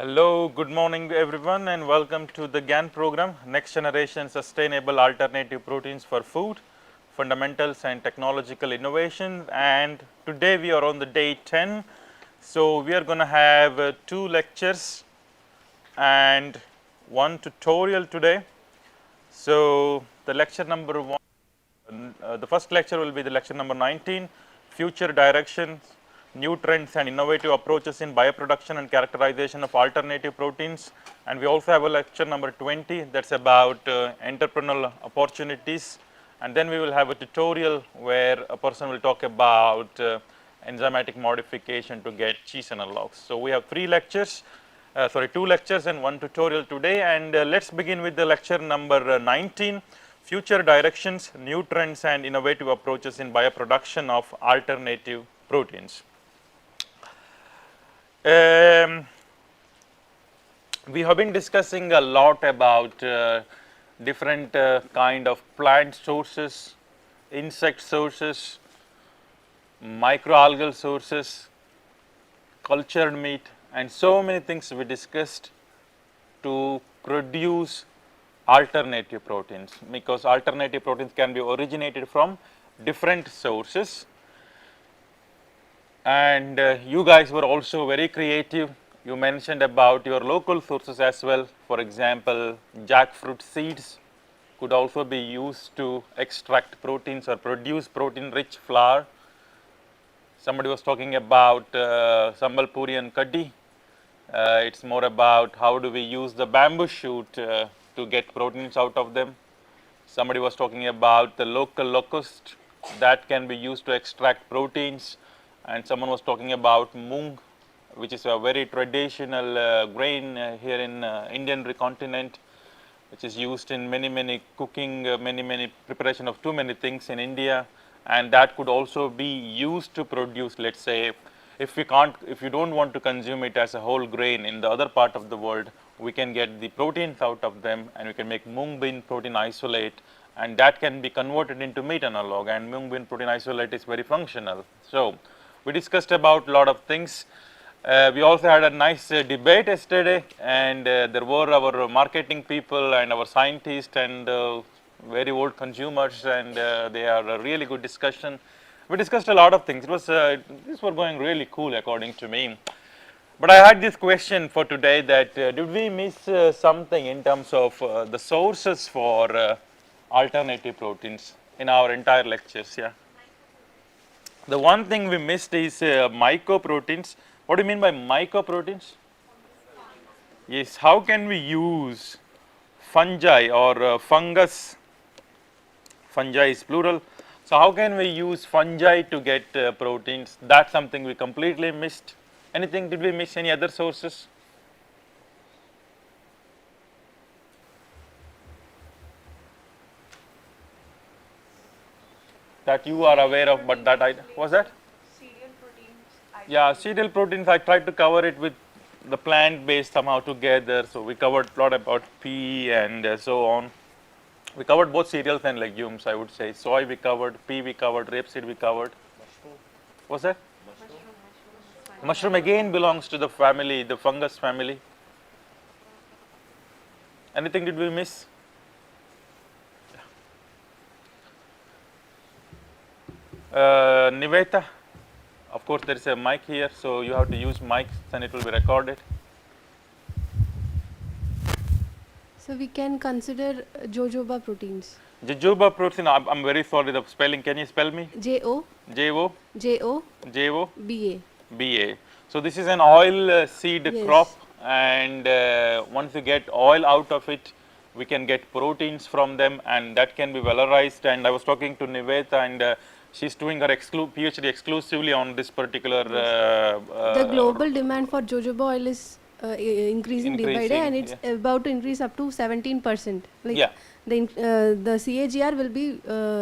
Hello, good morning everyone and welcome to the Gian program, Next Generation Sustainable Alternative Proteins for Food, Fundamentals and Technological Innovation, and today we are on the day 10. So, we are going to have two lectures and one tutorial today. So, the lecture number 1, the first lecture will be the lecture number 19, Future Directions, New Trends and Innovative Approaches in Bioproduction and Characterization of Alternative Proteins. And we also have a lecture number 20 that is about entrepreneurial opportunities. And then we will have a tutorial where a person will talk about enzymatic modification to get cheese analogs. So, we have two lectures and one tutorial today, and let's begin with the lecture number 19, Future Directions, New Trends and Innovative Approaches in Bioproduction of Alternative Proteins. We have been discussing a lot about different kind of plant sources, insect sources, microalgal sources, cultured meat, and so many things we discussed to produce alternative proteins, because alternative proteins can be originated from different sources. And you guys were also very creative. You mentioned about your local sources as well. For example, jackfruit seeds could also be used to extract proteins or produce protein rich flour. Somebody was talking about sambal puri and kaddi. It's more about how do we use the bamboo shoot to get proteins out of them. Somebody was talking about the local locust that can be used to extract proteins, and someone was talking about moong, which is a very traditional grain here in Indian continent, which is used in many cooking, many preparation of too many things in India, and that could also be used to produce, let's say, if you don't want to consume it as a whole grain in the other part of the world, we can get the proteins out of them and we can make mung bean protein isolate, and that can be converted into meat analog, and mung bean protein isolate is very functional. So, we discussed about a lot of things. We also had a nice debate yesterday, and there were our marketing people and our scientists and very old consumers, and they are a really good discussion. We discussed a lot of things. It was this was going really cool according to me. But I had this question for today that did we miss something in terms of the sources for alternative proteins in our entire lectures? Yeah. The one thing we missed is mycoproteins. What do you mean by mycoproteins? Yes, how can we use fungi or fungus? Fungi is plural. So, how can we use fungi to get proteins? That's something we completely missed. Anything, did we miss any other sources? That you are aware of, but that I, was that? Cereal proteins. Yeah, cereal proteins, I tried to cover it with the plant based somehow together. So, we covered a lot about pea and so on. We covered both cereals and legumes, I would say. Soy we covered, pea we covered, rapeseed we covered. What's that? Mushroom again belongs to the family, the fungus family. Anything did we miss? Niveta, of course there is a mic here, so you have to use mics and it will be recorded. So we can consider jojoba proteins. Jojoba protein, I'm very sorry the spelling, can you spell me? J-O, J-O, J-O, J-O, B-A. B-A. So this is an oil seed Yes. crop, and once you get oil out of it, we can get proteins from them, and that can be valorized. And I was talking to Niveta, and she's doing her PhD exclusively on this particular. The global demand for jojoba oil is increasing day by day, and it's about to increase up to 17%. Like Yeah. the CAGR will be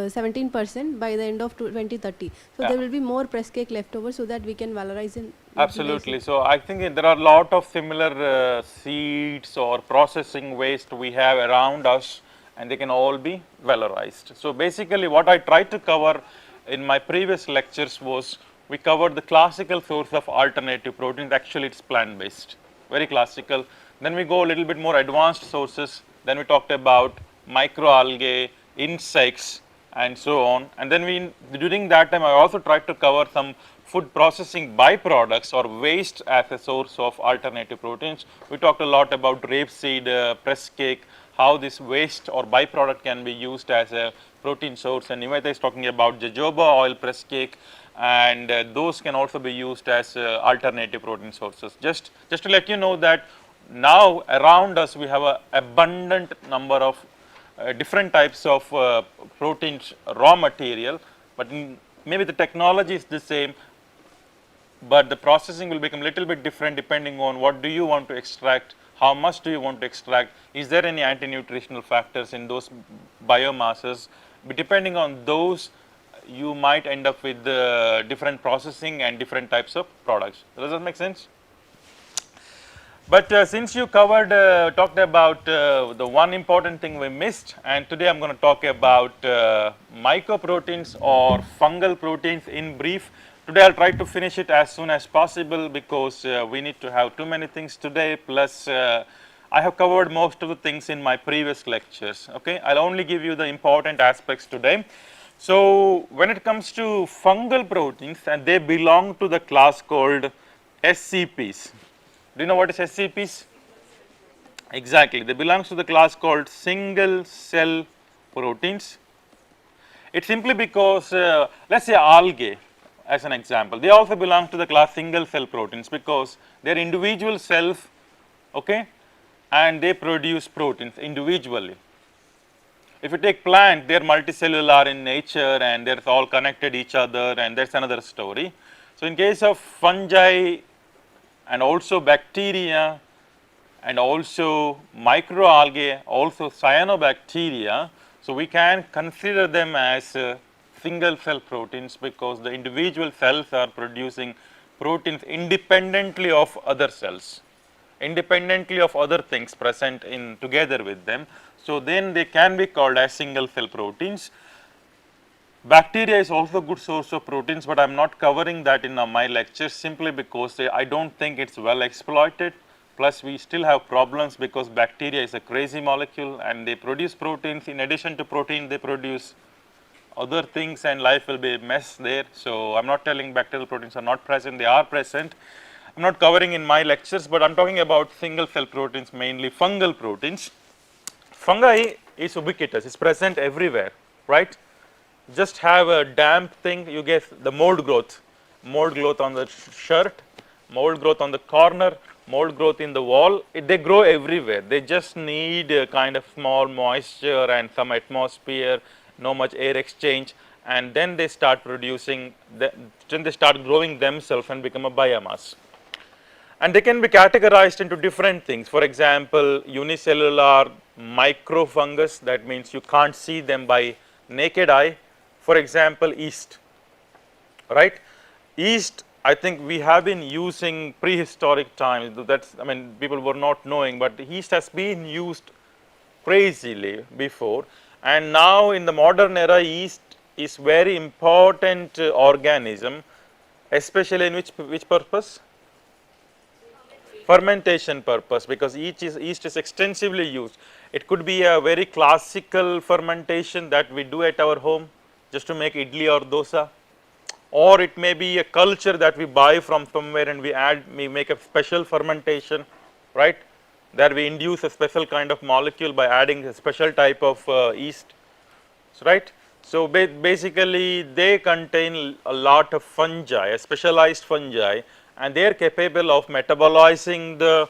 17% by the end of 2030. So Yeah. there will be more press cake left over, so that we can valorize and Absolutely. So I think there are a lot of similar seeds or processing waste we have around us, and they can all be valorized. So basically, what I tried to cover in my previous lectures was we covered the classical source of alternative proteins. Actually, it's plant based. very classical. Then we go a little bit more advanced sources. Then we talked about microalgae, insects, and so on. And then during that time I also tried to cover some food processing byproducts or waste as a source of alternative proteins. We talked a lot about rapeseed, press cake, how this waste or byproduct can be used as a protein source, and Nivetha is talking about jojoba oil press cake, and those can also be used as alternative protein sources. Just to let you know that now around us we have a abundant number of different types of proteins raw material, but maybe the technology is the same, but the processing will become a little bit different depending on what do you want to extract, how much do you want to extract, is there any anti-nutritional factors in those biomasses. But depending on those, you might end up with different processing and different types of products. Does that make sense? But since you covered, talked about the one important thing we missed, and today I am going to talk about mycoproteins or fungal proteins in brief. Today I will try to finish it as soon as possible because we need to have too many things today, plus I have covered most of the things in my previous lectures. Okay, I will only give you the important aspects today. So when it comes to fungal proteins, and they belong to the class called SCPs. Do you know what is SCPs? Exactly, they belong to the class called single cell proteins. It's simply because let us say algae as an example, they also belong to the class single cell proteins because they are individual cells, okay, and they produce proteins individually. If you take plant, they are multicellular in nature and they are all connected each other, and that's another story. So in case of fungi and also bacteria and also microalgae, also cyanobacteria, so we can consider them as single cell proteins because the individual cells are producing proteins independently of other cells, independently of other things present in together with them. So then they can be called as single cell proteins. Bacteria is also a good source of proteins, but I am not covering that in my lectures simply because I do not think it is well exploited. Plus we still have problems because bacteria is a crazy molecule and they produce proteins. In addition to protein, they produce other things and life will be a mess there. So I am not telling bacterial proteins are not present, they are present. I am not covering in my lectures, but I am talking about single cell proteins, mainly fungal proteins. Fungi is ubiquitous, it is present everywhere, right? Just have a damp thing, you get the mold growth on the shirt, mold growth on the corner, mold growth in the wall, they grow everywhere. They just need a kind of small moisture and some atmosphere, no much air exchange, and then they start producing, then they start growing themselves and become a biomass. And they can be categorized into different things. For example, unicellular microfungus, that means you can't see them by naked eye. For example, yeast, right? Yeast, I think we have been using prehistoric times, that's, I mean, people were not knowing, but yeast has been used crazily before, and now in the modern era, yeast is very important organism, especially in which purpose? Fermentation purpose, because yeast is extensively used. It could be a very classical fermentation that we do at our home just to make idli or dosa, or it may be a culture that we buy from somewhere and we make a special fermentation, right? There we induce a special kind of molecule by adding a special type of yeast, right? So basically they contain a lot of fungi, a specialized fungi, and they are capable of metabolizing the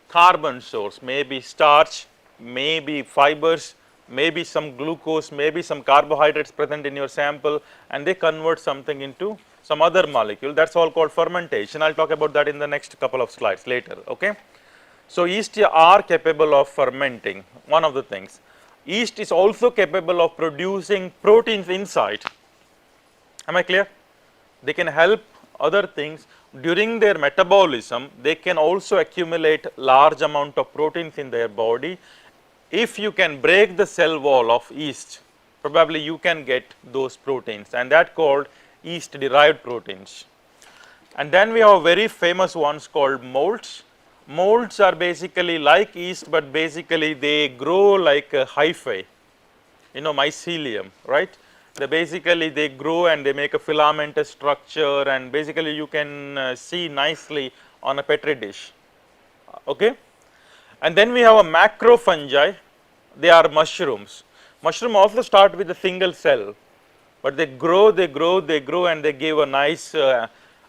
carbon source, maybe starch, maybe fibers, maybe some glucose, maybe some carbohydrates present in your sample, and they convert something into some other molecule. That's all called fermentation. I'll talk about that in the next couple of slides later, okay? So yeast are capable of fermenting, one of the things. Yeast is also capable of producing proteins inside. Am I clear? They can help other things. During their metabolism, they can also accumulate large amount of proteins in their body. If you can break the cell wall of yeast, probably you can get those proteins, and that called yeast derived proteins. And then we have very famous ones called molds. Molds are basically like yeast, but basically they grow like a hyphae, mycelium, right? They grow and they make a filamentous structure, and basically you can see nicely on a petri dish, okay? And then we have a macrofungi, they are mushrooms. Mushroom also start with a single cell, but they grow, and they give a nice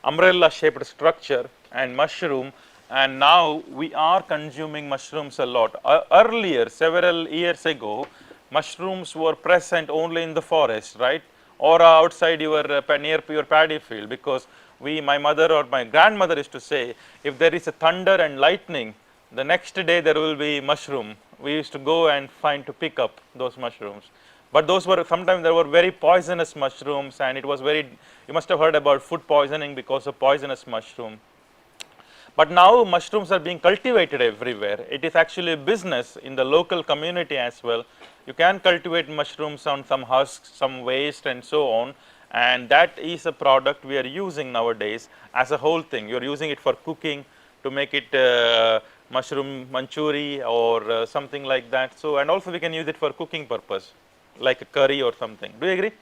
umbrella shaped structure and mushroom, and now we are consuming mushrooms a lot. Earlier, several years ago, mushrooms were present only in the forest, right, or outside your near your paddy field, because my mother or my grandmother used to say, if there is a thunder and lightning, the next day there will be mushroom. We used to go and find to pick up those mushrooms. But those were, sometimes there were very poisonous mushrooms, and it was very, you must have heard about food poisoning because of poisonous mushroom. But now mushrooms are being cultivated everywhere. It is actually a business in the local community as well. You can cultivate mushrooms on some husks, some waste and so on, and that is a product we are using nowadays as a whole thing. You are using it for cooking to make it mushroom manchuri or something like that. So, and also we can use it for cooking purpose, like a curry or something. Do you agree?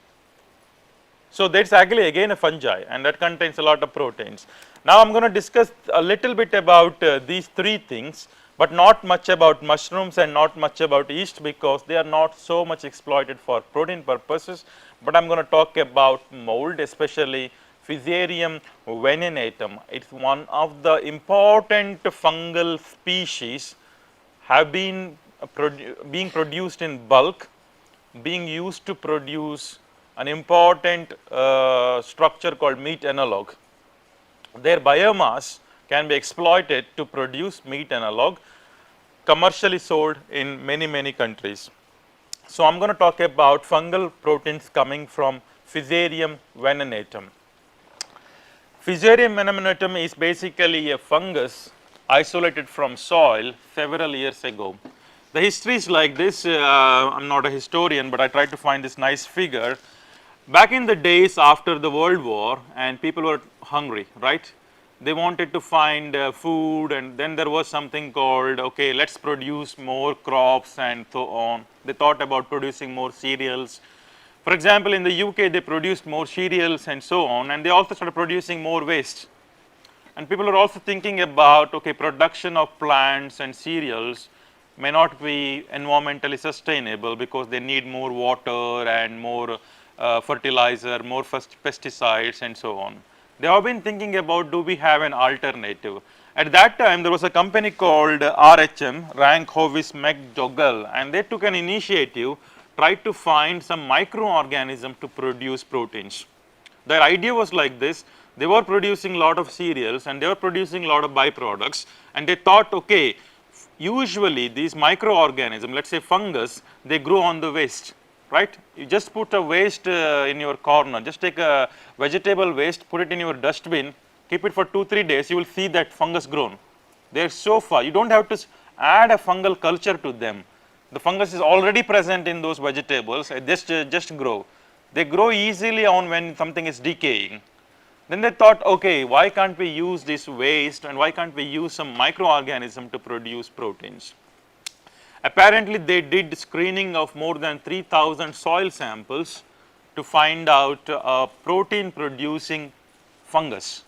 So, that is actually again a fungi, and that contains a lot of proteins. Now, I am going to discuss a little bit about these three things, but not much about mushrooms and not much about yeast, because they are not so much exploited for protein purposes, but I am going to talk about mold, especially Fusarium venenatum. It is one of the important fungal species, have been being produced in bulk, being used to produce an important structure called meat analog. Their biomass can be exploited to produce meat analog, commercially sold in many countries. So, I am going to talk about fungal proteins coming from Fusarium venenatum. Fusarium venenatum is basically a fungus isolated from soil several years ago. The history is like this. I am not a historian, but I tried to find this nice figure. Back in the days after the World War, and people were hungry, right? They wanted to find food, and then there was something called, okay, let us produce more crops and so on. They thought about producing more cereals. For example, in the UK they produced more cereals and so on, and they also started producing more waste. And people are also thinking about, okay, production of plants and cereals may not be environmentally sustainable because they need more water and more fertilizer, more pesticides and so on. They have been thinking about, do we have an alternative? At that time there was a company called RHM, Rank Hovis McDougall, and they took an initiative, tried to find some microorganism to produce proteins. Their idea was like this: they were producing a lot of cereals and they were producing a lot of byproducts, and they thought, okay, usually these microorganisms, let us say fungus, they grow on the waste, right? You just put a waste in your corner, just take a vegetable waste, put it in your dustbin, keep it for 2-3 days, you will see that fungus grown. They are so far, you do not have to add a fungal culture to them. The fungus is already present in those vegetables, just grow. They grow easily on when something is decaying. Then they thought, okay, why can't we use this waste and why can't we use some microorganism to produce proteins? Apparently they did screening of more than 3,000 soil samples to find out a protein producing fungus.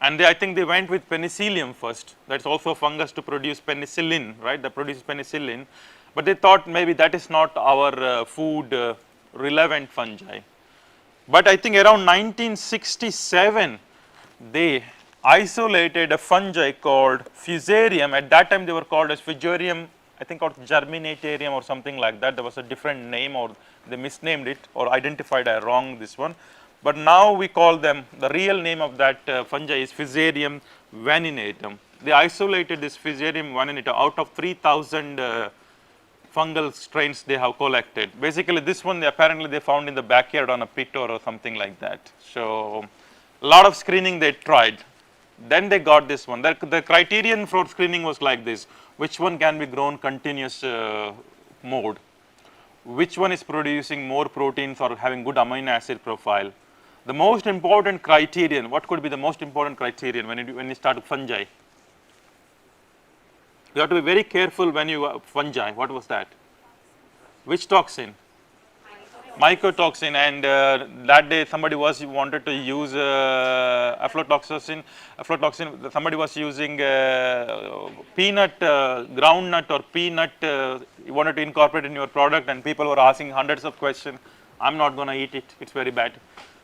And I think they went with penicillium first. That is also a fungus to produce penicillin, right, that produces penicillin. But they thought maybe that is not our food relevant fungi. But I think around 1967 they isolated a fungi called Fusarium. At that time they were called as Fusarium, I think, or germinatarium or something like that. There was a different name, or they misnamed it or identified wrong this one. But now we call them, the real name of that fungi is Fusarium venenatum. They isolated this Fusarium venenatum out of 3,000 fungal strains they have collected. Basically this one apparently they found in the backyard on a pit or something like that. So a lot of screening they tried. Then they got this one. The criterion for screening was like this: which one can be grown continuous mode, which one is producing more proteins or having good amino acid profile. The most important criterion, what could be the most important criterion when you start fungi? You have to be very careful when you fungi. What was that? Which toxin? Mycotoxin, and that day somebody wanted to use aflatoxin. Somebody was using peanut, groundnut or peanut. You wanted to incorporate in your product, and people were asking hundreds of questions. I'm not going to eat it. It's very bad.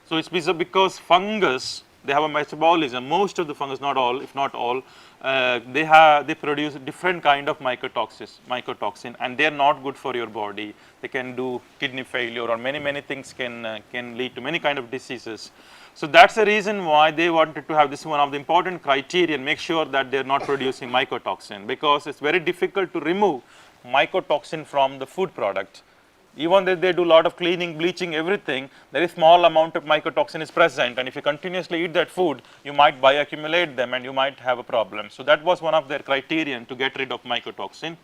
So it's because fungus, they have a metabolism. Most of the fungus, not all, if not all, they produce different kind of mycotoxin, and they are not good for your body. They can do kidney failure, or many things can lead to many kind of diseases. So that's the reason why they wanted to have this one of the important criteria, and make sure that they are not producing mycotoxin, because it's very difficult to remove mycotoxin from the food product. Even though they do a lot of cleaning, bleaching, everything, very small amount of mycotoxin is present, and if you continuously eat that food, you might bioaccumulate them and you might have a problem. So that was one of their criterion to get rid of mycotoxin.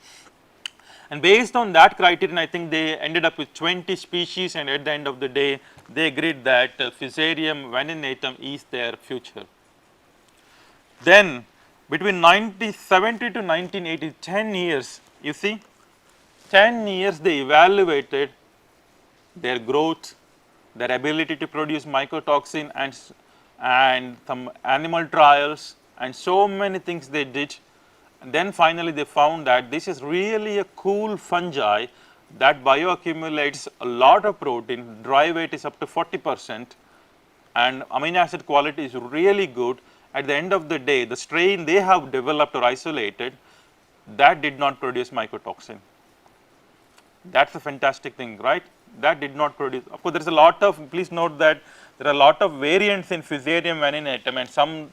And based on that criterion, I think they ended up with 20 species, and at the end of the day, they agreed that Fusarium vaninatum is their future. Then between 1970 to 1980, 10 years, you see, 10 years they evaluated their growth, their ability to produce mycotoxin, and some animal trials, and so many things they did. And then finally they found that this is really a cool fungi that bioaccumulates a lot of protein. Dry weight is up to 40%, and amino acid quality is really good. At the end of the day, the strain they have developed or isolated, that did not produce mycotoxin. That's a fantastic thing, right? That did not produce. Of course, there is a lot of, please note that there are a lot of variants in Fusarium vaninatum, and some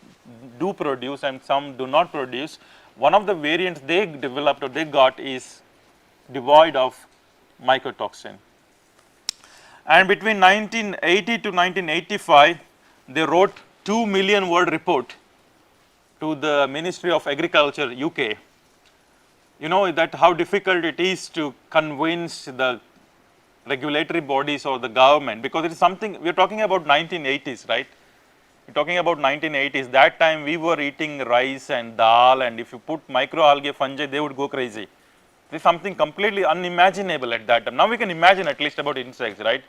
do produce and some do not produce. One of the variants they developed or they got is devoid of mycotoxin. And between 1980 to 1985, they wrote 2 million word report to the Ministry of Agriculture, UK. You know that how difficult it is to convince the regulatory bodies or the government, because it is something, we are talking about 1980s, right? We are talking about 1980s. That time we were eating rice and dal, and if you put microalgae fungi, they would go crazy. This is something completely unimaginable at that time. Now we can imagine at least about insects, right?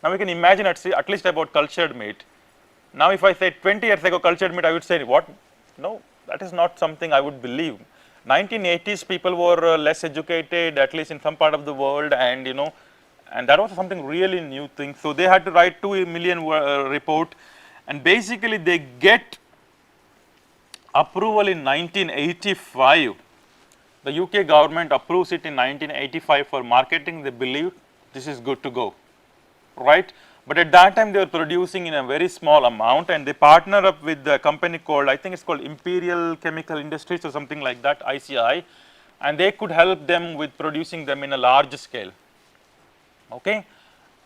Now we can imagine at least about cultured meat. Now if I say 20 years ago cultured meat, I would say, what? No, that is not something I would believe. 1980s people were less educated, at least in some part of the world, and you know, and that was something really new thing. So they had to write 2 million report, and basically they get approval in 1985. The UK government approves it in 1985 for marketing. They believe this is good to go, right? But at that time they were producing in a very small amount, and they partner up with a company called, I think it's called Imperial Chemical Industries or something like that, ICI, and they could help them with producing them in a large scale. Okay,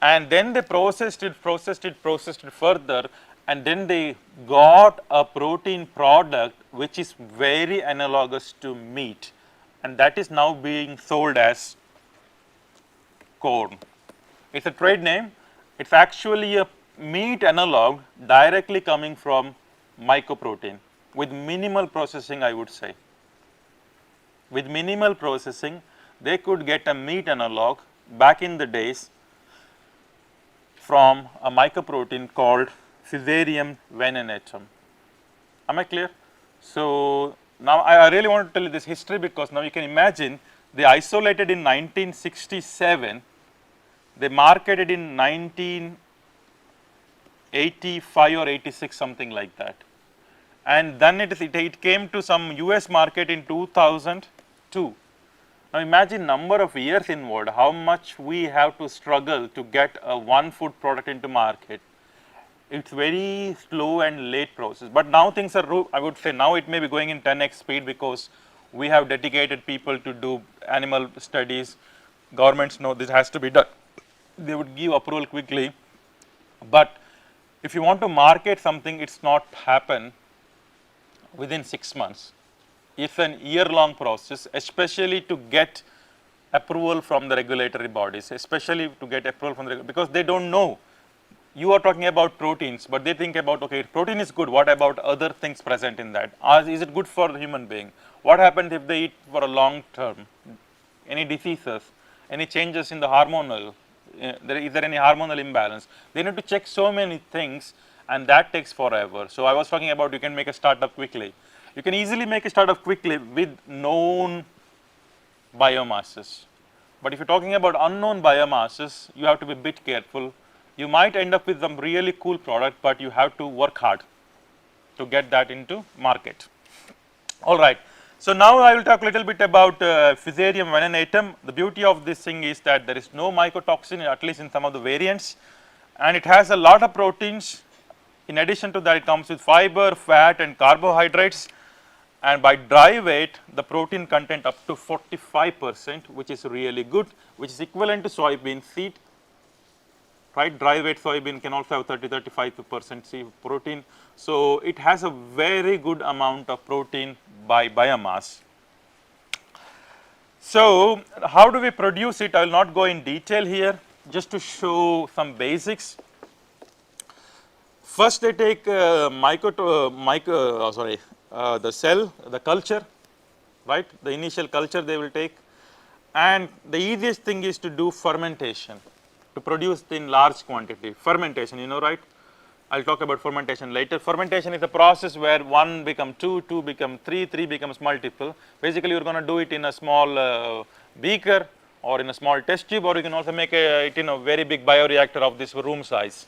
and then they processed it further, and then they got a protein product which is very analogous to meat, and that is now being sold as corn. It's a trade name. It's actually a meat analog directly coming from mycoprotein with minimal processing, I would say. With minimal processing, they could get a meat analog back in the days from a mycoprotein called Fusarium vaninatum. Am I clear? So now I really want to tell you this history, because now you can imagine they isolated in 1967. They marketed in 1985 or 86, something like that. And then it came to some US market in 2002. Now imagine number of years involved, how much we have to struggle to get a one food product into market. It's very slow and late process. But now things are, I would say now it may be going in 10x speed, because we have dedicated people to do animal studies. Governments know this has to be done. They would give approval quickly, but if you want to market something, it's not happen within 6 months. It's an year-long process, especially to get approval from the regulatory bodies, especially to get approval from the, because they don't know. You are talking about proteins, but they think about, okay, protein is good, what about other things present in that? Is it good for the human being? What happens if they eat for a long term? Any diseases, any changes in the hormonal, is there any hormonal imbalance? They need to check so many things, and that takes forever. So, I was talking about you can make a startup quickly. You can easily make a startup quickly with known biomasses. But if you are talking about unknown biomasses, you have to be a bit careful. You might end up with some really cool product, but you have to work hard to get that into market. All right. So, now I will talk a little bit about Fusarium venenatum. The beauty of this thing is that there is no mycotoxin, at least in some of the variants, and it has a lot of proteins. In addition to that, it comes with fiber, fat and carbohydrates, and by dry weight the protein content up to 45%, which is really good, which is equivalent to soybean seed, right. Dry weight soybean can also have 30-35% seed protein. So, it has a very good amount of protein by biomass. So, how do we produce it? I will not go in detail here, just to show some basics. First they take the cell, the culture, right, the initial culture they will take, and the easiest thing is to do fermentation to produce in large quantity. Fermentation, you know, right. I will talk about fermentation later. Fermentation is a process where 1 becomes 2, 2 becomes 3, 3 becomes multiple. Basically, you are going to do it in a small beaker or in a small test tube, or you can also make it in a very big bioreactor of this room size,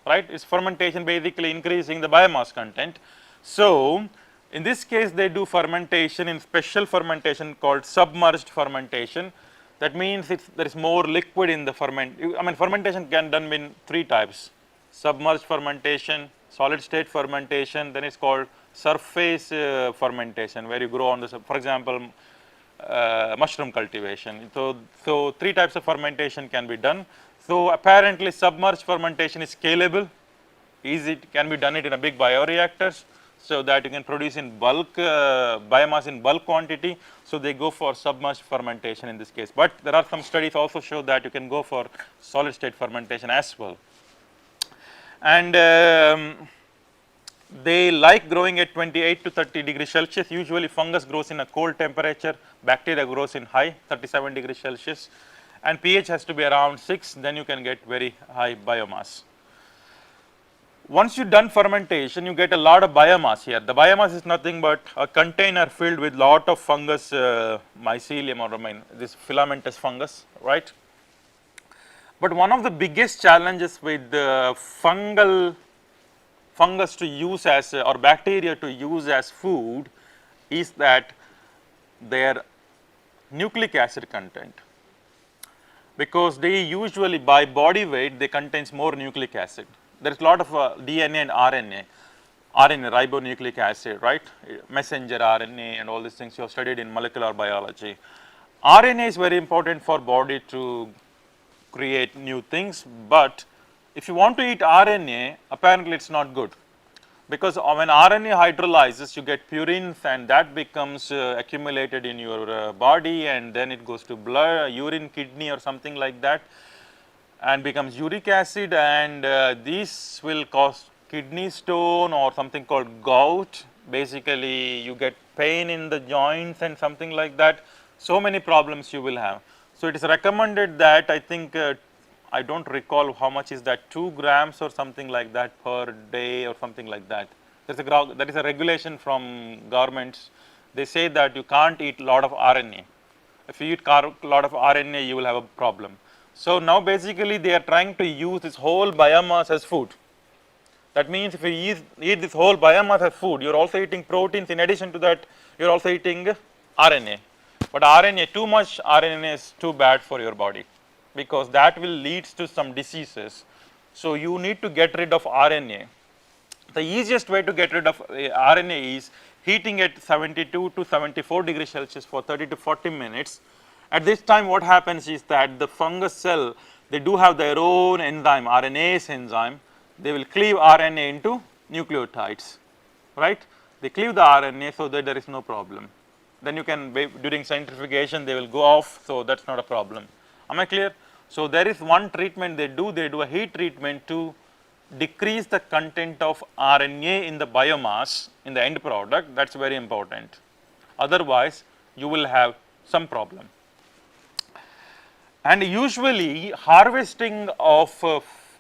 right. It is fermentation basically increasing the biomass content. So, in this case they do fermentation in special fermentation called submerged fermentation. That means there is more liquid in the fermentation can done in 3 types: submerged fermentation, solid state fermentation, then it is called surface fermentation, where you grow on the, for example, mushroom cultivation. So 3 types of fermentation can be done. So, apparently submerged fermentation is scalable, easy, can be done it in a big bioreactors, so that you can produce in bulk biomass in bulk quantity. So, they go for submerged fermentation in this case, but there are some studies also show that you can go for solid state fermentation as well. And they like growing at 28 to 30 degrees Celsius. Usually fungus grows in a cold temperature, bacteria grows in high 37 degrees Celsius, and pH has to be around 6, then you can get very high biomass. Once you done fermentation, you get a lot of biomass here. The biomass is nothing but a container filled with lot of fungus, mycelium, or this filamentous fungus, right. But one of the biggest challenges with fungus to use as or bacteria to use as food is that their nucleic acid content, because they usually by body weight they contains more nucleic acid. There is a lot of DNA and RNA, ribonucleic acid, right, messenger RNA and all these things you have studied in molecular biology. RNA is very important for body to create new things, but if you want to eat RNA, apparently it is not good, because when RNA hydrolyzes you get purines, and that becomes accumulated in your body, and then it goes to blood, urine, kidney or something like that, and becomes uric acid, and this will cause kidney stone or something called gout. Basically you get pain in the joints and something like that. So many problems you will have. So, it is recommended that I think I do not recall how much is that, 2 grams or something like that per day or something like that. There is a regulation from governments. They say that you can't eat lot of RNA. If you eat lot of RNA, you will have a problem. So, now basically they are trying to use this whole biomass as food. That means if you eat this whole biomass as food, you are also eating proteins. In addition to that, you are also eating RNA. But RNA, too much RNA is too bad for your body, because that will lead to some diseases. So, you need to get rid of RNA. The easiest way to get rid of RNA is heating at 72 to 74 degrees Celsius for 30 to 40 minutes. At this time what happens is that the fungus cell, they do have their own enzyme, RNase enzyme. They will cleave RNA into nucleotides, right. They cleave the RNA so that there is no problem. Then you can, during centrifugation they will go off, so that is not a problem. Am I clear? So, there is one treatment they do a heat treatment to decrease the content of RNA in the biomass in the end product. That is very important. otherwise you will have some problem. And usually harvesting of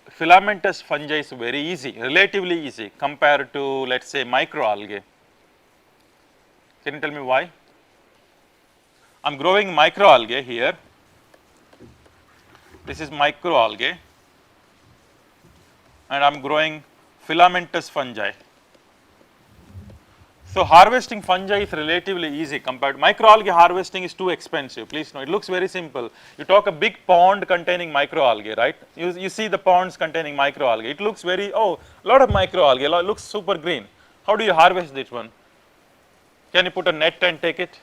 filamentous fungi is very easy, relatively easy compared to, let us say, microalgae. Can you tell me why? I am growing microalgae here. This is microalgae, and I am growing filamentous fungi. So, harvesting fungi is relatively easy compared to microalgae. Harvesting is too expensive, please know. It looks very simple. You talk a big pond containing microalgae, right? You see the ponds containing microalgae. It looks very, oh, lot of microalgae, it looks super green. How do you harvest this one? Can you put a net and take it?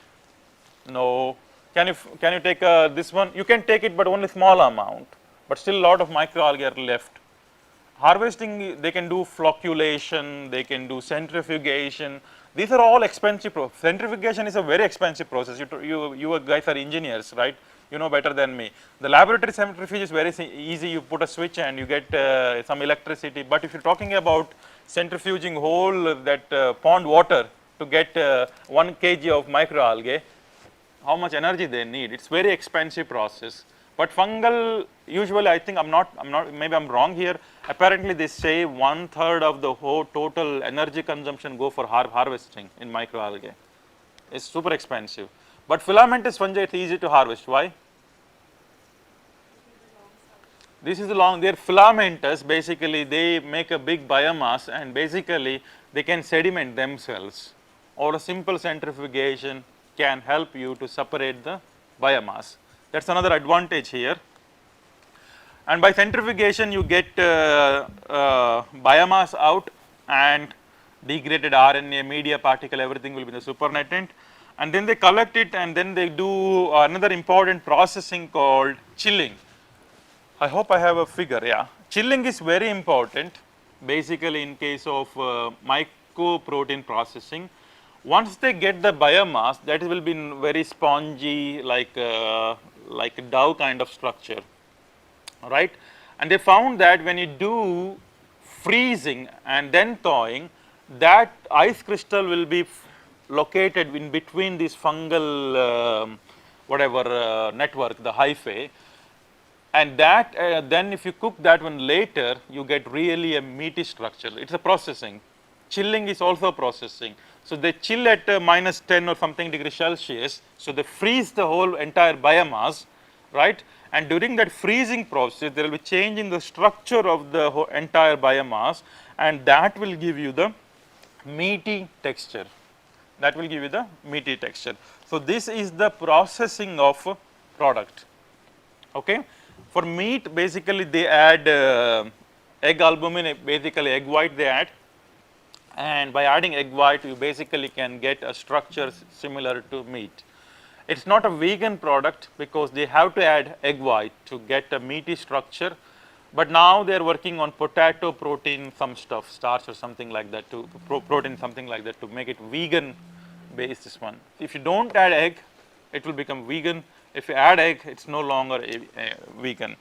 No. Can you take this one? You can take it, but only small amount, but still a lot of microalgae are left. Harvesting, they can do flocculation, they can do centrifugation. These are all expensive processes. Centrifugation is a very expensive process. You guys are engineers, right? You know better than me. The laboratory centrifuge is very easy. You put a switch and you get some electricity. But if you're talking about centrifuging whole that pond water to get 1 kg of microalgae, how much energy they need? It's very expensive process. But fungal, usually I think maybe I'm wrong here. Apparently they say 1/3 of the whole total energy consumption go for harvesting in microalgae. It's super expensive. But filamentous fungi it's easy to harvest. Why? This is their filamentous, basically they make a big biomass and basically they can sediment themselves, or a simple centrifugation can help you to separate the biomass. That is another advantage here. And by centrifugation you get biomass out and degraded RNA, media particle, everything will be in the supernatant, and then they collect it and then they do another important processing called chilling. I hope I have a figure, yeah. Chilling is very important basically in case of mycoprotein processing. Once they get the biomass, that will be very spongy, like dough kind of structure, right? And they found that when you do freezing and then thawing, that ice crystal will be located in between this fungal network, the hyphae, and that then if you cook that one later, you get really a meaty structure. It's a processing. Chilling is also processing. So they chill at -10 or something degrees Celsius. So they freeze the whole entire biomass, right? And during that freezing process, there will be change in the structure of the whole entire biomass, and that will give you the meaty texture. That will give you the meaty texture. So this is the processing of a product. Okay. For meat, basically they add egg albumin, basically egg white they add. And by adding egg white, you basically can get a structure similar to meat. It's not a vegan product because they have to add egg white to get a meaty structure, but now they are working on potato protein, some stuff, starch or something like that, to protein something like that, to make it vegan based this one. If you don't add egg, it will become vegan. If you add egg, it's no longer a vegan.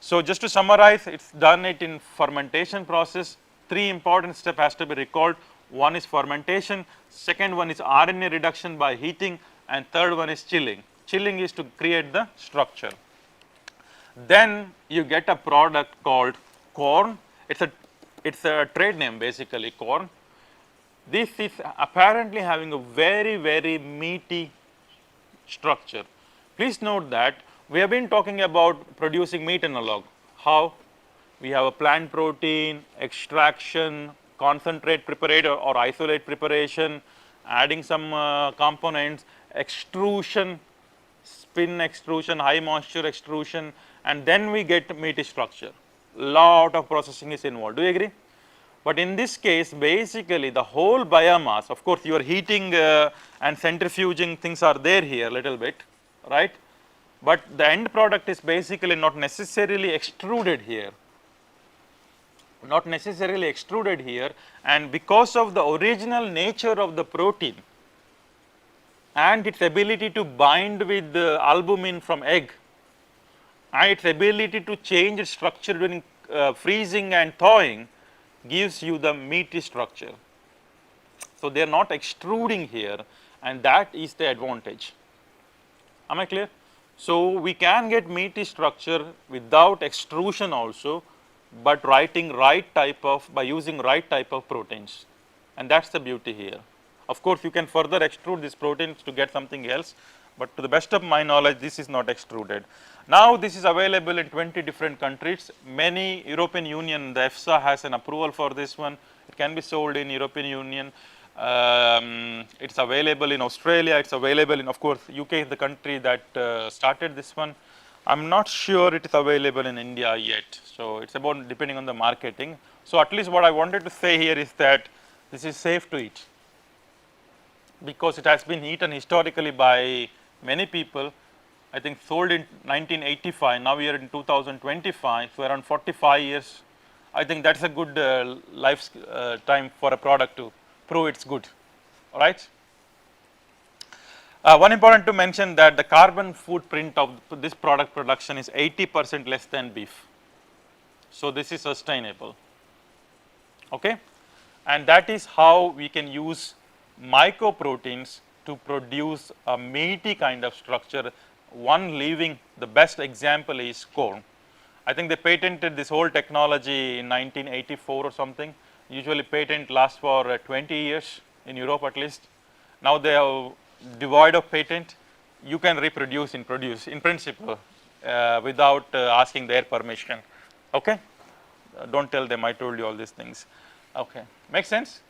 So just to summarize, it's done it in fermentation process. 3 important steps has to be recalled. One is fermentation, second one is RNA reduction by heating, and third one is chilling. Chilling is to create the structure. Then you get a product called corn. It's a trade name basically, corn. This is apparently having a very meaty structure. Please note that we have been talking about producing meat analog. How? We have a plant protein, extraction, concentrate preparation or isolate preparation, adding some components, extrusion, spin extrusion, high moisture extrusion, and then we get meaty structure. Lot of processing is involved. Do you agree? But in this case, basically the whole biomass, of course, you are heating and centrifuging things are there here a little bit, right? But the end product is basically not necessarily extruded here. Not necessarily extruded here, and because of the original nature of the protein and its ability to bind with the albumin from egg and its ability to change its structure during freezing and thawing gives you the meaty structure. So they are not extruding here, and that is the advantage. Am I clear? So, we can get meaty structure without extrusion also, but writing right type of, by using right type of proteins, and that is the beauty here. Of course, you can further extrude these proteins to get something else, but to the best of my knowledge this is not extruded. Now, this is available in 20 different countries. Many European Union, the EFSA has an approval for this one. It can be sold in European Union. It is available in Australia, it is available in, of course, UK is the country that started this one. I am not sure it is available in India yet. So, it is about depending on the marketing. So, at least what I wanted to say here is that this is safe to eat, because it has been eaten historically by many people. I think sold in 1985, now we are in 2025, so around 45 years. I think that is a good time for a product to prove it is good, all right. One important to mention that the carbon footprint of this product production is 80% less than beef. So, this is sustainable, okay, and that is how we can use mycoproteins to produce a meaty kind of structure. One living, the best example is corn. I think they patented this whole technology in 1984 or something. Usually patent lasts for 20 years in Europe at least. Now they are devoid of patent. You can reproduce in principle without asking their permission, okay. Don't tell them I told you all these things, okay. Make sense?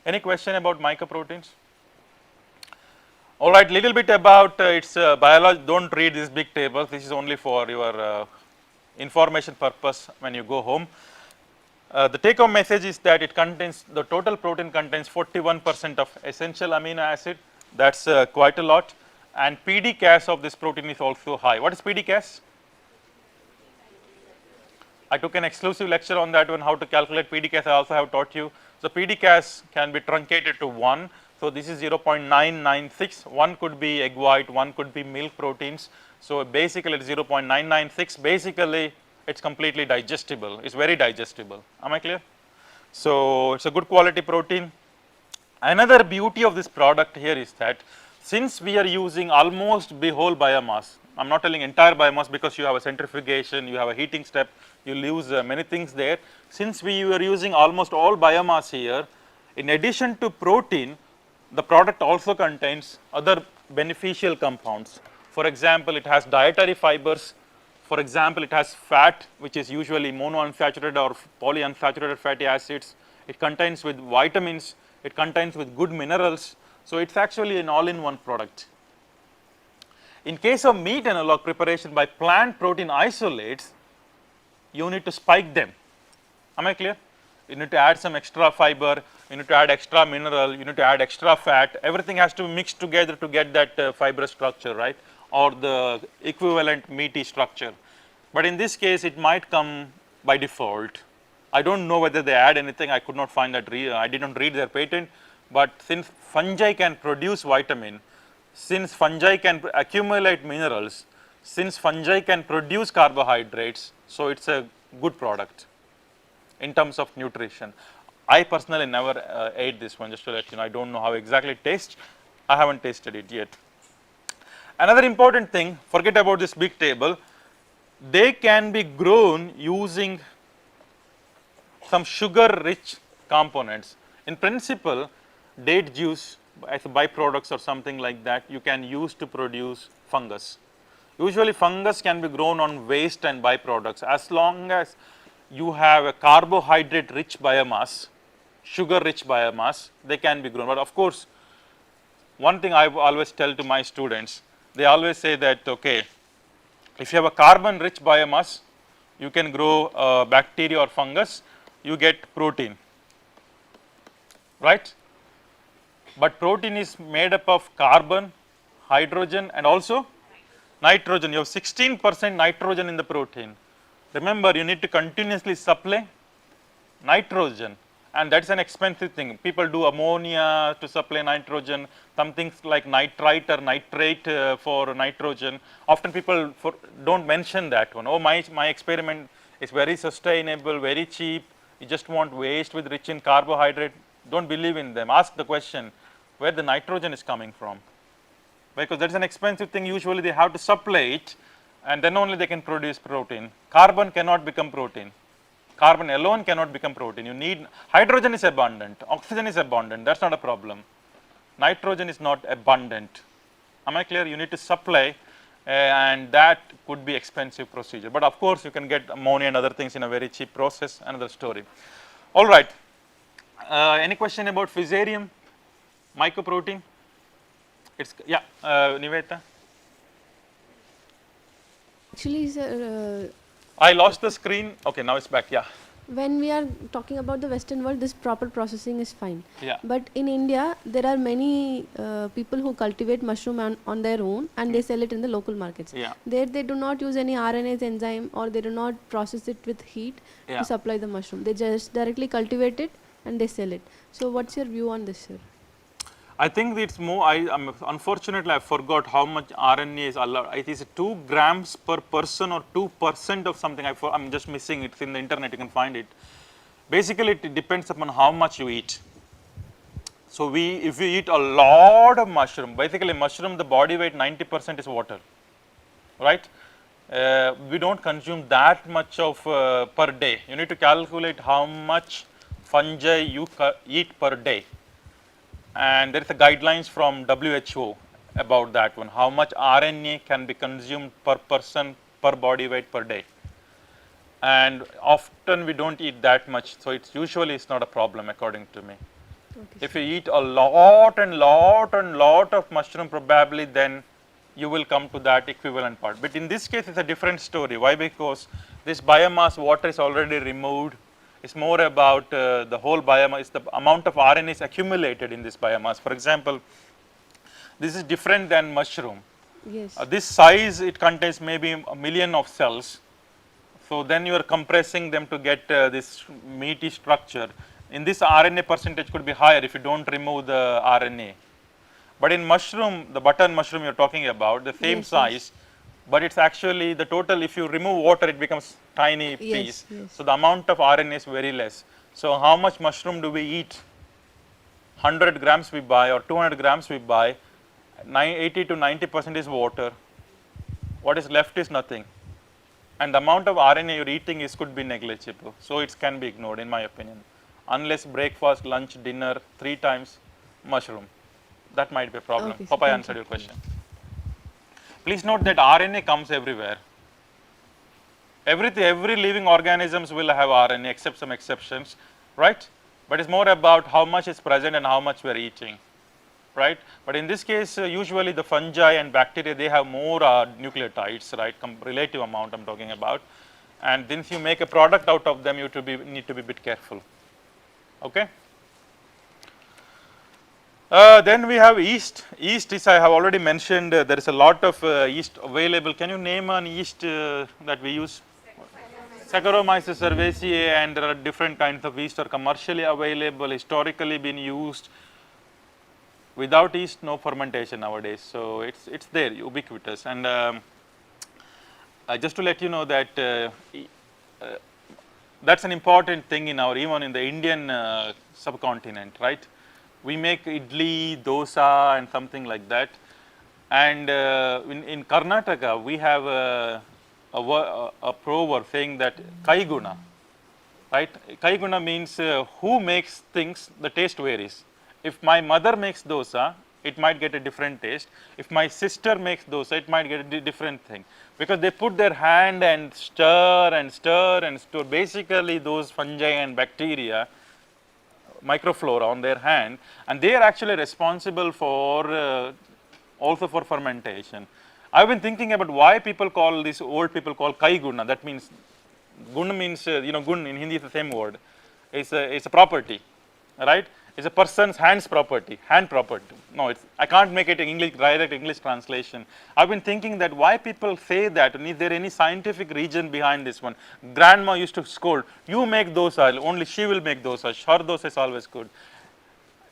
Any question about mycoproteins? All right, little bit about its biology. Don't read this big table. This is only for your information purpose when you go home. The take home message is that it contains, the total protein contains 41% of essential amino acid. That is quite a lot, and PD-Cas of this protein is also high. What is PD-Cas? I took an exclusive lecture on that one, how to calculate PD-Cas. I also have taught you. So, PD-Cas can be truncated to 1. So, this is 0.996, one could be egg white, one could be milk proteins. So, basically it is 0.996, basically it is completely digestible, it is very digestible, am I clear? So, it is a good quality protein. Another beauty of this product here is that since we are using almost the whole biomass, I am not telling entire biomass because you have a centrifugation, you have a heating step, you lose many things there. Since we are using almost all biomass here, in addition to protein, the product also contains other beneficial compounds. For example, it has dietary fibers. For example, it has fat, which is usually monounsaturated or polyunsaturated fatty acids. It contains with vitamins, it contains with good minerals. So, it is actually an all-in-one product. In case of meat analog preparation by plant protein isolates, you need to spike them. Am I clear? You need to add some extra fiber, you need to add extra mineral, you need to add extra fat, everything has to mix together to get that fibrous structure, right, or the equivalent meaty structure. But in this case, it might come by default. I do not know whether they add anything, I could not find that, I did not read their patent, but since fungi can produce vitamin, since fungi can accumulate minerals, since fungi can produce carbohydrates, so it is a good product in terms of nutrition. I personally never ate this one, just to let you know, I do not know how exactly it tastes, I have not tasted it yet. Another important thing, forget about this big table, they can be grown using some sugar rich components. In principle, date juice as a byproducts or something like that you can use to produce fungus. Usually fungus can be grown on waste and byproducts as long as you have a carbohydrate rich biomass, sugar rich biomass, they can be grown. But of course, one thing I always tell to my students, they always say that okay, if you have a carbon rich biomass, you can grow bacteria or fungus, you get protein, right. But protein is made up of carbon, hydrogen and also nitrogen. You have 16% nitrogen in the protein. Remember, you need to continuously supply nitrogen, and that is an expensive thing. People do ammonia to supply nitrogen, some things like nitrite or nitrate for nitrogen. Often people do not mention that one. Oh, my experiment is very sustainable, very cheap, you just want waste with rich in carbohydrate. Do not believe in them. Ask the question, where the nitrogen is coming from, because that is an expensive thing. Usually they have to supply it, and then only they can produce protein. Carbon cannot become protein. Carbon alone cannot become protein. You need hydrogen is abundant, oxygen is abundant. That's not a problem. Nitrogen is not abundant. Am I clear? You need to supply, and that could be expensive procedure. But of course, you can get ammonia and other things in a very cheap process. Another story. All right. Any question about fusarium, mycoprotein? It's yeah, Niveta. Actually, sir, I lost the screen. Okay, now it's back. Yeah. when we are talking about the Western world, this proper processing is fine. Yeah. But in India, there are many people who cultivate mushroom on their own, and they sell it in the local markets. Yeah. There, they do not use any RNase enzyme, or they do not process it with heat Yeah. to supply the mushroom. They just directly cultivate it and they sell it. So, what's your view on this, sir? I think it's more, unfortunately I forgot how much RNA is allowed. It is 2 grams per person or 2% of something. I'm just missing it. It's in the internet, you can find it. Basically, it depends upon how much you eat. So, if you eat a lot of mushroom, basically mushroom, the body weight 90% is water, right? We don't consume that much of per day. You need to calculate how much fungi you eat per day. And there is a guidelines from WHO about that one, how much RNA can be consumed per person per body weight per day. And often we don't eat that much, so it's usually it's not a problem according to me. Okay. If you eat a lot of mushroom, probably then you will come to that equivalent part. But in this case, it's a different story. Why? Because this biomass water is already removed. It's more about the whole biomass, the amount of RNA is accumulated in this biomass. For example, this is different than mushroom. Yes. This size, it contains maybe a million of cells. So then you are compressing them to get this meaty structure. In this, RNA percentage could be higher if you don't remove the RNA. But in mushroom, the button mushroom you're talking about, the same size, but it's actually the total, if you remove water, it becomes tiny piece. Yes. So the amount of RNA is very less. So how much mushroom do we eat? 100 grams we buy or 200 grams we buy, 80 to 90% is water. What is left is nothing. And the amount of RNA you're eating could be negligible. So it can be ignored in my opinion. Unless breakfast, lunch, dinner, 3 times mushroom. That might be a problem. Okay, Hope I answered your question. Please note that RNA comes everywhere. Every living organisms will have RNA except some exceptions, right? But it's more about how much is present and how much we are eating, right? But in this case, usually the fungi and bacteria, they have more nucleotides, right? Relative amount I'm talking about. And since you make a product out of them, you need to be a bit careful, okay? Then we have yeast. Yeast is, I have already mentioned, there is a lot of yeast available. Can you name an yeast that we use? Saccharomyces cerevisiae, and there are different kinds of yeast are commercially available, historically been used. Without yeast, no fermentation nowadays. So it's there, ubiquitous. And just to let you know that that's an important thing in even in the Indian subcontinent, right? We make idli, dosa and something like that. And in Karnataka, we have a proverb saying that kaiguna, right? Kaiguna means who makes things, the taste varies. If my mother makes dosa, it might get a different taste. If my sister makes dosa, it might get a different thing. Because they put their hand and stir and stir and stir. Basically, those fungi and bacteria, microflora on their hand, and they are actually responsible for also for fermentation. I've been thinking about why people call this, old people call kaiguna. That means gun means gun in Hindi is the same word. It's a property, right? It's a person's hand property. No, I can't make it in direct English translation. I've been thinking that why people say that, and is there any scientific reason behind this one? Grandma used to scold, you make dosa, only she will make dosa, her dosa is always good.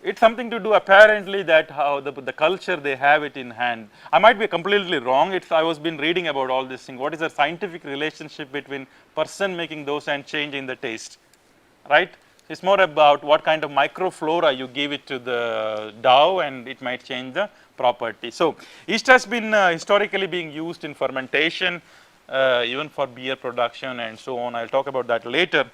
It's something to do apparently that how the culture they have it in hand. I might be completely wrong. I was been reading about all this thing. What is the scientific relationship between person making dosa and changing the taste, right? It's more about what kind of microflora you give it to the dough, and it might change the property. So, yeast has been historically being used in fermentation, even for beer production and so on. I will talk about that later.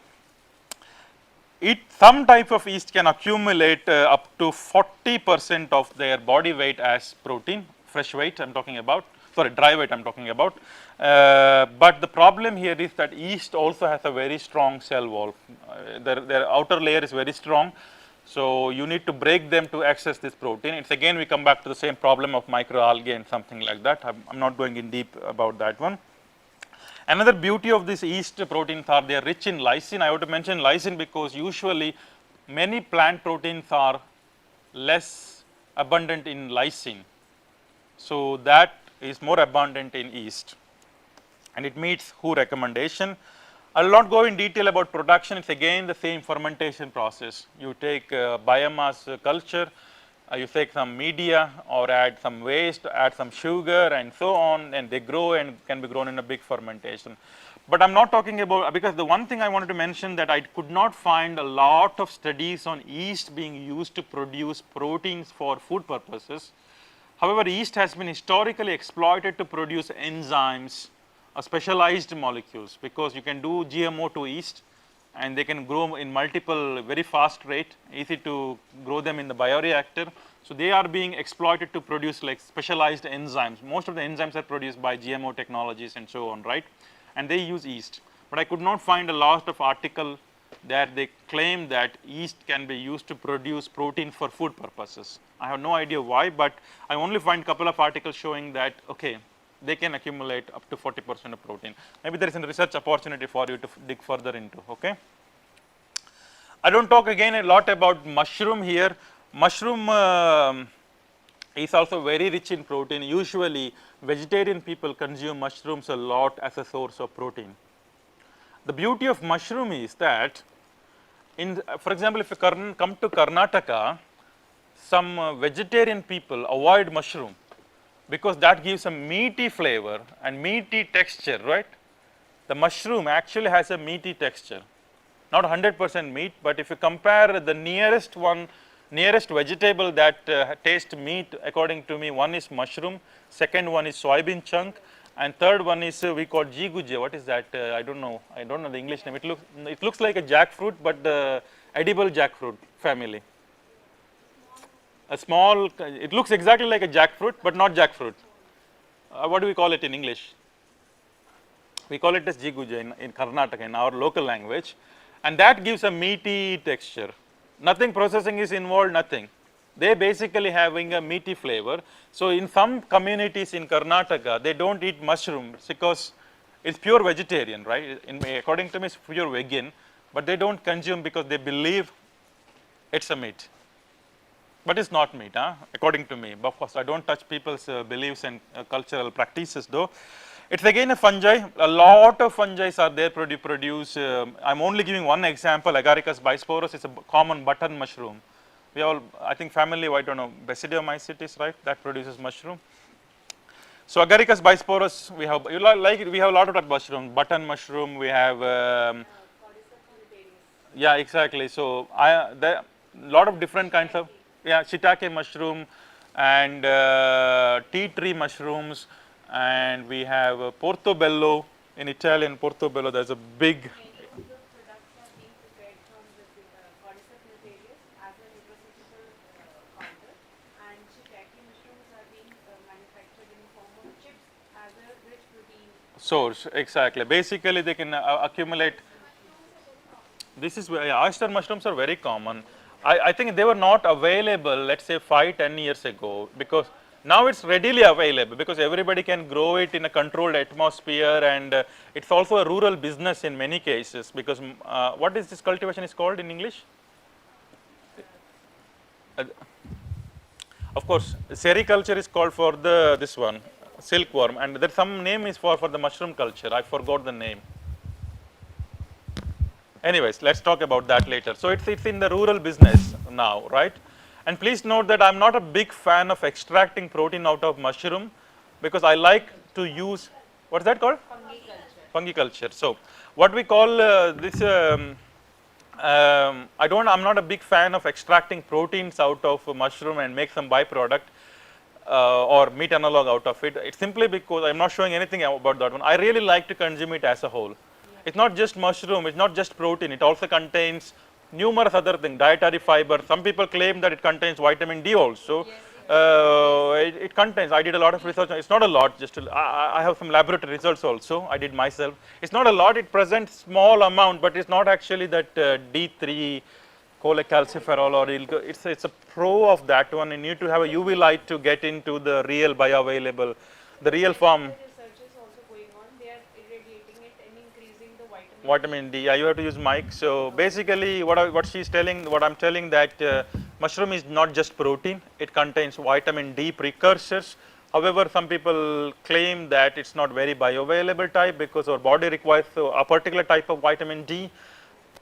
Some type of yeast can accumulate up to 40% of their body weight as protein, fresh weight I am talking about, sorry, dry weight I am talking about. But the problem here is that yeast also has a very strong cell wall. Their outer layer is very strong. So, you need to break them to access this protein. It's again we come back to the same problem of microalgae and something like that. I'm not going in deep about that one. Another beauty of these yeast proteins are they are rich in lysine. I want to mention lysine because usually many plant proteins are less abundant in lysine. So, that is more abundant in yeast, and it meets WHO recommendation. I will not go in detail about production, it is again the same fermentation process. You take biomass culture, you take some media or add some waste, add some sugar and so on, and they grow and can be grown in a big fermentation. But I am not talking about, because the one thing I wanted to mention that I could not find a lot of studies on yeast being used to produce proteins for food purposes. However, yeast has been historically exploited to produce enzymes or specialized molecules, because you can do GMO to yeast and they can grow in multiple very fast rate, easy to grow them in the bioreactor. So, they are being exploited to produce like specialized enzymes. Most of the enzymes are produced by GMO technologies and so on, right, and they use yeast. But I could not find a lot of article that they claim that yeast can be used to produce protein for food purposes. I have no idea why, but I only find couple of articles showing that okay, they can accumulate up to 40% of protein. Maybe there is a research opportunity for you to dig further into. Okay. I don't talk again a lot about mushroom here. Mushroom is also very rich in protein. Usually vegetarian people consume mushrooms a lot as a source of protein. The beauty of mushroom is that for example, if you come to Karnataka, some vegetarian people avoid mushroom because that gives a meaty flavor and meaty texture, right. The mushroom actually has a meaty texture, not 100% meat, but if you compare the nearest vegetable that tastes meat, according to me, one is mushroom, second one is soybean chunk, and third one is we call jiguje. What is that? I don't know the English name. It looks like a jackfruit, but the edible jackfruit family. A small, it looks exactly like a jackfruit, but not jackfruit. What do we call it in English? We call it as jiguje in Karnataka, in our local language, and that gives a meaty texture. Nothing processing is involved, nothing. They basically having a meaty flavor. So, in some communities in Karnataka, they don't eat mushrooms because it's pure vegetarian, right. According to me, it's pure vegan, but they don't consume because they believe it's a meat. But it's not meat, according to me. But of course, I don't touch people's beliefs and cultural practices though. It's again a fungi. A lot of fungi are there produce. I'm only giving one example. Agaricus bisporus is a common button mushroom. We all, I think family, I don't know, Basidiomycetes, right? That produces mushroom. So Agaricus bisporus, we have we have a lot of that mushroom. Button mushroom, we have. Yeah, exactly. So there are a lot of different kinds of. Yeah, shiitake mushroom and tea tree mushrooms, and we have portobello in Italian. Portobello, there's a big. Many of the products are being prepared from the Cordyceps nutarius as a nutraceutical counter, and shiitake mushrooms are being manufactured in form of chips as a rich protein Source. Exactly. Basically, they can accumulate. This is where oyster mushrooms are very common. I think they were not available, let's say 5-10 years ago, because now it's readily available because everybody can grow it in a controlled atmosphere, and it's also a rural business in many cases, because what is this cultivation is called in English? Of course, sericulture is called for this one, silkworm, and there's some name is for the mushroom culture. I forgot the name. Anyways, let's talk about that later. So it's in the rural business now, right? And please note that I'm not a big fan of extracting protein out of mushroom, because I like to use, what's that called? fungi culture. Fungi culture. So what we call this I'm not a big fan of extracting proteins out of a mushroom and make some byproduct or meat analog out of it. It's simply because I'm not showing anything about that one. I really like to consume it as a whole. It's not just mushroom, it's not just protein, it also contains numerous other things, dietary fiber. Some people claim that it contains vitamin D also. It contains, I did a lot of research, it's not a lot, I have some laboratory results also, I did myself. It's not a lot, it presents small amount, but it's not actually that D3 cholecalciferol or it's a pro of that one. You need to have a UV light to get into the real bioavailable, the real form. Research is also going on. They are irradiating it and increasing the Vitamin D. Yeah, you have to use mic. So basically, what she's telling, what I'm telling that mushroom is not just protein. It contains vitamin D precursors. However, some people claim that it's not very bioavailable type because our body requires a particular type of vitamin D,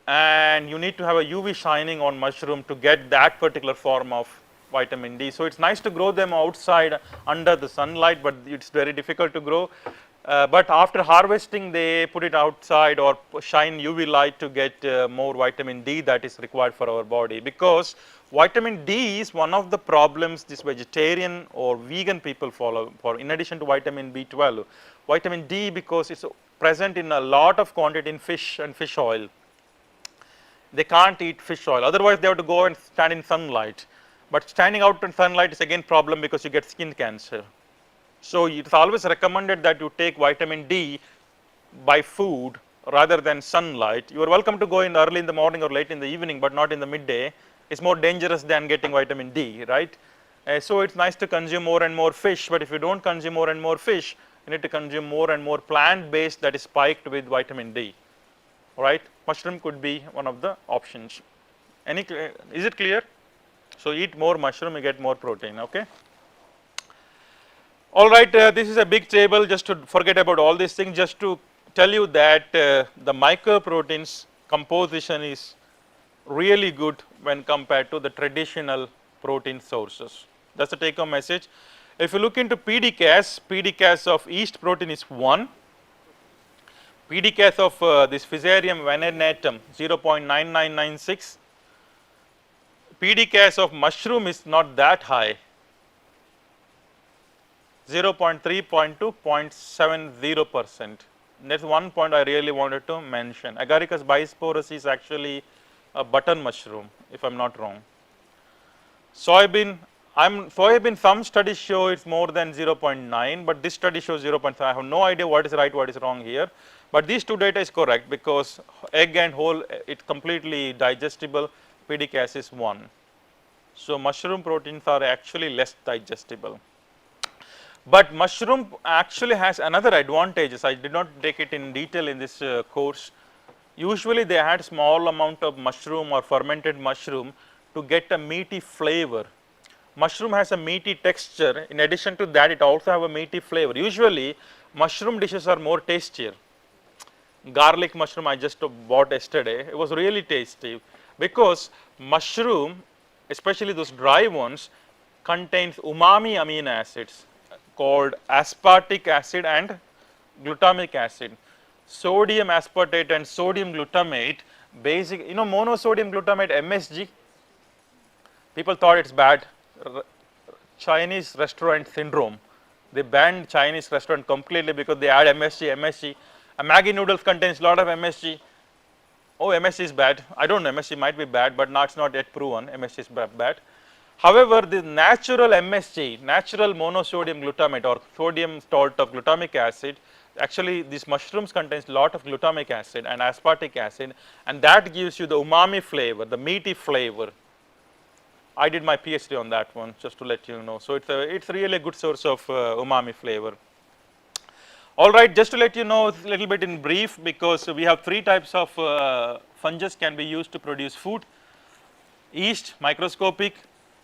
and you need to have a UV shining on mushroom to get that particular form of vitamin D. So it's nice to grow them outside under the sunlight, but it's very difficult to grow. But after harvesting, they put it outside or shine UV light to get more vitamin D that is required for our body, because vitamin D is one of the problems this vegetarian or vegan people follow for, in addition to vitamin B12. Vitamin D, because it's present in a lot of quantity in fish and fish oil. They can't eat fish oil, otherwise they have to go and stand in sunlight. But standing out in sunlight is again problem because you get skin cancer. So it's always recommended that you take vitamin D by food rather than sunlight. You are welcome to go in early in the morning or late in the evening, but not in the midday. It's more dangerous than getting vitamin D, right? So it's nice to consume more and more fish, but if you don't consume more and more fish, you need to consume more and more plant-based that is spiked with vitamin D. Right? Mushroom could be one of the options. Is it clear? So eat more mushroom, you get more protein. Okay. All right. This is a big table. Just to forget about all these things, just to tell you that the microproteins composition is really good when compared to the traditional protein sources. That's the take-home message. If you look into PDCAS of yeast protein is 1. PDCAS of this Fusarium venenatum 0.9996. PDCAS of mushroom is not that high, 0.3.2, 0.70%. That's one point I really wanted to mention. Agaricus bisporus is actually a button mushroom, if I'm not wrong. Soybean, some studies show it's more than 0.9, but this study shows 0.5. I have no idea what is right, what is wrong here. But these two data is correct because egg and whole, it's completely digestible, PDCAS is 1. So mushroom proteins are actually less digestible. But mushroom actually has another advantages. I did not take it in detail in this course. Usually they had small amount of mushroom or fermented mushroom to get a meaty flavor. Mushroom has a meaty texture. In addition to that, it also have a meaty flavor. Usually mushroom dishes are more tastier. Garlic mushroom I just bought yesterday, it was really tasty because mushroom, especially those dry ones, contains umami amino acids called aspartic acid and glutamic acid. Sodium aspartate and sodium glutamate, monosodium glutamate MSG, people thought it's bad. Chinese restaurant syndrome. They banned Chinese restaurant completely because they add MSG. A Maggi noodles contains a lot of MSG. Oh, MSG is bad. I don't know, MSG might be bad, but it's not yet proven MSG is bad. However, the natural MSG, natural monosodium glutamate or sodium salt of glutamic acid, actually these mushrooms contains a lot of glutamic acid and aspartic acid, and that gives you the umami flavor, the meaty flavor. I did my PhD on that one, just to let you know. So it's really a good source of umami flavor. All right, just to let you know a little bit in brief, because we have 3 types of fungus can be used to produce food. Yeast, microscopic;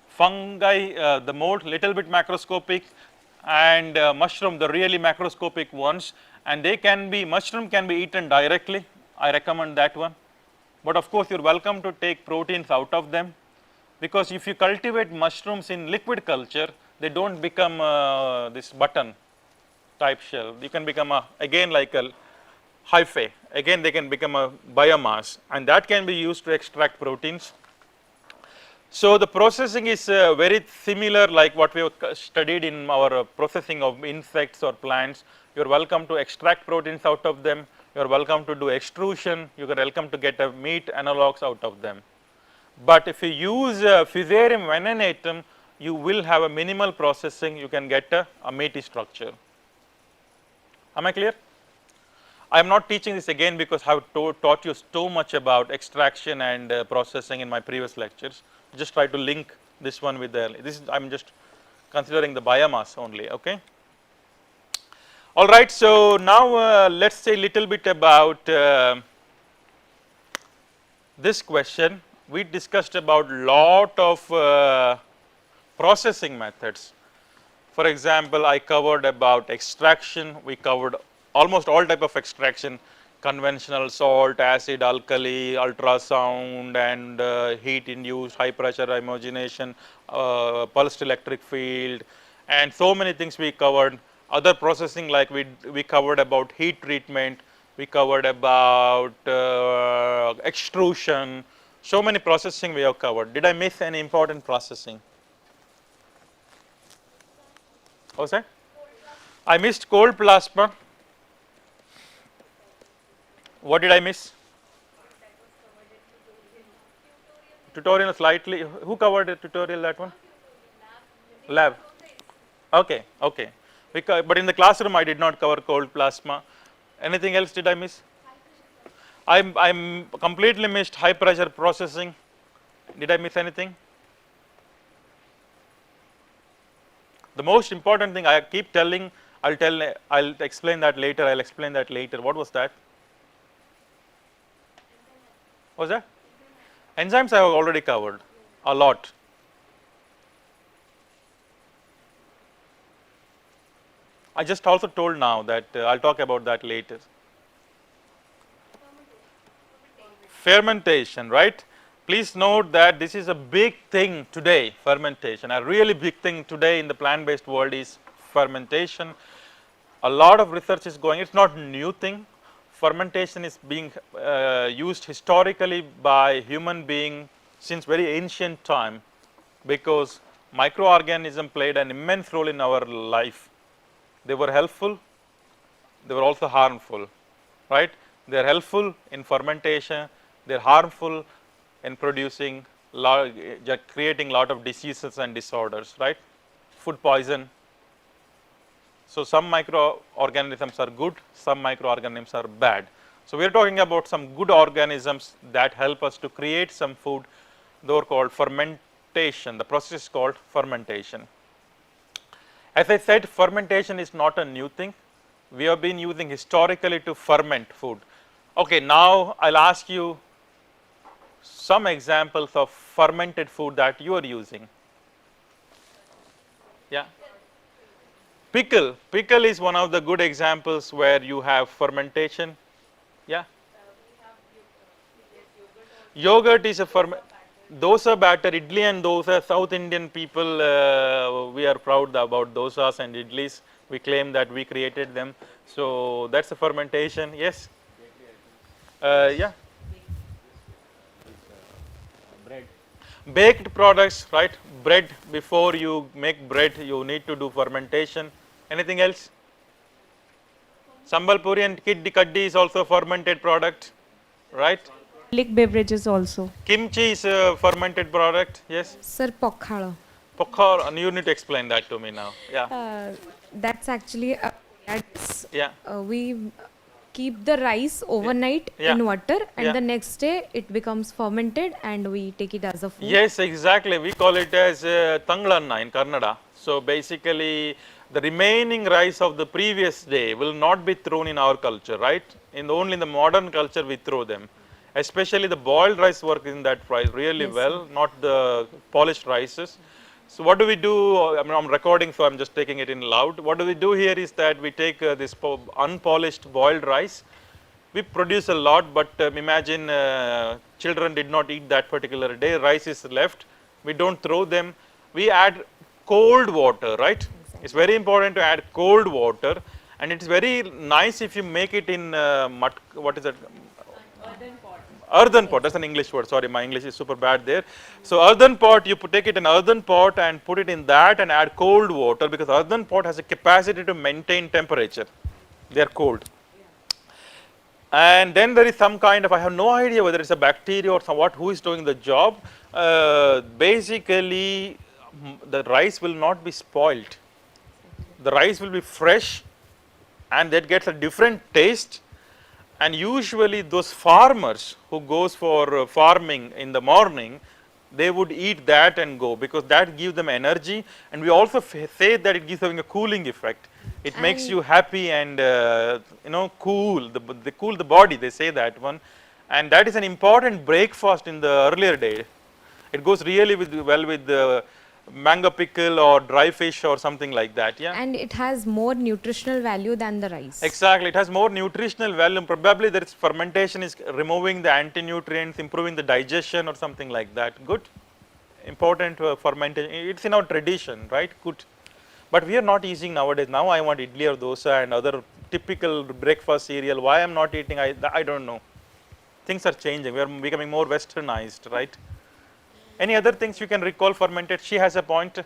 fungi, the mold, little bit macroscopic; and mushroom, the really macroscopic ones. And mushroom can be eaten directly. I recommend that one. But of course, you're welcome to take proteins out of them, because if you cultivate mushrooms in liquid culture, they don't become this button type shell. You can become again like a hyphae. Again, they can become a biomass, and that can be used to extract proteins. So the processing is very similar like what we have studied in our processing of insects or plants. You are welcome to extract proteins out of them. You are welcome to do extrusion. You are welcome to get a meat analogs out of them. But if you use Fusarium venenatum, you will have a minimal processing. You can get a meaty structure. Am I clear? I am not teaching this again because I have taught you so much about extraction and processing in my previous lectures. Just try to link this one with the, this is, I am just considering the biomass only, okay. Alright, so now let us say a little bit about this question. We discussed about lot of processing methods. For example, I covered about extraction, we covered almost all type of extraction, conventional salt, acid, alkali, ultrasound and heat induced high pressure homogenation, pulsed electric field and so many things we covered. Other processing like we covered about heat treatment, we covered about extrusion, so many processing we have covered. Did I miss any important processing? What was that? I missed cold plasma. What did I miss? Tutorial slightly. Who covered the tutorial, that one? Lab. Okay, okay. But in the classroom I did not cover cold plasma. Anything else did I miss? I'm completely missed high pressure processing. Did I miss anything? The most important thing I keep telling, I'll explain that later, I'll explain that later. What was that? What was that? Enzymes I have already covered a lot. I just also told now that I'll talk about that later. Fermentation, right? Please note that this is a big thing today, fermentation. A really big thing today in the plant-based world is fermentation. A lot of research is going, it's not a new thing. Fermentation is being used historically by human being since very ancient time because microorganisms played an immense role in our life. They were helpful, they were also harmful, right? They are helpful in fermentation, they are harmful in producing, creating lot of diseases and disorders, right? Food poison. So some microorganisms are good, some microorganisms are bad. So we are talking about some good organisms that help us to create some food. They are called fermentation. The process is called fermentation. As I said, fermentation is not a new thing. We have been using historically to ferment food. Okay, now I'll ask you some examples of fermented food that you are using. Yeah. Pickle. Pickle is one of the good examples where you have fermentation. Yeah. Yogurt is a dosa batter, idli and dosa. South Indian people, we are proud about dosas and idlis. We claim that we created them. So that's a fermentation. Yes. Yeah. Baked products, right? Bread, before you make bread, you need to do fermentation. Anything else? Sambal puri and kaddi is also a fermented product, right? Alcoholic beverages also. Kimchi is a fermented product, yes? Sir, pokhala. Pokhar, you need to explain that to me now. Yeah. That's actually a Yeah. we keep the rice overnight Yeah. in water and Yeah. the next day it becomes fermented and we take it as a food. Yes, exactly. We call it as Tanglanna in Kannada. So basically, the remaining rice of the previous day will not be thrown in our culture, right? Only in the modern culture we throw them. Especially the boiled rice work in that rice really Yes, well, not the polished rices. So what do we do? I mean, I'm recording, so I'm just taking it in loud. What do we do here is that we take this unpolished boiled rice. We produce a lot, but imagine children did not eat that particular day. Rice is left. We don't throw them. We add cold water, right? It's very important to add cold water, and it is very nice if you make it in what is that? Earthen pot, that's an English word, sorry, my English is super bad there. So earthen pot, you take it in earthen pot and put it in that and add cold water, because earthen pot has a capacity to maintain temperature, they are cold. And then there is some kind of, I have no idea whether it's a bacteria or somewhat, who is doing the job. Basically, the rice will not be spoiled. The rice will be fresh and that gets a different taste. And usually those farmers who goes for farming in the morning, they would eat that and go, because that gives them energy, and we also say that it gives them a cooling effect. It makes you happy and cool, they cool the body, they say that one, and that is an important breakfast in the earlier day. It goes really well with mango pickle or dry fish or something like that, yeah. And it has more nutritional value than the rice. Exactly, it has more nutritional value. Probably there is fermentation is removing the anti-nutrients, improving the digestion or something like that. Good, important fermentation. It's in our tradition, right? Good, but we are not eating nowadays. Now I want idli or dosa and other typical breakfast cereal. Why I'm not eating? I don't know. Things are changing. We are becoming more westernized, right? Any other things you can recall fermented? She has a point.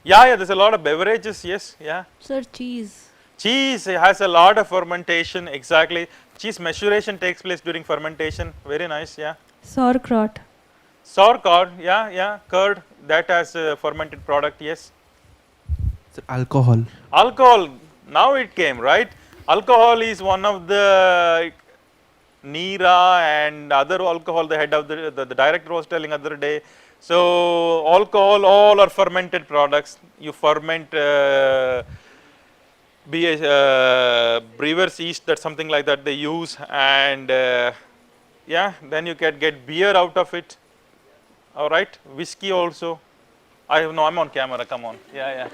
Yeah, there's a lot of beverages, yes, yeah. Sir, cheese. Cheese has a lot of fermentation, exactly. Cheese maturation takes place during fermentation, very nice, yeah. Sauerkraut. Sauerkraut, yeah, curd, that has a fermented product, yes. Sir, alcohol. Alcohol, now it came, right? Alcohol is one of the Nira and other alcohol, the head of the director was telling other day. So alcohol, all are fermented products. You ferment brewer's yeast, that's something like that they use, and yeah, then you can get beer out of it. All right, whiskey also. I'm on camera, come on. Yeah.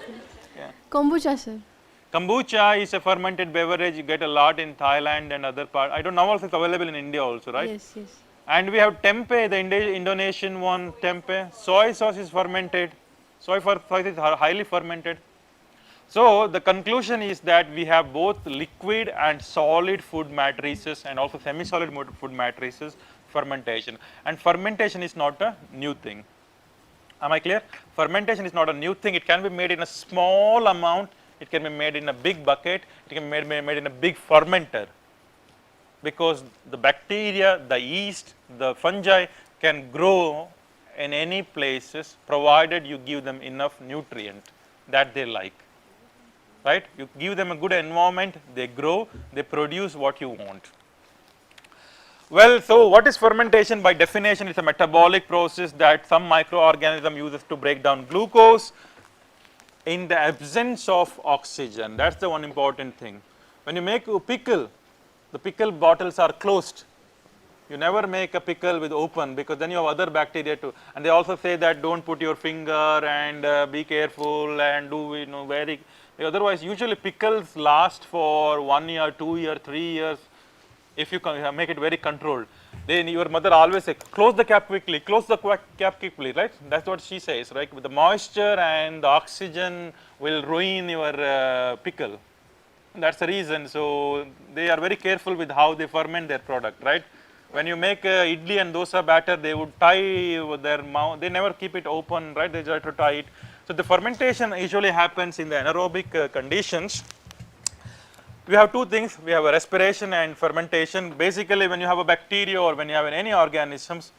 Kombucha, sir. Kombucha is a fermented beverage, you get a lot in Thailand and other parts. I don't know, also it's available in India also, right? Yes. And we have tempeh, the Indonesian one, tempeh. Soy sauce is fermented. Soy sauce is highly fermented. So the conclusion is that we have both liquid and solid food matrices and also semi-solid food matrices fermentation. And fermentation is not a new thing. Am I clear? Fermentation is not a new thing. It can be made in a small amount. It can be made in a big bucket. It can be made in a big fermenter. Because the bacteria, the yeast, the fungi can grow in any places provided you give them enough nutrient that they like, right? You give them a good environment, they grow, they produce what you want. Well, so what is fermentation? By definition, it's a metabolic process that some microorganism uses to break down glucose in the absence of oxygen. That's the one important thing. When you make a pickle, the pickle bottles are closed. You never make a pickle with open, because then you have other bacteria too. And they also say that don't put your finger and be careful and do very. Otherwise, usually pickles last for 1 year, 2 years, 3 years. If you can make it very controlled, then your mother always say, close the cap quickly, close the cap quickly, right? That's what she says, right? With the moisture and the oxygen will ruin your pickle. That's the reason. So they are very careful with how they ferment their product, right? When you make idli and dosa batter, they would tie their mouth. They never keep it open, right? They try to tie it. So the fermentation usually happens in the anaerobic conditions. We have two things. We have a respiration and fermentation. Basically, when you have a bacteria or when you have any organisms,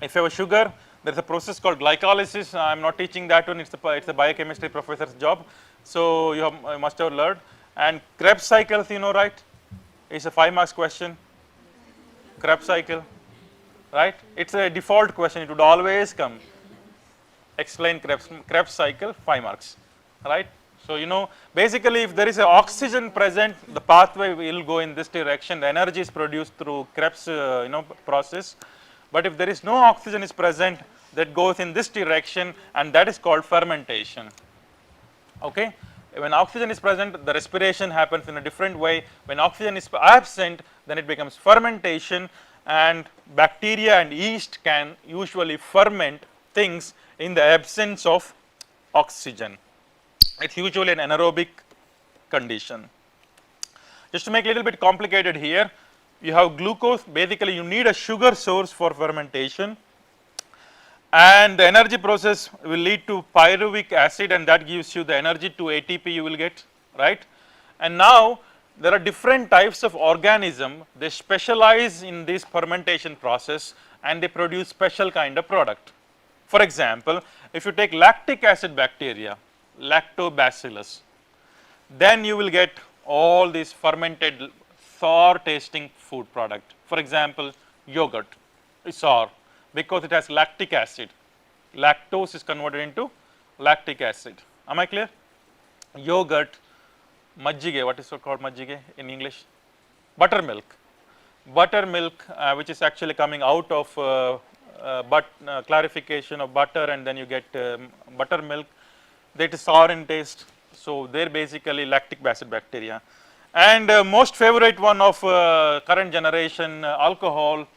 if you have a sugar, there is a process called glycolysis. I am not teaching that one. It's a biochemistry professor's job. So you must have learned. And Krebs cycles, right? It's a 5 marks question. Krebs cycle, right? It's a default question. It would always come. Explain Krebs cycle, 5 marks, right? So basically, if there is an oxygen present, the pathway will go in this direction. The energy is produced through Krebs, process. But if there is no oxygen is present, that goes in this direction, and that is called fermentation. Okay. When oxygen is present, the respiration happens in a different way. When oxygen is absent, then it becomes fermentation, and bacteria and yeast can usually ferment things in the absence of oxygen. It's usually an anaerobic condition. Just to make it a little bit complicated here, you have glucose, basically you need a sugar source for fermentation, and the energy process will lead to pyruvic acid, and that gives you the energy to ATP you will get, right. And now there are different types of organism, they specialize in this fermentation process and they produce special kind of product. For example, if you take lactic acid bacteria, lactobacillus, then you will get all these fermented sour tasting food product. For example, yogurt is sour because it has lactic acid. Lactose is converted into lactic acid. Am I clear? Yogurt, majjige, what is called majjige in English? Buttermilk. Buttermilk, which is actually coming out of clarification of butter, and then you get buttermilk, that is sour in taste. So, they are basically lactic acid bacteria. And most favorite one of current generation, alcohol,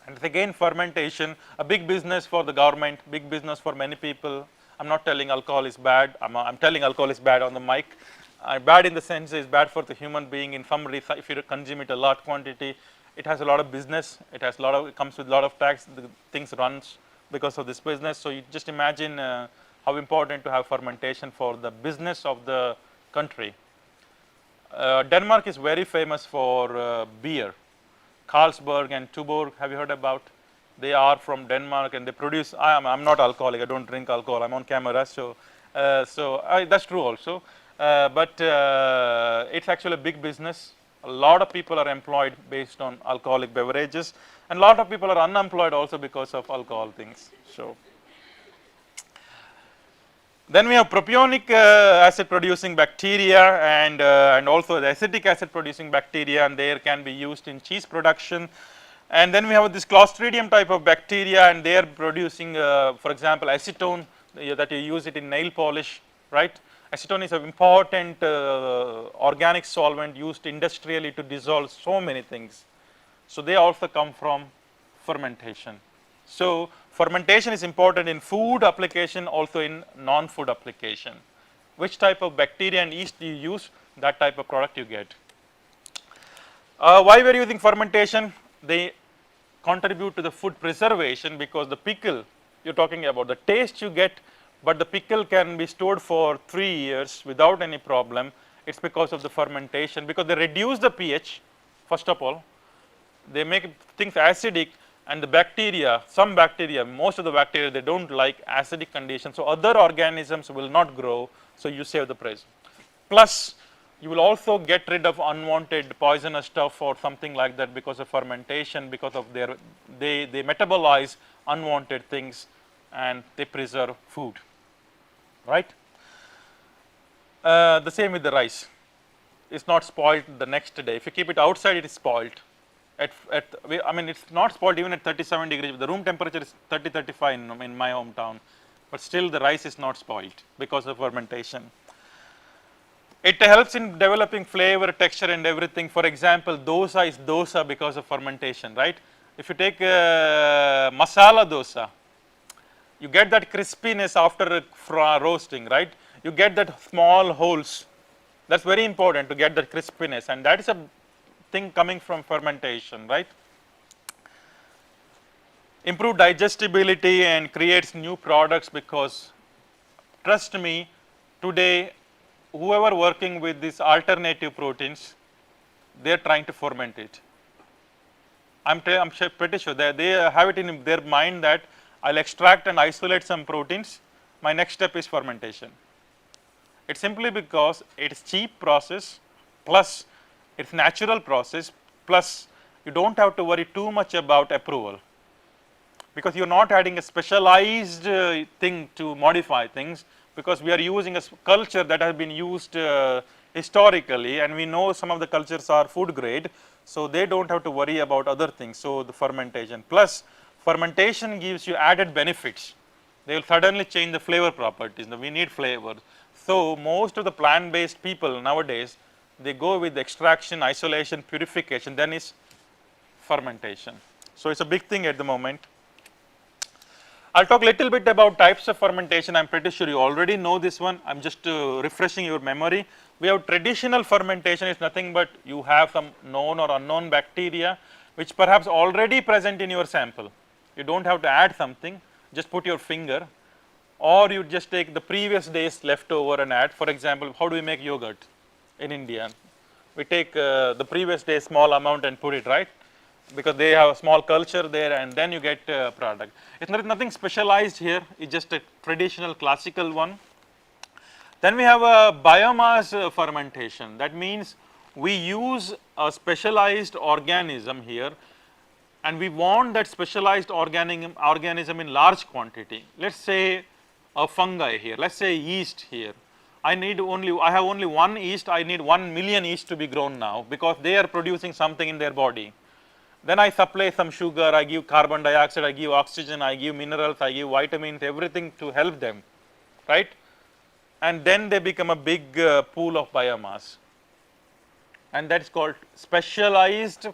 and it's again fermentation, a big business for the government, big business for many people. I am not telling alcohol is bad, I am telling alcohol is bad on the mic. Bad in the sense is bad for the human being in some if you consume it a lot quantity, it has a lot of business, it has a lot of, it comes with a lot of tax, the things runs because of this business. So, you just imagine how important to have fermentation for the business of the country. Denmark is very famous for beer. Carlsberg and Tuborg, have you heard about? They are from Denmark and they produce, I'm not alcoholic, I don't drink alcohol, I'm on camera, so, that's true also. But it's actually a big business. A lot of people are employed based on alcoholic beverages, and a lot of people are unemployed also because of alcohol things. So, then we have propionic acid producing bacteria and also the acetic acid producing bacteria, and they can be used in cheese production. And then we have this Clostridium type of bacteria, and they are producing for example acetone that you use it in nail polish, right. Acetone is an important organic solvent used industrially to dissolve so many things. So, they also come from fermentation. So, fermentation is important in food application, also in non-food application. Which type of bacteria and yeast you use, that type of product you get. Why we are using fermentation? They contribute to the food preservation because the pickle you are talking about, the taste you get, but the pickle can be stored for 3 years without any problem. It is because of the fermentation, because they reduce the pH first of all, they make things acidic, and the bacteria, some bacteria, most of the bacteria, they do not like acidic conditions. So, other organisms will not grow, so you save the price. Plus, you will also get rid of unwanted poisonous stuff or something like that because of fermentation, because of their, they metabolize unwanted things and they preserve food, right. The same with the rice, it is not spoiled the next day. If you keep it outside, it is spoiled. I mean, it's not spoiled even at 37 degrees. The room temperature is 30-35 in my hometown, but still the rice is not spoiled because of fermentation. It helps in developing flavor, texture, and everything. For example, dosa is dosa because of fermentation, right? If you take masala dosa, you get that crispiness after roasting, right? You get that small holes. That's very important to get that crispiness, and that is a thing coming from fermentation, right. Improve digestibility and creates new products, because trust me, today whoever working with these alternative proteins, they are trying to ferment it. I'm pretty sure that they have it in their mind that I'll extract and isolate some proteins, my next step is fermentation. It's simply because it's cheap process, plus it's natural process, plus you don't have to worry too much about approval, because you're not adding a specialized thing to modify things, because we are using a culture that has been used historically, and we know some of the cultures are food grade, so they don't have to worry about other things. So, the fermentation, plus fermentation gives you added benefits, they will suddenly change the flavor properties, we need flavor. So, most of the plant based people nowadays, they go with extraction, isolation, purification, then is fermentation. So, it's a big thing at the moment. I'll talk a little bit about types of fermentation. I'm pretty sure you already know this one. I'm just refreshing your memory. We have traditional fermentation is nothing but you have some known or unknown bacteria which perhaps already present in your sample. You don't have to add something, just put your finger, or you just take the previous day's leftover and add. For example, how do we make yogurt in India? We take the previous day's small amount and put it, right? Because they have a small culture there, and then you get a product. It's nothing specialized here, it's just a traditional classical one. Then we have a biomass fermentation. That means we use a specialized organism here, and we want that specialized organism in large quantity. Let's say a fungi here, let's say yeast here. I have only one yeast, I need 1 million yeast to be grown now because they are producing something in their body. Then I supply some sugar, I give carbon dioxide, I give oxygen, I give minerals, I give vitamins, everything to help them, right? And then they become a big pool of biomass, and that is called specialized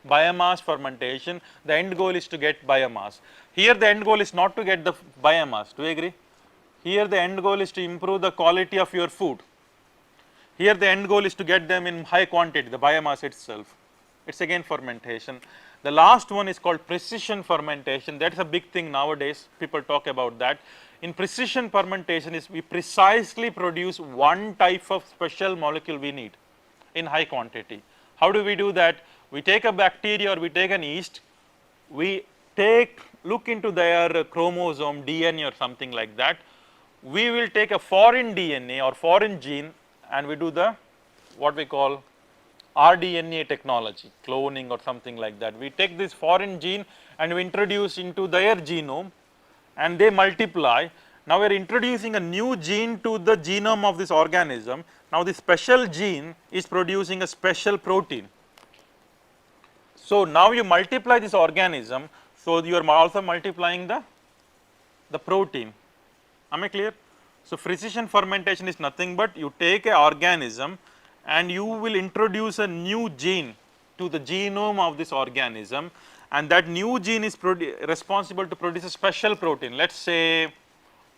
biomass fermentation. The end goal is to get biomass. Here the end goal is not to get the biomass, do you agree? Here the end goal is to improve the quality of your food. Here the end goal is to get them in high quantity, the biomass itself. It's again fermentation. The last one is called precision fermentation. That's a big thing nowadays, people talk about that. In precision fermentation is we precisely produce one type of special molecule we need in high quantity. How do we do that? We take a bacteria or we take an yeast, we look into their chromosome, DNA or something like that. We will take a foreign DNA or foreign gene and we do the what we call rDNA technology, cloning or something like that. We take this foreign gene and we introduce into their genome and they multiply. Now we are introducing a new gene to the genome of this organism. Now this special gene is producing a special protein. So now you multiply this organism, so you are also multiplying the protein. Am I clear? So precision fermentation is nothing but you take an organism and you will introduce a new gene to the genome of this organism, and that new gene is responsible to produce a special protein. Let's say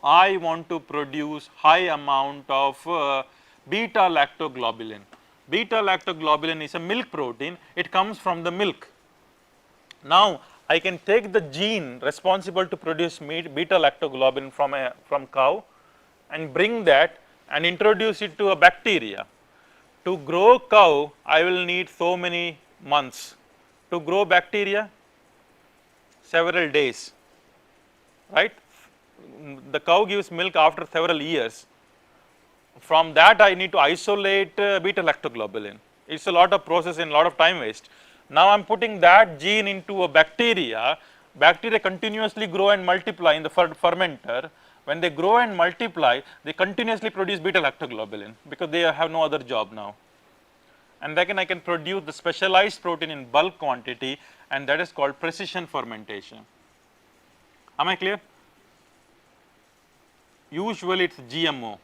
I want to produce high amount of beta lactoglobulin. Beta lactoglobulin is a milk protein, it comes from the milk. Now I can take the gene responsible to produce beta lactoglobulin from cow and bring that and introduce it to a bacteria. To grow cow, I will need so many months. To grow bacteria, several days, right? The cow gives milk after several years. From that I need to isolate beta lactoglobulin. It's a lot of process and a lot of time waste. Now I am putting that gene into a bacteria. Bacteria continuously grow and multiply in the fermenter. When they grow and multiply, they continuously produce beta lactoglobulin because they have no other job now. And then I can produce the specialized protein in bulk quantity, and that is called precision fermentation. Am I clear? Usually it's GMO,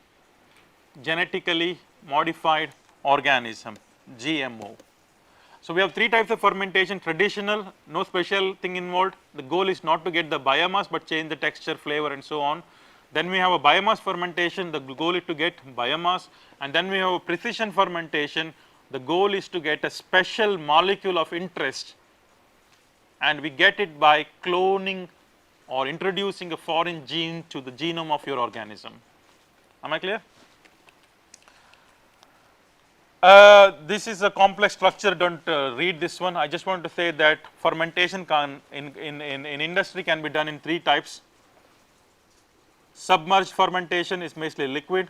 genetically modified organism, GMO. So we have three types of fermentation: traditional, no special thing involved. The goal is not to get the biomass but change the texture, flavor and so on. Then we have a biomass fermentation, the goal is to get biomass, and then we have a precision fermentation, the goal is to get a special molecule of interest, and we get it by cloning or introducing a foreign gene to the genome of your organism. Am I clear? This is a complex structure, don't read this one. I just want to say that fermentation in industry can be done in three types. Submerged fermentation is mostly liquid,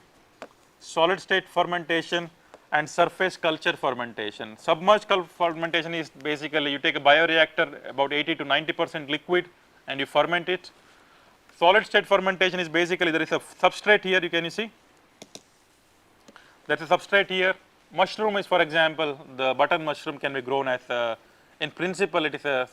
solid state fermentation and surface culture fermentation. Submerged fermentation is basically you take a bioreactor about 80 to 90% liquid and you ferment it. Solid state fermentation is basically there is a substrate here, you see, there is a substrate here. Mushroom is, for example, the button mushroom can be grown as in principle it is a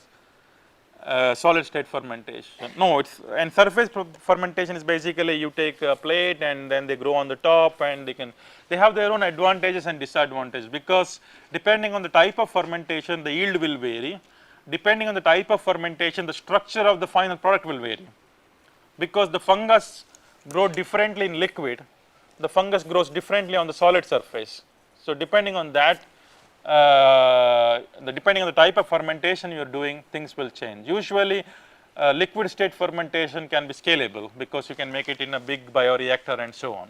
solid state fermentation. No, and surface fermentation is basically you take a plate and then they grow on the top, and they have their own advantages and disadvantages, because depending on the type of fermentation the yield will vary, depending on the type of fermentation the structure of the final product will vary. because the fungus grow differently in liquid, the fungus grows differently on the solid surface. So, depending on that, depending on the type of fermentation you are doing, things will change. Usually, liquid state fermentation can be scalable because you can make it in a big bioreactor and so on.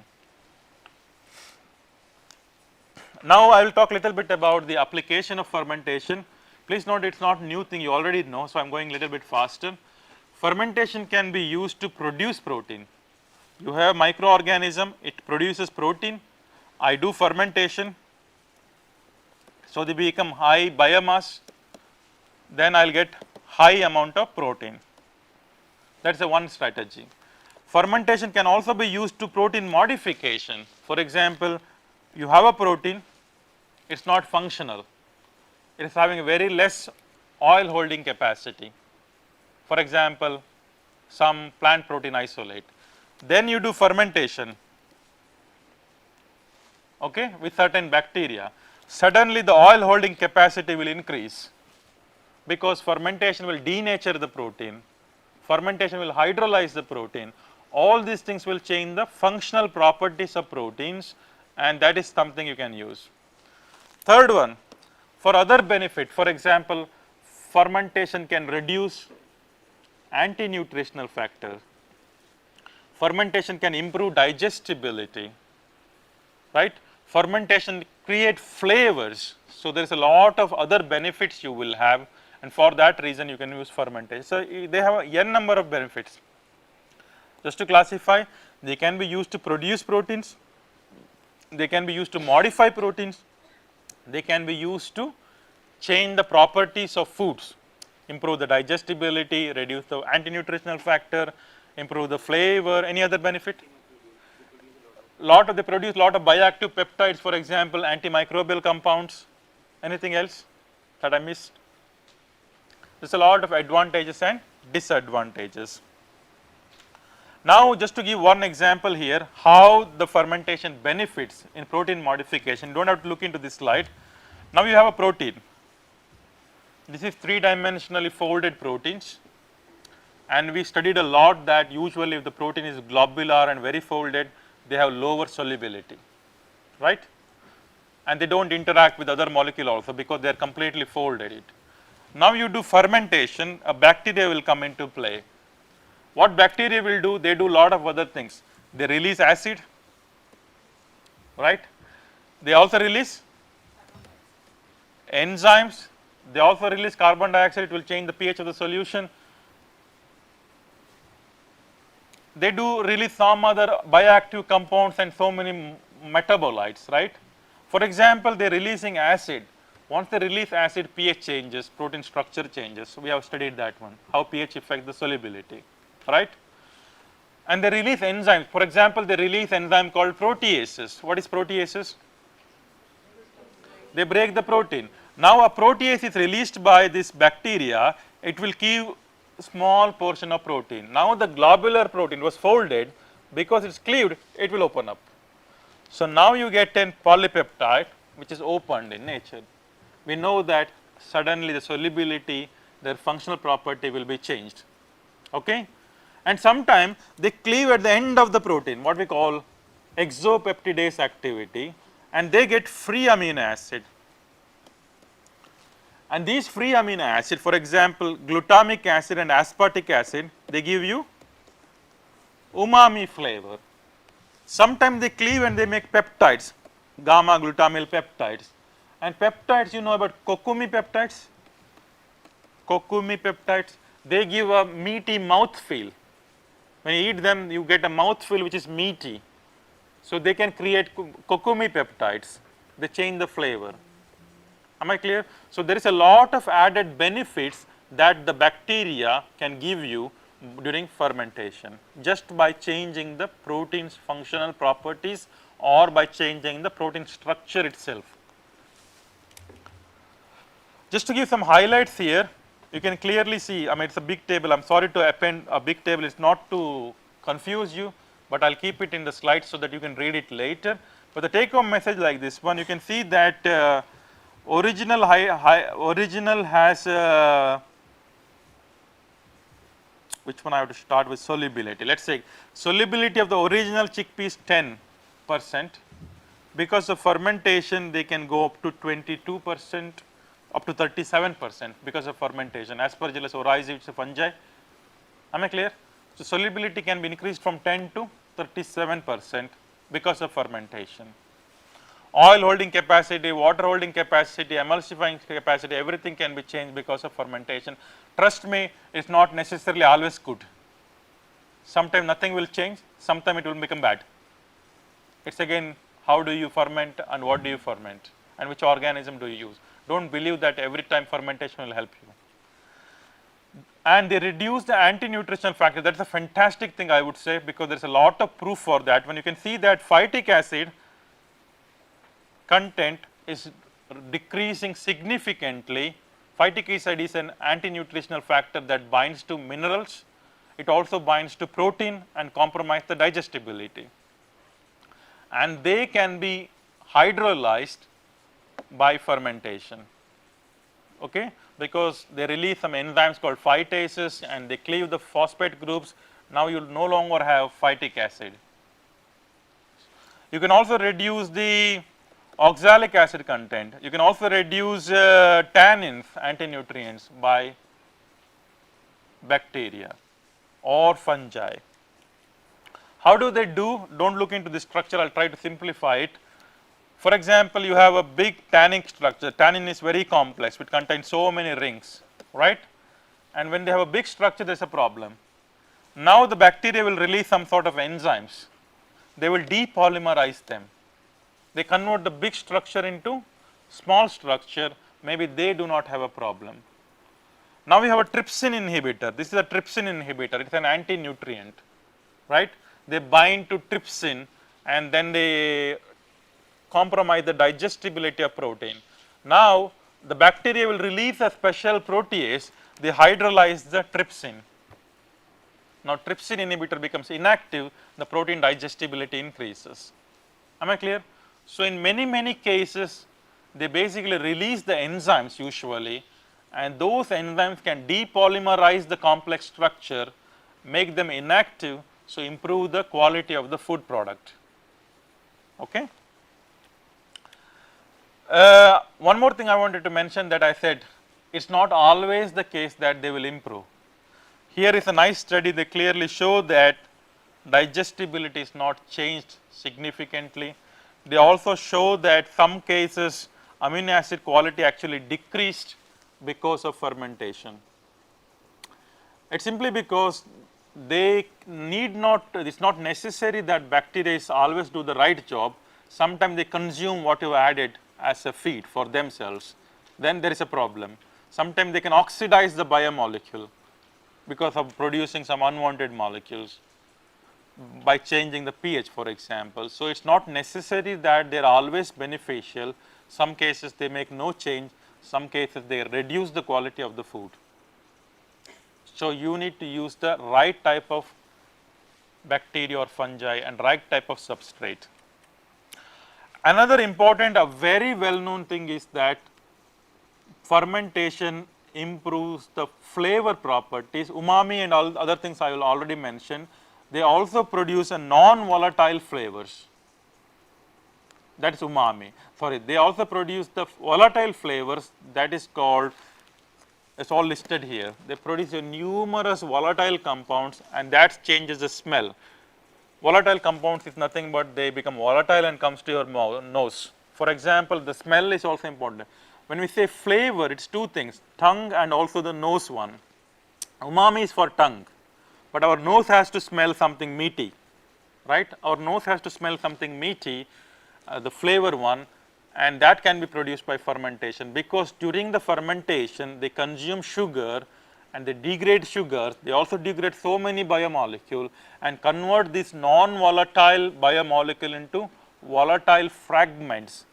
Now, I will talk a little bit about the application of fermentation. Please note it is not new thing, you already know, so I am going a little bit faster. Fermentation can be used to produce protein. You have microorganism, it produces protein. I do fermentation, so they become high biomass, then I will get high amount of protein. That is the one strategy. Fermentation can also be used to protein modification. For example, you have a protein, it is not functional, it is having a very less oil holding capacity. For example, some plant protein isolate. Then you do fermentation, okay, with certain bacteria. Suddenly the oil holding capacity will increase because fermentation will denature the protein, fermentation will hydrolyze the protein. All these things will change the functional properties of proteins, and that is something you can use. Third one, for other benefit, for example, fermentation can reduce anti-nutritional factor. Fermentation can improve digestibility, right? Fermentation create flavors. So, there is a lot of other benefits you will have, and for that reason you can use fermentation. So, they have a n number of benefits. Just to classify, they can be used to produce proteins, they can be used to modify proteins, they can be used to change the properties of foods, improve the digestibility, reduce the anti-nutritional factor, improve the flavor. Any other benefit? They produce lot of bioactive peptides, for example, antimicrobial compounds. Anything else that I missed? There is a lot of advantages and disadvantages. Now, just to give one example here, how the fermentation benefits in protein modification. You do not have to look into this slide. Now, you have a protein. This is 3-dimensionally folded proteins, and we studied a lot that usually if the protein is globular and very folded, they have lower solubility, right, and they do not interact with other molecule also because they are completely folded. Now, you do fermentation, a bacteria will come into play. What bacteria will do? They do lot of other things. They release acid, right, they also release enzymes, they also release carbon dioxide, it will change the pH of the solution. They do release some other bioactive compounds and so many metabolites, right. For example, they are releasing acid. Once they release acid, pH changes, protein structure changes. So, we have studied that one, how pH affects the solubility, right. And they release enzymes. For example, they release enzyme called proteases. What is proteases? They break the protein. Now, a protease is released by this bacteria, it will give small portion of protein. Now, the globular protein was folded, because it is cleaved, it will open up. So, now you get a polypeptide which is opened in nature. We know that suddenly the solubility, their functional property will be changed, okay. And sometime they cleave at the end of the protein, what we call exopeptidase activity, and they get free amino acid. And these free amino acid, for example, glutamic acid and aspartic acid, they give you umami flavor. Sometimes they cleave and they make peptides, gamma glutamyl peptides, and peptides, you know about kokumi peptides. Kokumi peptides, they give a meaty mouthfeel. When you eat them, you get a mouthfeel which is meaty. So, they can create kokumi peptides, they change the flavor. Am I clear? So, there is a lot of added benefits that the bacteria can give you during fermentation, just by changing the protein's functional properties or by changing the protein structure itself. Just to give some highlights here, you can clearly see, I mean, it is a big table. I am sorry to append a big table, it is not to confuse you, but I will keep it in the slides so that you can read it later. But the take home message like this one, you can see that original has which one I have to start with? Solubility. Let us say solubility of the original chickpea is 10%. Because of fermentation, they can go up to 22%, up to 37% because of fermentation. Aspergillus oryzae, it's a fungi. Am I clear? So solubility can be increased from 10 to 37% because of fermentation. Oil holding capacity, water holding capacity, emulsifying capacity, everything can be changed because of fermentation. Trust me, it's not necessarily always good. Sometime nothing will change, sometime it will become bad. It's again, how do you ferment and what do you ferment and which organism do you use. Don't believe that every time fermentation will help you. And they reduce the anti-nutritional factor. That's a fantastic thing, I would say, because there's a lot of proof for that. When you can see that phytic acid content is decreasing significantly. Phytic acid is an anti-nutritional factor that binds to minerals. It also binds to protein and compromise the digestibility. And they can be hydrolyzed by fermentation, okay, because they release some enzymes called phytases and they cleave the phosphate groups. Now you will no longer have phytic acid. You can also reduce the oxalic acid content. You can also reduce tannins, anti-nutrients by bacteria or fungi. How do they do? Don't look into this structure, I will try to simplify it. For example, you have a big tannic structure. Tannin is very complex, it contains so many rings, right? And when they have a big structure, there is a problem. Now the bacteria will release some sort of enzymes. They will depolymerize them. They convert the big structure into small structure, maybe they do not have a problem. Now we have a trypsin inhibitor. This is a trypsin inhibitor, it is an anti-nutrient, right? They bind to trypsin and then they compromise the digestibility of protein. Now the bacteria will release a special protease, they hydrolyze the trypsin. Now trypsin inhibitor becomes inactive, the protein digestibility increases. Am I clear? So in many cases, they basically release the enzymes usually, and those enzymes can depolymerize the complex structure, make them inactive, so improve the quality of the food product. Okay. One more thing I wanted to mention that I said, it's not always the case that they will improve. Here is a nice study, they clearly show that digestibility is not changed significantly. They also show that some cases amino acid quality actually decreased because of fermentation. It's simply because they need not, it's not necessary that bacteria always do the right job. Sometimes they consume what you added as a feed for themselves, then there is a problem. Sometimes they can oxidize the biomolecule because of producing some unwanted molecules by changing the pH, for example. So it's not necessary that they are always beneficial. Some cases they make no change, some cases they reduce the quality of the food. So you need to use the right type of bacteria or fungi and right type of substrate. Another important, a very well known thing is that fermentation improves the flavor properties, umami and all other things I will already mention. They also produce a non-volatile flavors, that is umami. Sorry, they also produce the volatile flavors, that is called, it's all listed here. They produce numerous volatile compounds and that changes the smell. Volatile compounds is nothing but they become volatile and comes to your nose. For example, the smell is also important. When we say flavor, it's two things, tongue and also the nose one. Umami is for tongue, but our nose has to smell something meaty, right? Our nose has to smell something meaty, the flavor one, and that can be produced by fermentation, because during the fermentation they consume sugar and they degrade sugars, they also degrade so many biomolecules and convert this non-volatile biomolecule into volatile fragments.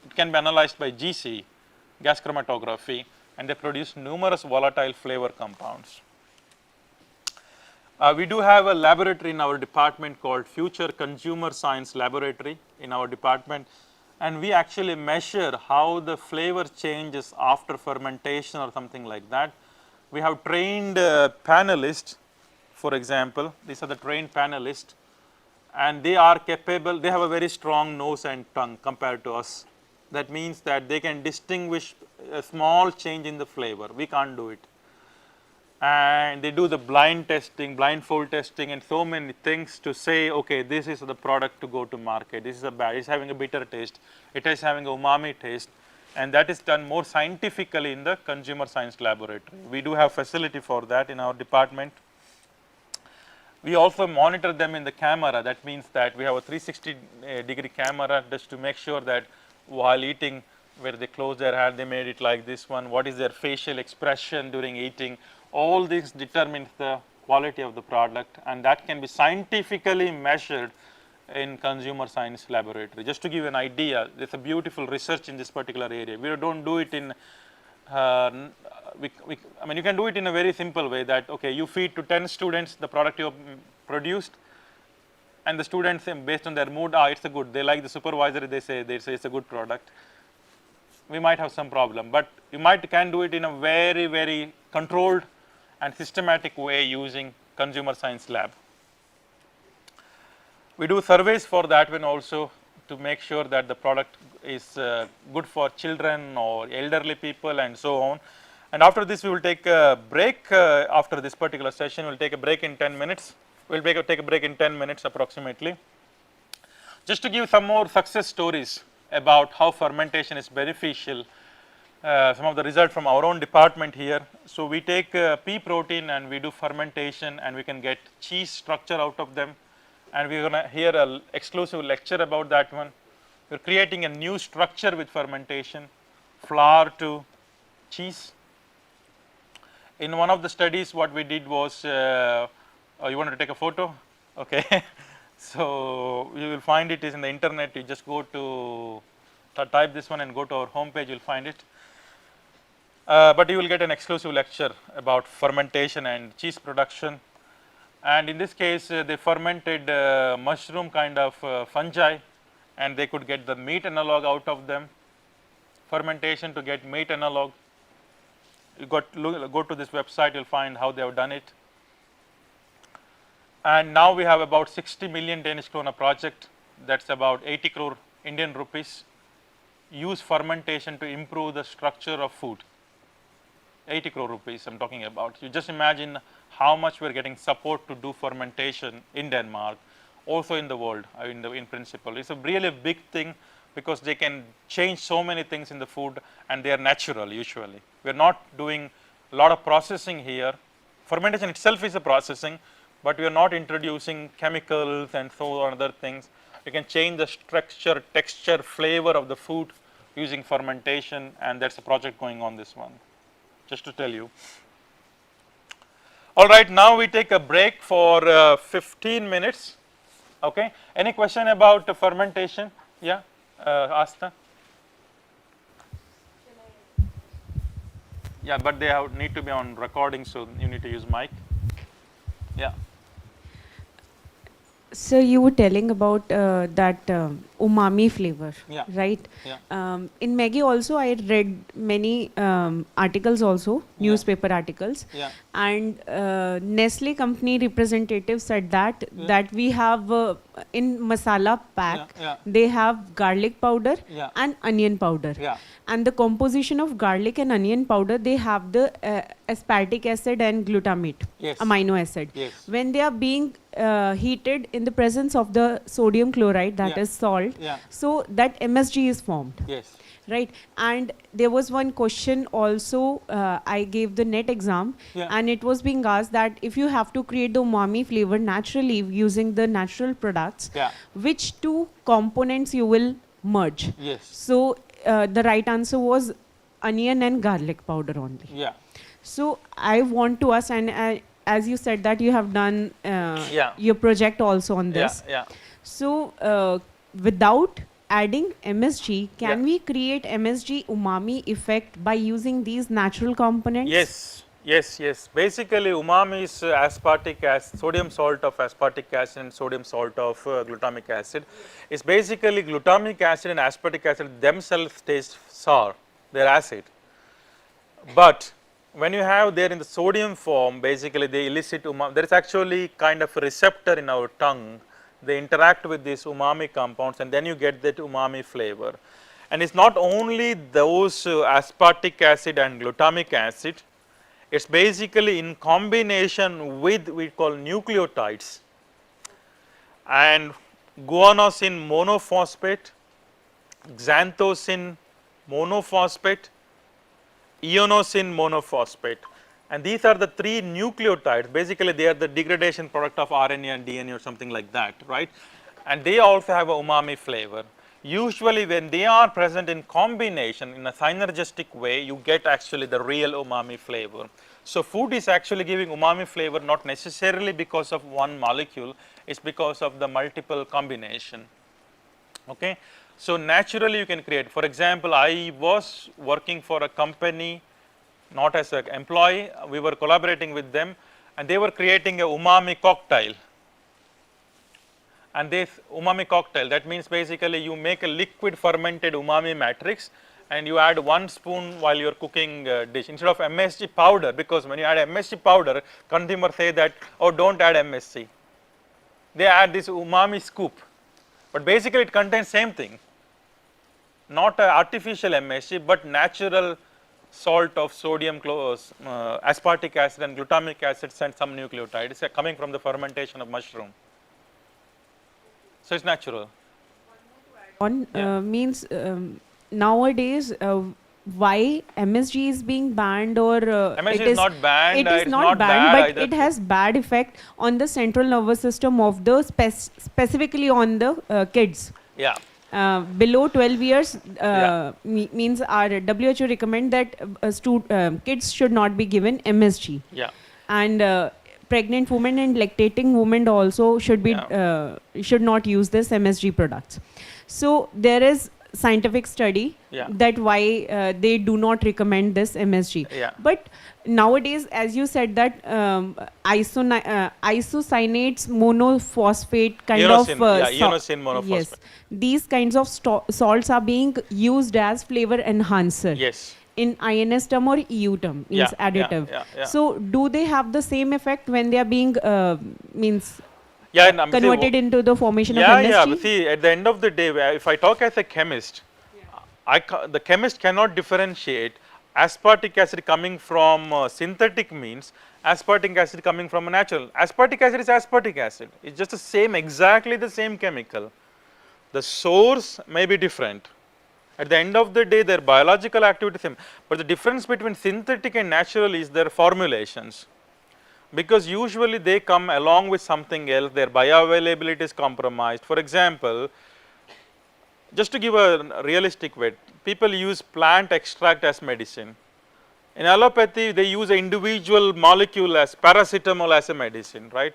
It can be analyzed by GC, gas chromatography, and they produce numerous volatile flavor compounds. We do have a laboratory in our department called Future Consumer Science Laboratory in our department, and we actually measure how the flavor changes after fermentation or something like that. We have trained panelists, for example, these are the trained panelists, and they are capable, they have a very strong nose and tongue compared to us. That means that they can distinguish a small change in the flavor, we can't do it. And they do the blind testing, blindfold testing and so many things to say, okay, this is the product to go to market, this is a bad, it's having a bitter taste, it is having a umami taste, and that is done more scientifically in the consumer science laboratory. We do have facility for that in our department. We also monitor them in the camera, that means that we have a 360 degree camera just to make sure that while eating, where they close their hand, they made it like this one, what is their facial expression during eating, all this determines the quality of the product, and that can be scientifically measured in consumer science laboratory. Just to give you an idea, there is a beautiful research in this particular area. We don't do it in, I mean you can do it in a very simple way that, okay, you feed to 10 students the product you have produced, and the students based on their mood, it's a good, they like the supervisor, they say it's a good product. We might have some problem, but you can do it in a very, very controlled and systematic way using consumer science lab. We do surveys for that one also to make sure that the product is good for children or elderly people and so on. And after this we will take a break, after this particular session we will take a break in 10 minutes, we will take a break in 10 minutes approximately. Just to give some more success stories about how fermentation is beneficial, some of the results from our own department here. So we take pea protein and we do fermentation and we can get cheese structure out of them, and we are going to hear an exclusive lecture about that one. We are creating a new structure with fermentation, flour to cheese. In one of the studies what we did was, you wanted to take a photo? Okay. So you will find it is in the internet, you just go to type this one and go to our home page, you will find it. But you will get an exclusive lecture about fermentation and cheese production, and in this case they fermented mushroom kind of fungi, and they could get the meat analog out of them. Fermentation to get meat analog, you go to this website, you will find how they have done it. And now we have about 60 million Danish krona project, that is about 80 crore Indian rupees, use fermentation to improve the structure of food. 80 crore rupees I am talking about. You just imagine how much we are getting support to do fermentation in Denmark, also in the world, in principle. It is a really big thing because they can change so many things in the food and they are natural usually. We are not doing a lot of processing here. Fermentation itself is a processing, but we are not introducing chemicals and so on other things. We can change the structure, texture, flavor of the food using fermentation, and that is a project going on this one, just to tell you. All right, now we take a break for 15 minutes. Okay, any question about fermentation? Yeah, Asta? Yeah, but they need to be on recording, so you need to use mic. Yeah. So you were telling about that umami flavor, Yeah. right? Yeah. In Maggie also I read many articles also, newspaper articles, Yeah. and Nestle company representative said that that we have in masala pack, Yeah. they have garlic powder Yeah. and onion powder. Yeah. And the composition of garlic and onion powder, they have the aspartic acid and glutamate, Yes. amino acid. Yes. When they are being heated in the presence of the sodium chloride, that Yeah. is salt, Yeah. so that MSG is formed. Yes. Right, and there was one question also, I gave the net exam, Yeah. and it was being asked that if you have to create the umami flavor naturally using the natural products, Yeah. which two components you will merge? Yes. So the right answer was onion and garlic powder only. Yeah. So I want to ask, and as you said that you have done Yeah. your project also on this. Yeah. So without adding MSG, can Yeah. we create MSG umami effect by using these natural components? Yes. Yes. Yes. Basically, umami is aspartic acid, sodium salt of aspartic acid and sodium salt of glutamic acid. It's basically glutamic acid and aspartic acid themselves taste sour, they are acid. But when you have there in the sodium form, basically they elicit umami. There is actually kind of a receptor in our tongue. They interact with these umami compounds, and then you get that umami flavor. And it's not only those aspartic acid and glutamic acid. It's basically in combination with we call nucleotides and guanosine monophosphate, xanthosine monophosphate, ionosine monophosphate, and these are the three nucleotides. Basically they are the degradation product of RNA and DNA or something like that, right, and they also have a umami flavor. Usually when they are present in combination in a synergistic way, you get actually the real umami flavor. So food is actually giving umami flavor not necessarily because of one molecule, it's because of the multiple combination. Okay. So naturally you can create, for example, I was working for a company, not as an employee, we were collaborating with them and they were creating a umami cocktail. And this umami cocktail, that means basically you make a liquid fermented umami matrix and you add 1 spoon while you are cooking dish instead of MSG powder, because when you add MSG powder, consumers say that, oh, don't add MSG. They add this umami scoop, but basically it contains same thing, not artificial MSG, but natural salt of sodium, aspartic acid and glutamic acids and some nucleotides coming from the fermentation of mushroom. So it's natural. On means nowadays why MSG is being banned, or MSG is not banned. It is not banned, but it has bad effect on the central nervous system of the specifically on the kids. Yeah. Below 12 years means our WHO recommend that kids should not be given MSG. Yeah. And pregnant women and lactating women also should be should not use this MSG products. So there is scientific study that why they do not recommend this MSG. But nowadays, as you said, that isocyanates monophosphate kind ionosine monophosphate. Yes, these kinds of salts are being used as flavor enhancer. Yes. In INS term or EU term, means additive. So do they have the same effect when they are being converted into the formation of MSG? Yeah, see, at the end of the day, if I talk as a chemist, the chemist cannot differentiate aspartic acid coming from synthetic means aspartic acid coming from a natural. Aspartic acid is aspartic acid. It's just the same, exactly the same chemical. The source may be different. At the end of the day, their biological activity is same, but the difference between synthetic and natural is their formulations, because usually they come along with something else, their bioavailability is compromised. For example, just to give a realistic way, people use plant extract as medicine. In allopathy, they use an individual molecule as paracetamol as a medicine, right.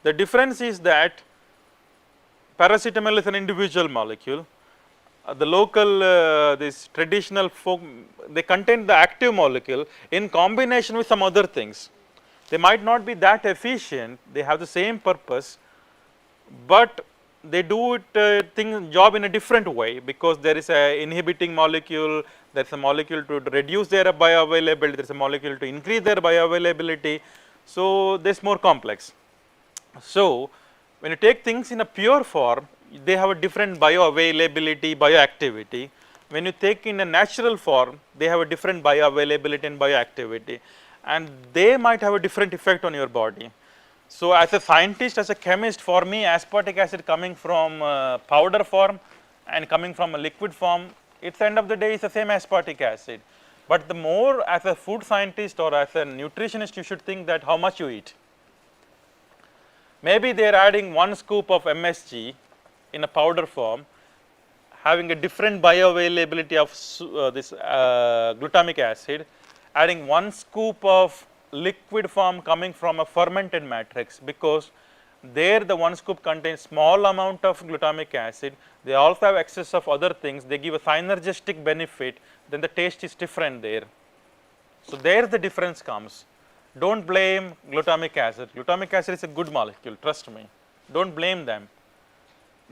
The difference is that paracetamol is an individual molecule. The local, this traditional folk, they contain the active molecule in combination with some other things. They might not be that efficient, they have the same purpose, but they do it job in a different way, because there is a inhibiting molecule, there is a molecule to reduce their bioavailability, there is a molecule to increase their bioavailability. So this is more complex. So when you take things in a pure form, they have a different bioavailability, bioactivity. When you take in a natural form, they have a different bioavailability and bioactivity, and they might have a different effect on your body. So as a scientist, as a chemist, for me aspartic acid coming from powder form and coming from a liquid form, it's the end of the day is the same aspartic acid. But the more as a food scientist or as a nutritionist, you should think that how much you eat. Maybe they are adding 1 scoop of MSG in a powder form, having a different bioavailability of this glutamic acid, adding 1 scoop of liquid form coming from a fermented matrix, because there the 1 scoop contains small amount of glutamic acid, they also have excess of other things, they give a synergistic benefit, then the taste is different there. So there the difference comes. Don't blame glutamic acid. Glutamic acid is a good molecule, trust me. Don't blame them.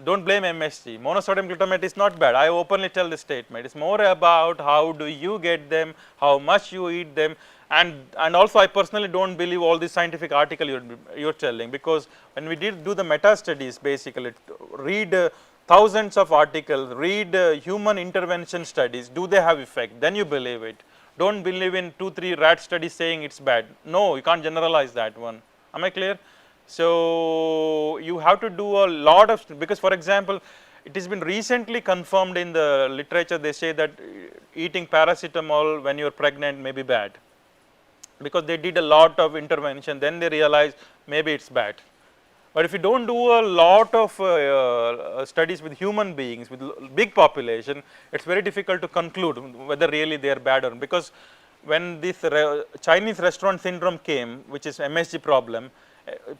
Don't blame MSG. Monosodium glutamate is not bad. I openly tell this statement. It's more about how do you get them, how much you eat them, And also I personally don't believe all this scientific article you're telling, because when we did do the meta studies, basically read thousands of articles, read human intervention studies, do they have effect, then you believe it. Don't believe in 2-3 rat studies saying it's bad. No, you can't generalize that one. Am I clear? So you have to do a lot of, because for example, it has been recently confirmed in the literature, they say that eating paracetamol when you're pregnant may be bad, because they did a lot of intervention, then they realized maybe it's bad. But if you don't do a lot of studies with human beings, with big population, it's very difficult to conclude whether really they are bad or not. Because when this Chinese restaurant syndrome came, which is MSG problem,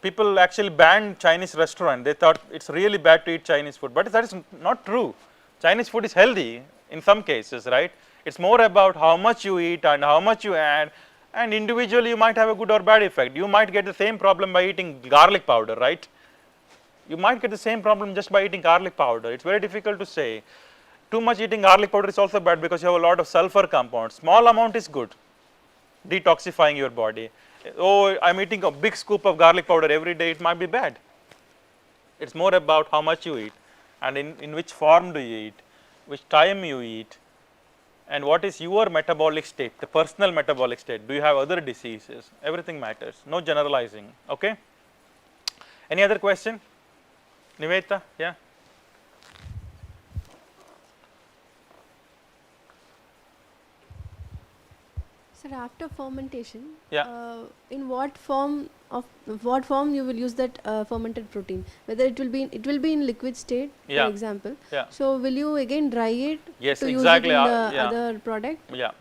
people actually banned Chinese restaurant. They thought it's really bad to eat Chinese food, but that is not true. Chinese food is healthy in some cases, right? It's more about how much you eat and how much you add, and individually you might have a good or bad effect. You might get the same problem by eating garlic powder, right? You might get the same problem just by eating garlic powder. It's very difficult to say. Too much eating garlic powder is also bad because you have a lot of sulfur compounds. Small amount is good, detoxifying your body. Oh, I'm eating a big scoop of garlic powder every day, it might be bad. It's more about how much you eat and in which form do you eat, which time you eat, and what is your metabolic state, the personal metabolic state. Do you have other diseases? Everything matters, no generalizing, okay? Any other question? Nivedita, yeah? Sir, after fermentation, Yeah. in what form you will use that fermented protein? Whether it will be in liquid state, Yeah. for example. Yeah. So will you again dry it Yes, to exactly. use it in the Yeah. other product? Yeah.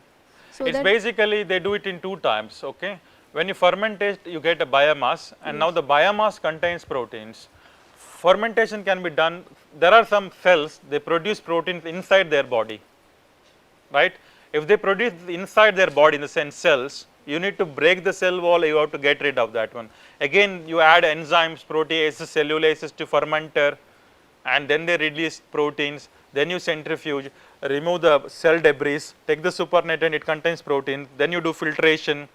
So It's that basically they do it in 2 times, okay? When you ferment it, you get a biomass, and now the biomass contains proteins. Fermentation can be done, there are some cells, they produce proteins inside their body, right? If they produce inside their body, in the sense cells, you need to break the cell wall, you have to get rid of that one. Again, you add enzymes, proteases, cellulases to fermenter, and then they release proteins, then you centrifuge, remove the cell debris, take the supernatant, it contains protein, then you do filtration,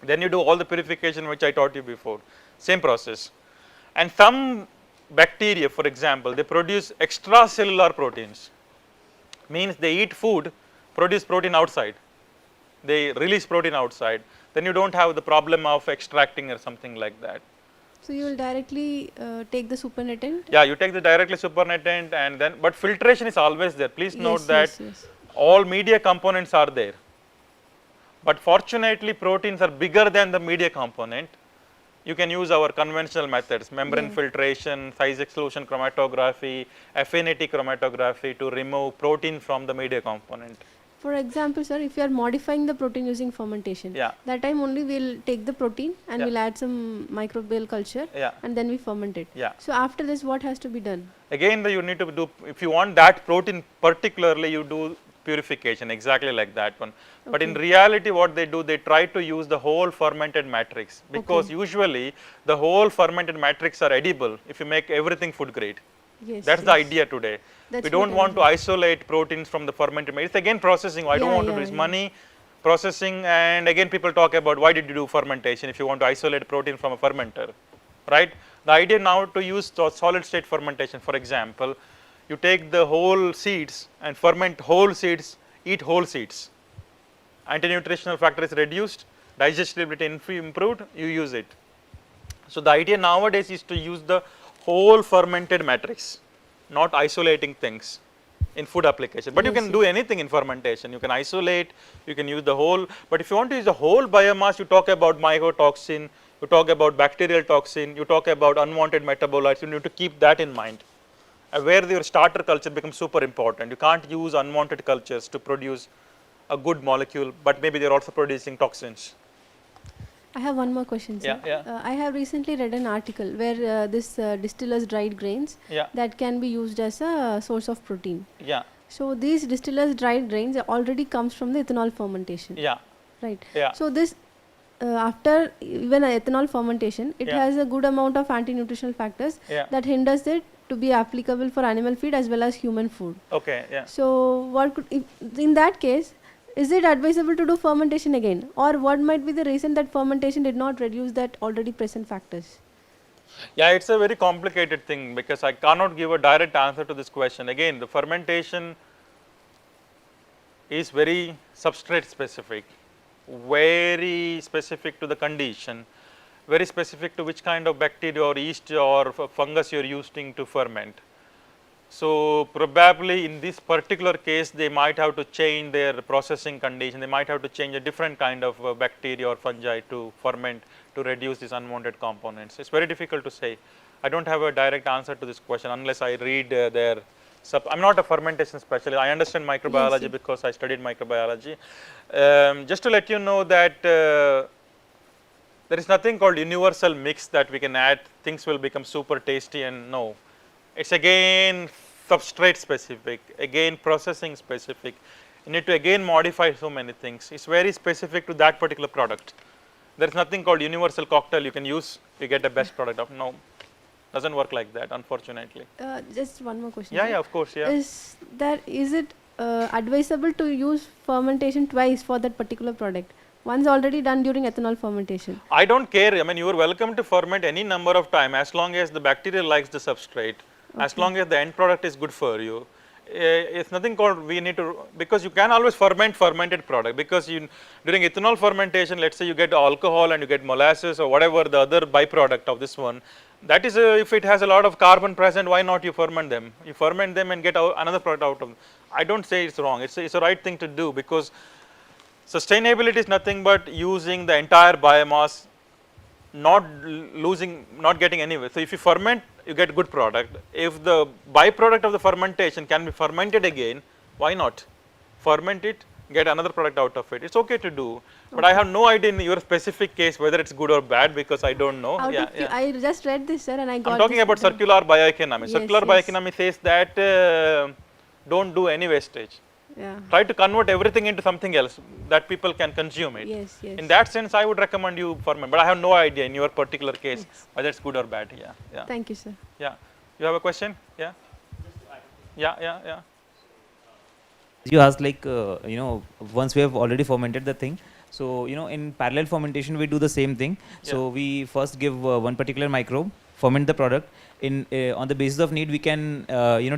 then you do all the purification which I taught you before, same process. And some bacteria, for example, they produce extracellular proteins, means they eat food, produce protein outside, they release protein outside, then you don't have the problem of extracting or something like that. so you will directly take the supernatant? Yeah, you take the directly supernatant, and then, but filtration is always there. Please note Yes, that yes. all media components are there, but fortunately proteins are bigger than the media component. You can use our conventional methods, membrane filtration, size exclusion chromatography, affinity chromatography to remove protein from the media component. For example, sir, if you are modifying the protein using fermentation, Yeah. that time only we'll take the protein and Yeah. we'll add some microbial culture, Yeah. and then we ferment it. Yeah. So after this, what has to be done? Again, you need to do, if you want that protein particularly, you do purification exactly like that one. But in reality what they do, they try to use the whole fermented matrix, because usually the whole fermented matrix are edible if you make everything food grade. Yes. That's the idea today. That's We don't what I want to isolate proteins from the fermented matrix. It's again processing. I don't want to do is money, processing, and again people talk about why did you do fermentation if you want to isolate protein from a fermenter, right? The idea now to use solid state fermentation, for example, you take the whole seeds and ferment whole seeds, eat whole seeds. Anti-nutritional factor is reduced, digestibility improved, you use it. So the idea nowadays is to use the whole fermented matrix, not isolating things in food application. But you can do anything in fermentation. You can isolate, you can use the whole, but if you want to use the whole biomass, you talk about mycotoxin, you talk about bacterial toxin, you talk about unwanted metabolites, you need to keep that in mind. Where your starter culture becomes super important. You can't use unwanted cultures to produce a good molecule, but maybe they're also producing toxins. I have one more question, sir. I have recently read an article where this distillers dried grains that can be used as a source of protein. Yeah. So these distillers dried grains already comes from the ethanol fermentation. Yeah. Right. Yeah. So this after even ethanol fermentation, it has a good amount of anti-nutritional factors that hinders it to be applicable for animal feed as well as human food. Okay. Yeah. So what could, in that case, is it advisable to do fermentation again, or what might be the reason that fermentation did not reduce that already present factors? Yeah, it's a very complicated thing because I cannot give a direct answer to this question. Again, the fermentation is very substrate specific, very specific to the condition, very specific to which kind of bacteria or yeast or fungus you are using to ferment. So, probably in this particular case they might have to change their processing condition, they might have to change a different kind of bacteria or fungi to ferment to reduce these unwanted components. It is very difficult to say. I do not have a direct answer to this question unless I read their I am not a fermentation specialist, I understand microbiology Yes. because I studied microbiology. Just to let you know that there is nothing called universal mix that we can add, things will become super tasty, and no. It is again substrate specific, again processing specific. You need to again modify so many things. It is very specific to that particular product. There is nothing called universal cocktail you can use, you get the best product of. No, does not work like that, unfortunately. Just one more question. Yeah, yeah, of course, yeah. Is it advisable to use fermentation twice for that particular product? Once already done during ethanol fermentation. I don't care. I mean, you are welcome to ferment any number of time as long as the bacteria likes the substrate, as long as the end product is good for you. It's nothing called we need to, because you can always ferment fermented product, because you during ethanol fermentation, let's say you get alcohol and you get molasses or whatever the other byproduct of this one. That is if it has a lot of carbon present, why not you ferment them? You ferment them and get another product out of them. I don't say it's wrong. It's a right thing to do, because sustainability is nothing but using the entire biomass, not getting anywhere. So if you ferment, you get good product. If the byproduct of the fermentation can be fermented again, why not? Ferment it, get another product out of it. It's okay to do, but I have no idea in your specific case whether it's good or bad, because I don't know. I just read this, sir, and I got. I'm talking about circular bioeconomy. Yes, circular bioeconomy says that don't do any wastage. Yeah. Try to convert everything into something else that people can consume it. Yes, yes. In that sense, I would recommend you ferment, but I have no idea in your particular case whether it's good or bad. Yeah, yeah. Thank you, sir. Yeah, you have a question? Yeah. Yeah. You asked, like, once we have already fermented the thing, so in parallel fermentation we do the same thing. So we first give one particular microbe, ferment the product. On the basis of need, we can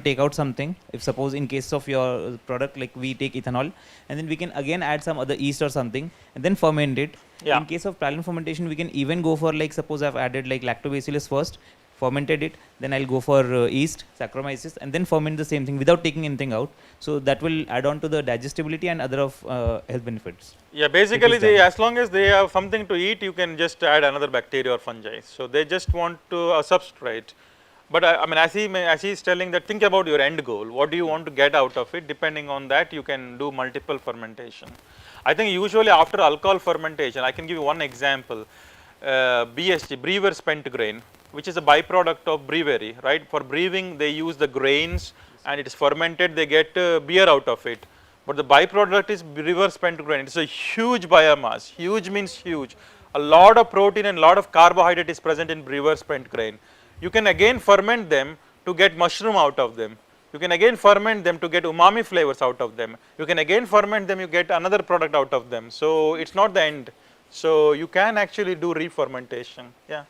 take out something. If suppose in case of your product, like we take ethanol, and then we can again add some other yeast or something and then ferment it. In case of parallel fermentation, we can even go for, like, suppose I've added like lactobacillus first, fermented it, then I'll go for yeast, Saccharomyces, and then ferment the same thing without taking anything out. So that will add on to the digestibility and other of health benefits. Yeah, basically as long as they have something to eat, you can just add another bacteria or fungi. So they just want to substrate. But I mean, as he is telling that, think about your end goal. What do you want to get out of it? Depending on that, you can do multiple fermentation. I think usually after alcohol fermentation, I can give you one example. BSG, brewer spent grain, which is a byproduct of brewery, right? For brewing, they use the grains and it is fermented, they get beer out of it. But the byproduct is brewer spent grain. It is a huge biomass. Huge means huge. A lot of protein and a lot of carbohydrate is present in brewer spent grain. You can again ferment them to get mushroom out of them. You can again ferment them to get umami flavors out of them. You can again ferment them, you get another product out of them. So it's not the end. So you can actually do re-fermentation. Yeah.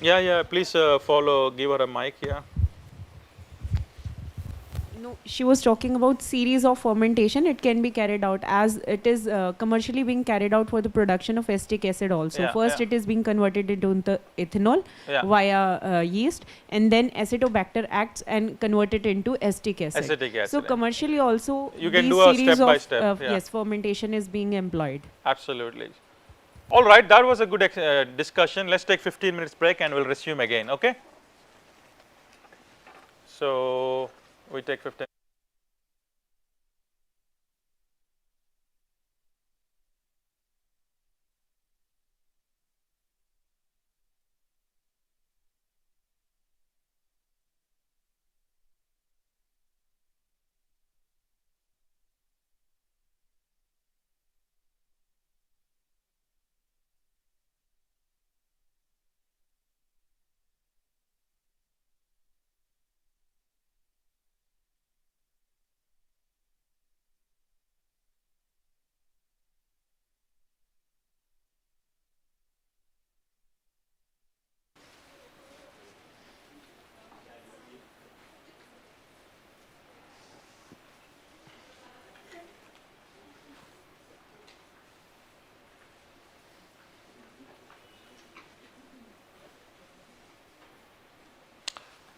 Yeah. Please follow. Give her a mic. Yeah. No, she was talking about series of fermentation. It can be carried out as it is commercially being carried out for the production of acetic acid also. First it is being converted into the ethanol via yeast, and then acetobacter acts and convert it into acetic acid. So commercially also you can do a step by step. Yes, fermentation is being employed. Absolutely. All right, that was a good discussion. Let's take 15 minutes break and we'll resume again. Okay. So we take 15.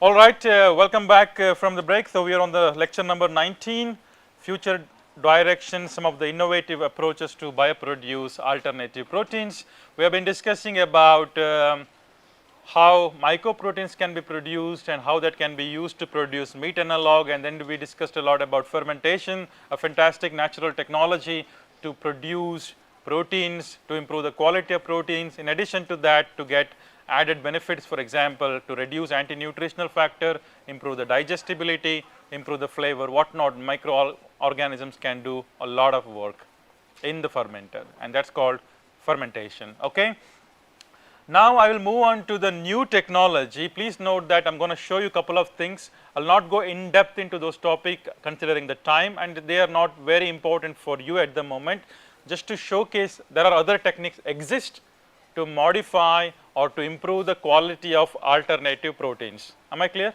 All right, welcome back from the break. So, we are on the lecture number 19, future direction, some of the innovative approaches to bioproduce alternative proteins. We have been discussing about how mycoproteins can be produced and how that can be used to produce meat analog, and then we discussed a lot about fermentation, a fantastic natural technology to produce proteins, to improve the quality of proteins. In addition to that, to get added benefits, for example, to reduce anti-nutritional factor, improve the digestibility, improve the flavor, whatnot. Microorganisms can do a lot of work in the fermenter, and that is called fermentation. Okay. Now, I will move on to the new technology. Please note that I am going to show you a couple of things. I will not go in depth into those topics considering the time, and they are not very important for you at the moment. Just to showcase, there are other techniques exist to modify or to improve the quality of alternative proteins. Am I clear?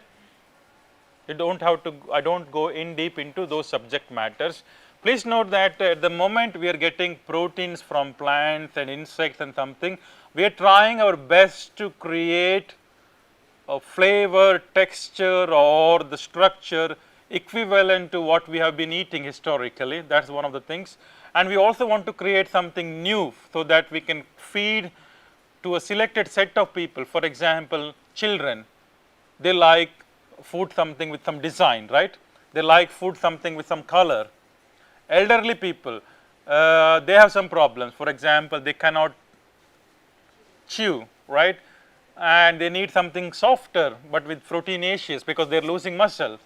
You don't have to, I don't go in deep into those subject matters. Please note that at the moment we are getting proteins from plants and insects and something. We are trying our best to create a flavor, texture or the structure equivalent to what we have been eating historically. That is one of the things. And we also want to create something new so that we can feed to a selected set of people. For example, children, they like food something with some design, right? They like food something with some color. Elderly people, they have some problems. For example, they cannot chew, right? And they need something softer, but with proteinaceous because they are losing muscle.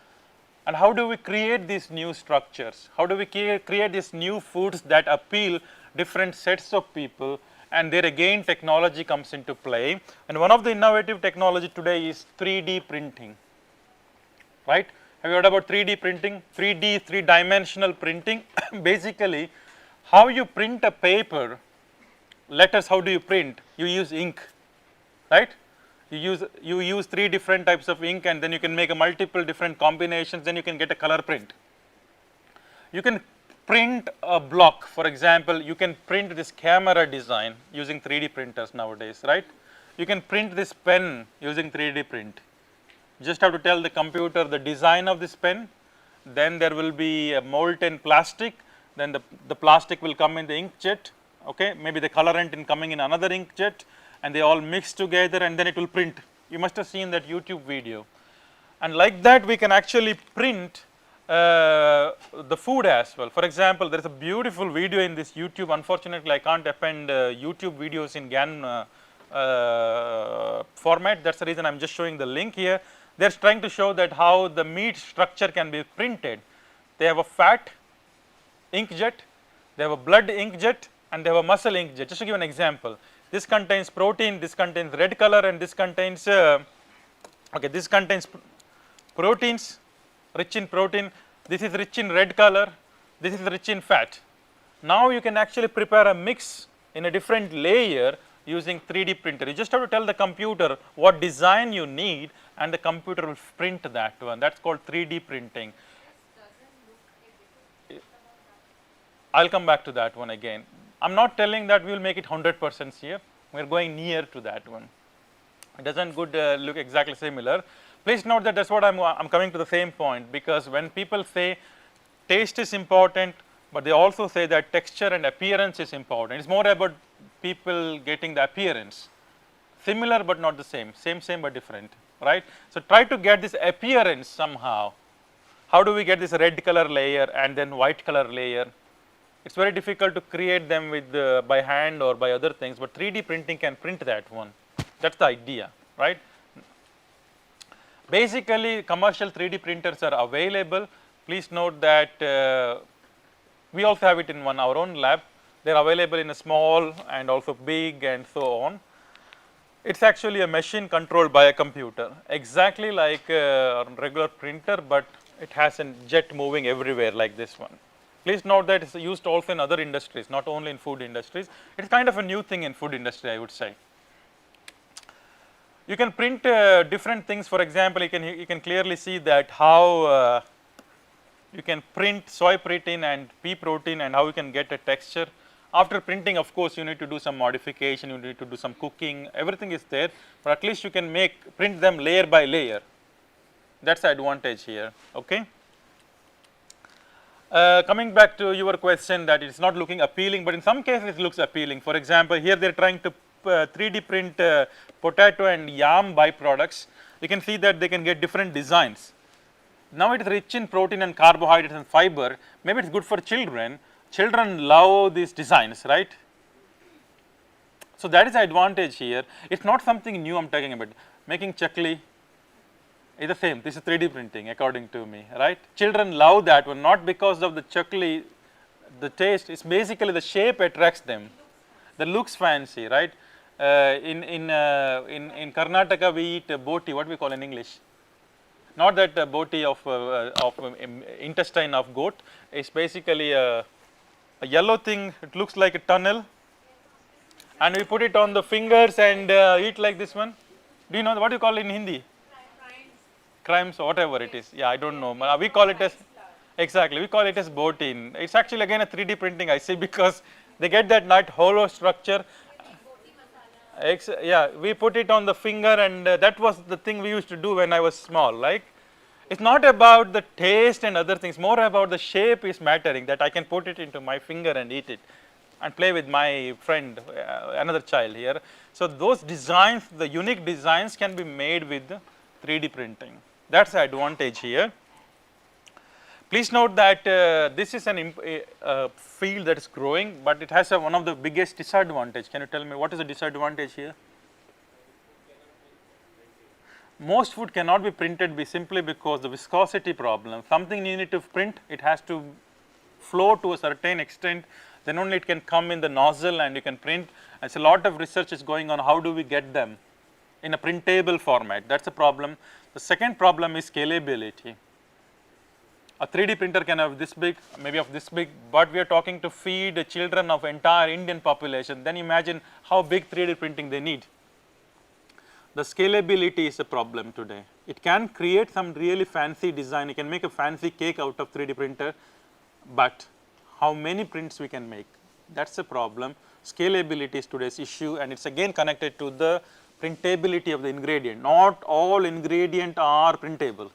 And how do we create these new structures? How do we create these new foods that appeal different sets of people? And there again technology comes into play. And one of the innovative technology today is 3D printing, right? Have you heard about 3D printing? 3D, three-dimensional printing. Basically, how you print a paper, letters, how do you print? You use ink, right? You use 3 different types of ink, and then you can make a multiple different combinations, then you can get a color print. You can print a block, for example, you can print this camera design using 3D printers nowadays, right? You can print this pen using 3D print. You just have to tell the computer the design of this pen, then there will be a molten plastic, then the plastic will come in the inkjet, okay? Maybe the colorant in coming in another inkjet, and they all mix together and then it will print. You must have seen that YouTube video. And like that we can actually print the food as well. For example, there is a beautiful video in this YouTube. Unfortunately, I can't append YouTube videos in Gian format. That is the reason I am just showing the link here. They are trying to show that how the meat structure can be printed. They have a fat inkjet, they have a blood inkjet, and they have a muscle inkjet. Just to give an example, this contains protein, this contains red color, and this contains this contains proteins, rich in protein, this is rich in red color, this is rich in fat. Now you can actually prepare a mix in a different layer using 3D printer. You just have to tell the computer what design you need, and the computer will print that one. That is called 3D printing. I will come back to that one again. I am not telling that we will make it 100% here, we are going near to that one. It does not look exactly similar. Please note that is what I am coming to the same point, because when people say taste is important, but they also say that texture and appearance is important. It is more about people getting the appearance, similar but not the same, same but different, right. So, try to get this appearance somehow. How do we get this red color layer and then white color layer? It is very difficult to create them with by hand or by other things, but 3D printing can print that one. That is the idea, right. Basically, commercial 3D printers are available. Please note that we also have it in our own lab. They are available in a small and also big and so on. It is actually a machine controlled by a computer, exactly like a regular printer, but it has a jet moving everywhere like this one. Please note that it is used also in other industries, not only in food industries. It is kind of a new thing in food industry, I would say. You can print different things. For example, you can clearly see that how you can print soy protein and pea protein and how you can get a texture. After printing, of course, you need to do some modification, you need to do some cooking, everything is there, but at least you can print them layer by layer. That's the advantage here. Okay. Coming back to your question that it's not looking appealing, but in some cases it looks appealing. For example, here they are trying to 3D print potato and yam byproducts. You can see that they can get different designs. Now it is rich in protein and carbohydrates and fiber. Maybe it's good for children. Children love these designs, right? So that is the advantage here. It's not something new I'm talking about. Making chakli is the same. This is 3D printing according to me, right? Children love that one, not because of the chakli, the taste. It's basically the shape attracts them. The looks fancy, right? In Karnataka we eat boti. What we call in English? Not that boti of intestine of goat. It's basically a yellow thing. It looks like a tunnel, and we put it on the fingers and eat like this one. Do you know what you call it in Hindi? Crimes, whatever it is. Yeah, I don't know. We call it as, exactly, we call it as boti. It's actually again a 3D printing I see, because they get that nice hollow structure. Yeah, we put it on the finger, and that was the thing we used to do when I was small. Like, it's not about the taste and other things, more about the shape is mattering, that I can put it into my finger and eat it and play with my friend, another child here. So those designs, the unique designs can be made with 3D printing. That's the advantage here. Please note that this is a field that is growing, but it has one of the biggest disadvantage. Can you tell me what is the disadvantage here? Most food cannot be printed simply because the viscosity problem. Something you need to print, it has to flow to a certain extent, then only it can come in the nozzle and you can print. And so a lot of research is going on, how do we get them in a printable format? That's a problem. The second problem is scalability. A 3D printer can have this big, maybe of this big, but we are talking to feed the children of entire Indian population. Then imagine how big 3D printing they need. The scalability is a problem today. It can create some really fancy design. You can make a fancy cake out of 3D printer, but how many prints we can make? That's the problem. Scalability is today's issue, and it's again connected to the printability of the ingredient. Not all ingredients are printable.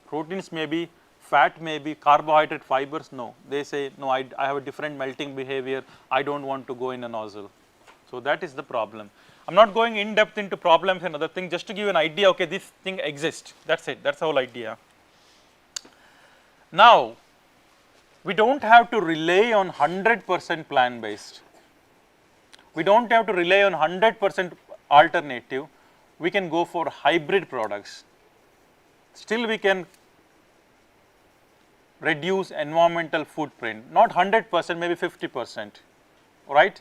Proteins may be, fat may be, carbohydrate, fibers, no. They say, no, I have a different melting behavior, I don't want to go in a nozzle. So that is the problem. I'm not going in depth into problems and other things, just to give you an idea, okay, this thing exists, that's it, that's the whole idea. Now, we don't have to rely on 100% plant-based. We don't have to rely on 100% alternative. We can go for hybrid products. Still we can reduce environmental footprint, not 100%, maybe 50%, right.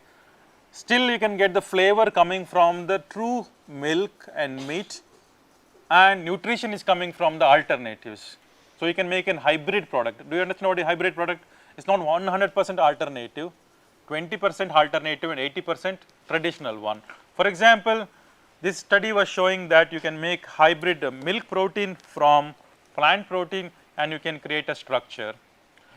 Still you can get the flavor coming from the true milk and meat, and nutrition is coming from the alternatives. So you can make a hybrid product. Do you understand what a hybrid product? It's not 100% alternative, 20% alternative and 80% traditional one. For example, this study was showing that you can make hybrid milk protein from plant protein and you can create a structure.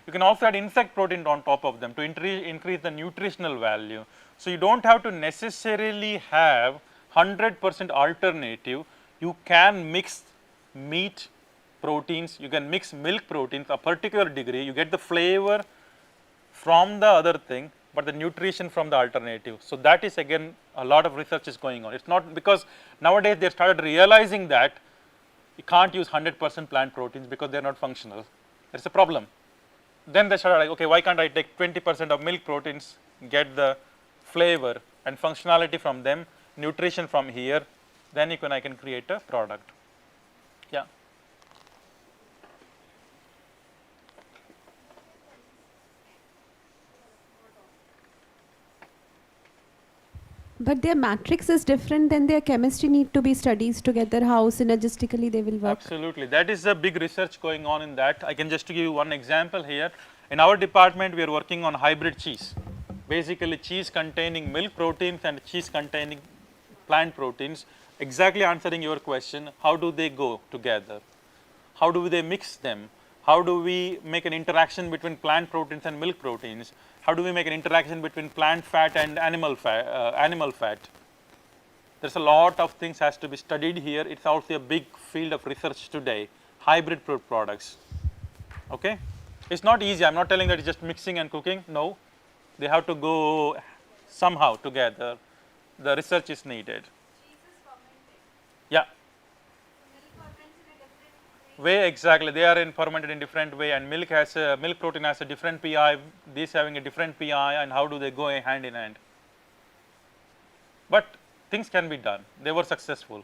You can also add insect protein on top of them to increase the nutritional value. So you don't have to necessarily have 100% alternative. You can mix meat proteins, you can mix milk proteins a particular degree, you get the flavor from the other thing, but the nutrition from the alternative. So that is again a lot of research is going on. It's not because nowadays they started realizing that you can't use 100% plant proteins because they are not functional. That's a problem. Then they started like, okay, why can't I take 20% of milk proteins, get the flavor and functionality from them, nutrition from here, then I can create a product. Yeah. But their matrix is different, then their chemistry need to be studied together, how synergistically they will work. Absolutely, that is a big research going on in that. I can just give you one example here. In our department, we are working on hybrid cheese. Basically, cheese containing milk proteins and cheese containing plant proteins. Exactly answering your question, how do they go together? How do they mix them? How do we make an interaction between plant proteins and milk proteins? How do we make an interaction between plant fat and animal fat? There's a lot of things has to be studied here. It's also a big field of research today, hybrid products. Okay, it's not easy. I'm not telling that it's just mixing and cooking. No, they have to go somehow together. The research is needed. Yeah. Way exactly, they are fermented in different way, and milk protein has a different PI, these having a different PI, and how do they go hand in hand? But things can be done. They were successful.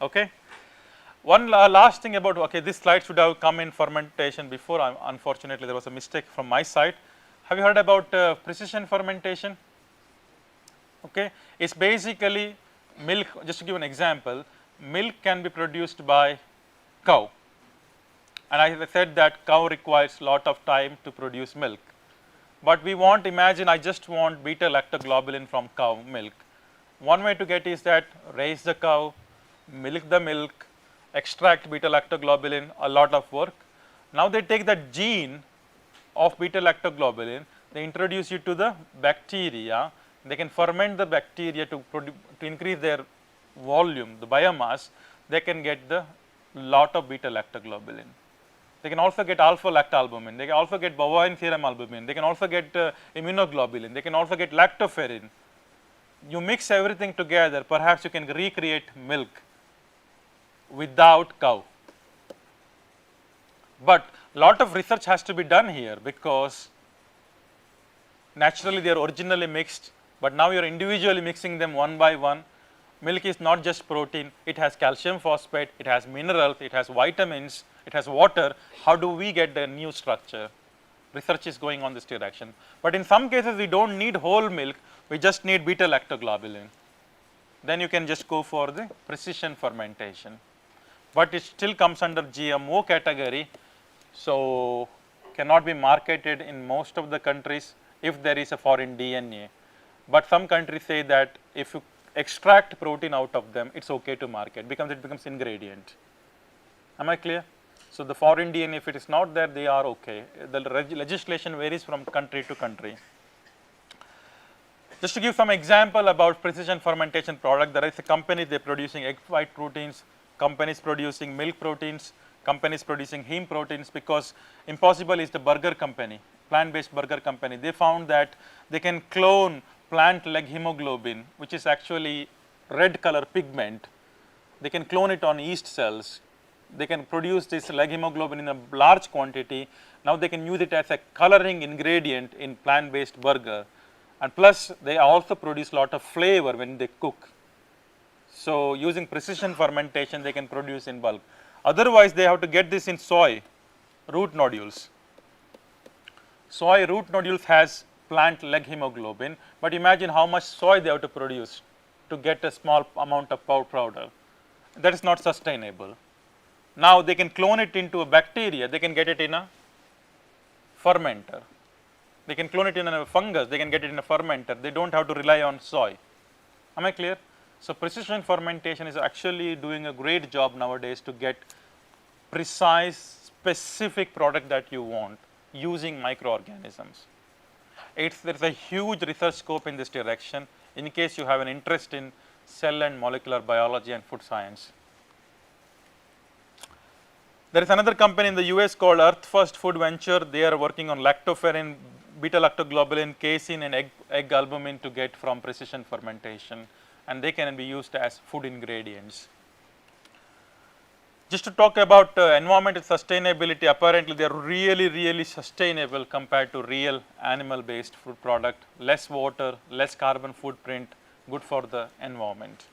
Okay. One last thing about, okay, this slide should have come in fermentation before. Unfortunately, there was a mistake from my side. Have you heard about precision fermentation? Okay, it's basically milk. Just to give an example, milk can be produced by cow, and I said that cow requires lot of time to produce milk. But we want, imagine I just want beta lactoglobulin from cow milk. One way to get is that raise the cow, milk the milk, extract beta lactoglobulin, a lot of work. Now they take that gene of beta lactoglobulin, they introduce it to the bacteria, they can ferment the bacteria to increase their volume, the biomass, they can get the lot of beta lactoglobulin. They can also get alpha lactalbumin, they can also get bovine serum albumin, they can also get immunoglobulin, they can also get lactoferrin. You mix everything together, perhaps you can recreate milk without cow. But lot of research has to be done here, because naturally they are originally mixed, but now you are individually mixing them one by one. Milk is not just protein, it has calcium phosphate, it has minerals, it has vitamins, it has water. How do we get the new structure? Research is going on this direction. But in some cases we don't need whole milk, we just need beta lactoglobulin. Then you can just go for the precision fermentation. But it still comes under GMO category, so cannot be marketed in most of the countries if there is a foreign DNA. But some countries say that if you extract protein out of them, it's okay to market, because it becomes ingredient. Am I clear? So the foreign DNA, if it is not there, they are okay. The legislation varies from country to country. Just to give some example about precision fermentation product, there is a company, they are producing egg white proteins, companies producing milk proteins, companies producing heme proteins, because Impossible is the burger company, plant-based burger company. They found that they can clone plant leg hemoglobin, which is actually red color pigment. They can clone it on yeast cells. They can produce this leg hemoglobin in a large quantity. Now they can use it as a coloring ingredient in plant-based burger. And plus they also produce lot of flavor when they cook. So using precision fermentation, they can produce in bulk. Otherwise they have to get this in soy root nodules. Soy root nodules has plant leg hemoglobin, but imagine how much soy they have to produce to get a small amount of powder. That is not sustainable. Now they can clone it into a bacteria, they can get it in a fermenter. They can clone it in a fungus, they can get it in a fermenter. They don't have to rely on soy. Am I clear? So precision fermentation is actually doing a great job nowadays to get precise, specific product that you want using microorganisms. There is a huge research scope in this direction in case you have an interest in cell and molecular biology and food science. There is another company in the US called Earth First Food Venture. They are working on lactoferrin, beta lactoglobulin, casein and egg albumin to get from precision fermentation, and they can be used as food ingredients. Just to talk about environmental sustainability, apparently they are really sustainable compared to real animal based food product, less water, less carbon footprint, good for the environment.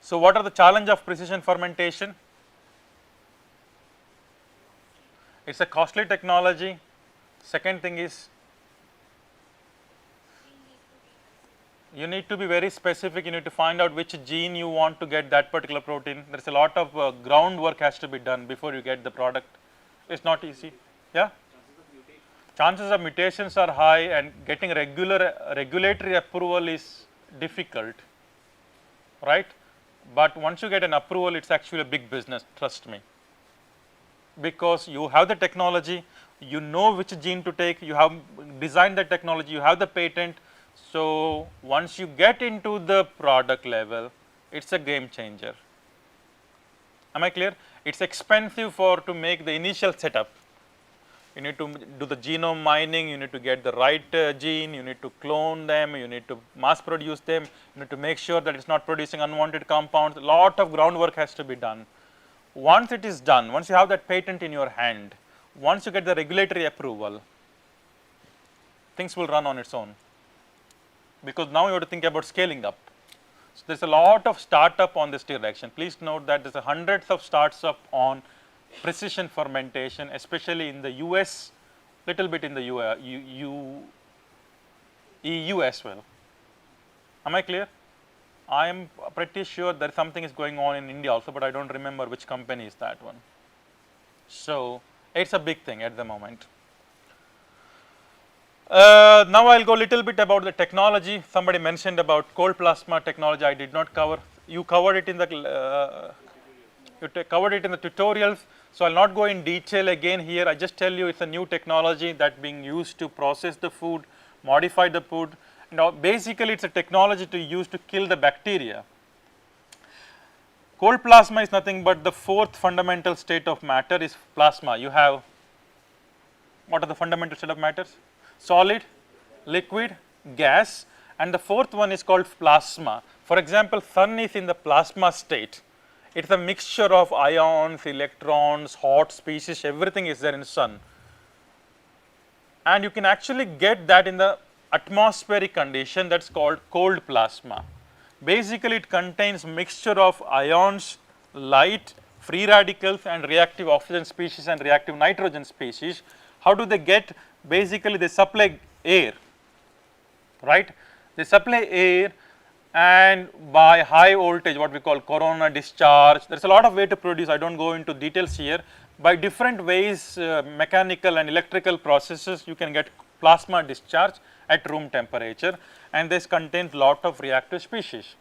So what are the challenge of precision fermentation? It's a costly technology. Second thing is, you need to be very specific, you need to find out which gene you want to get that particular protein. There is a lot of groundwork has to be done before you get the product. It's not easy. Yeah? Chances of mutations are high, and getting regulatory approval is difficult, right? But once you get an approval, it's actually a big business, trust me. Because you have the technology, you know which gene to take, you have designed the technology, you have the patent. So, once you get into the product level, it is a game changer. Am I clear? It is expensive to make the initial setup. You need to do the genome mining, you need to get the right gene, you need to clone them, you need to mass produce them, you need to make sure that it is not producing unwanted compounds. A lot of groundwork has to be done. Once it is done, once you have that patent in your hand, once you get the regulatory approval, things will run on its own, because now you have to think about scaling up. So, there is a lot of startup on this direction. Please note that there is hundreds of startups on precision fermentation, especially in the US, little bit in the EU as well. Am I clear? I am pretty sure that something is going on in India also, but I do not remember which company is that one. So, it is a big thing at the moment. Now, I will go a little bit about the technology. Somebody mentioned about cold plasma technology. I did not cover. You covered it in the tutorials. So, I will not go in detail again here. I just tell you it is a new technology that being used to process the food, modify the food. Now, basically it is a technology to use to kill the bacteria. Cold plasma is nothing but the fourth fundamental state of matter is plasma. You have, what are the fundamental state of matters? Solid, liquid, gas, and the fourth one is called plasma. For example, sun is in the plasma state. It is a mixture of ions, electrons, hot species, everything is there in sun. And you can actually get that in the atmospheric condition, that is called cold plasma. Basically, it contains mixture of ions, light, free radicals and reactive oxygen species and reactive nitrogen species. How do they get? Basically, they supply air, right? They supply air, and by high voltage, what we call corona discharge, there is a lot of way to produce, I do not go into details here. By different ways, mechanical and electrical processes, you can get plasma discharge at room temperature, and this contains lot of reactive species.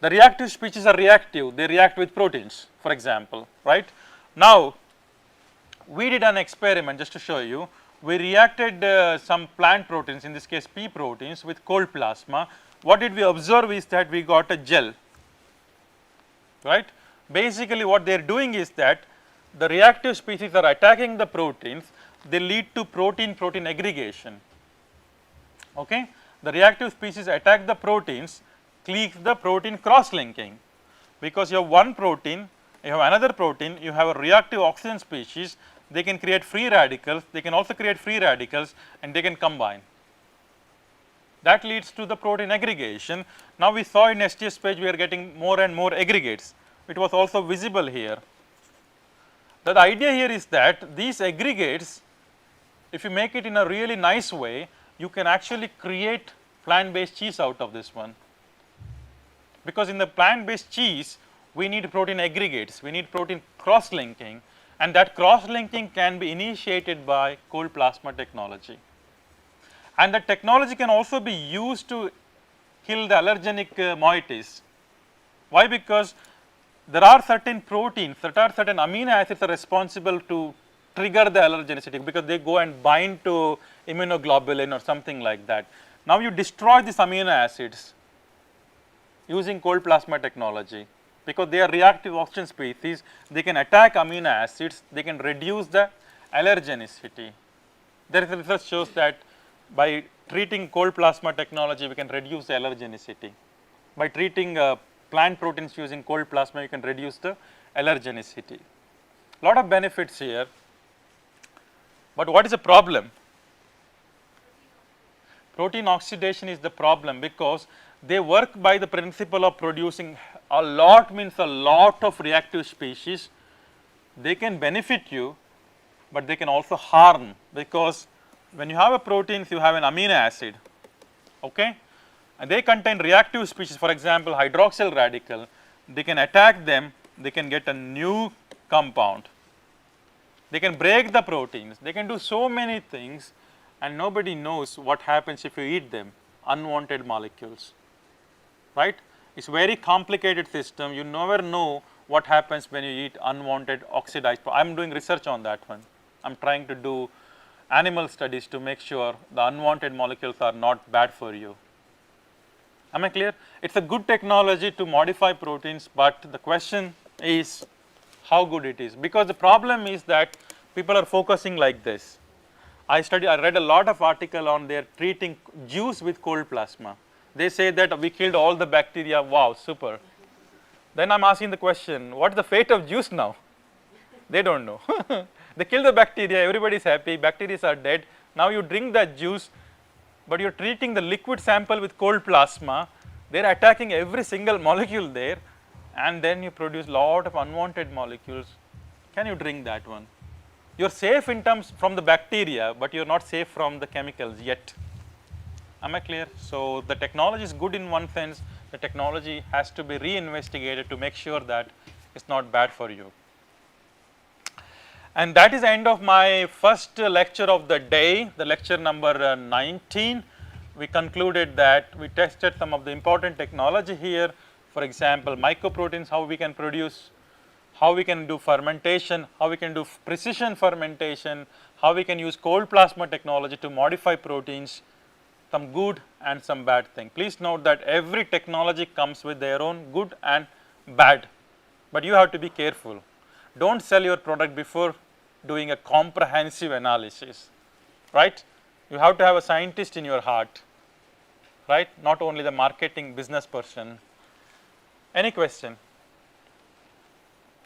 The reactive species are reactive, they react with proteins, for example, right? Now, we did an experiment just to show you. We reacted some plant proteins, in this case pea proteins, with cold plasma. What did we observe is that we got a gel, right? Basically, what they are doing is that the reactive species are attacking the proteins, they lead to protein-protein aggregation, okay? The reactive species attack the proteins, cleave the protein cross-linking, because you have one protein, you have another protein, you have a reactive oxygen species, they can create free radicals, they can also create free radicals and they can combine. That leads to the protein aggregation. Now, we saw in STS page we are getting more and more aggregates. It was also visible here. The idea here is that these aggregates, if you make it in a really nice way, you can actually create plant based cheese out of this one. Because in the plant based cheese, we need protein aggregates, we need protein cross linking, and that cross linking can be initiated by cold plasma technology. And the technology can also be used to kill the allergenic moieties. Why? Because there are certain proteins, there are certain amino acids are responsible to trigger the allergenicity, because they go and bind to immunoglobulin or something like that. Now, you destroy these amino acids using cold plasma technology, because they are reactive oxygen species, they can attack amino acids, they can reduce the allergenicity. There is research shows that by treating cold plasma technology, we can reduce the allergenicity. By treating plant proteins using cold plasma, you can reduce the allergenicity. Lot of benefits here, but what is the problem? Protein oxidation is the problem, because they work by the principle of producing a lot, means a lot of reactive species. They can benefit you, but they can also harm, because when you have a protein, you have an amino acid, okay, and they contain reactive species, for example, hydroxyl radical, they can attack them, they can get a new compound, they can break the proteins, they can do so many things, and nobody knows what happens if you eat them, unwanted molecules, right. It is very complicated system, you never know what happens when you eat unwanted oxidized. I am doing research on that one, I am trying to do animal studies to make sure the unwanted molecules are not bad for you. Am I clear? It's a good technology to modify proteins, but the question is how good it is, because the problem is that people are focusing like this. I read a lot of article on their treating juice with cold plasma. They say that we killed all the bacteria, wow, super. Then I am asking the question, what is the fate of juice now? They don't know. They kill the bacteria, everybody is happy, bacteria are dead. Now you drink that juice, but you are treating the liquid sample with cold plasma. They are attacking every single molecule there, and then you produce lot of unwanted molecules. Can you drink that one? You are safe in terms from the bacteria, but you are not safe from the chemicals yet. Am I clear? So the technology is good in one sense. The technology has to be reinvestigated to make sure that it's not bad for you. And that is the end of my first lecture of the day, the lecture number 19. We concluded that we tested some of the important technology here. For example, mycoproteins, how we can produce, how we can do fermentation, how we can do precision fermentation, how we can use cold plasma technology to modify proteins, some good and some bad thing. Please note that every technology comes with their own good and bad, but you have to be careful. Don't sell your product before doing a comprehensive analysis, right? You have to have a scientist in your heart, right? Not only the marketing business person. Any question?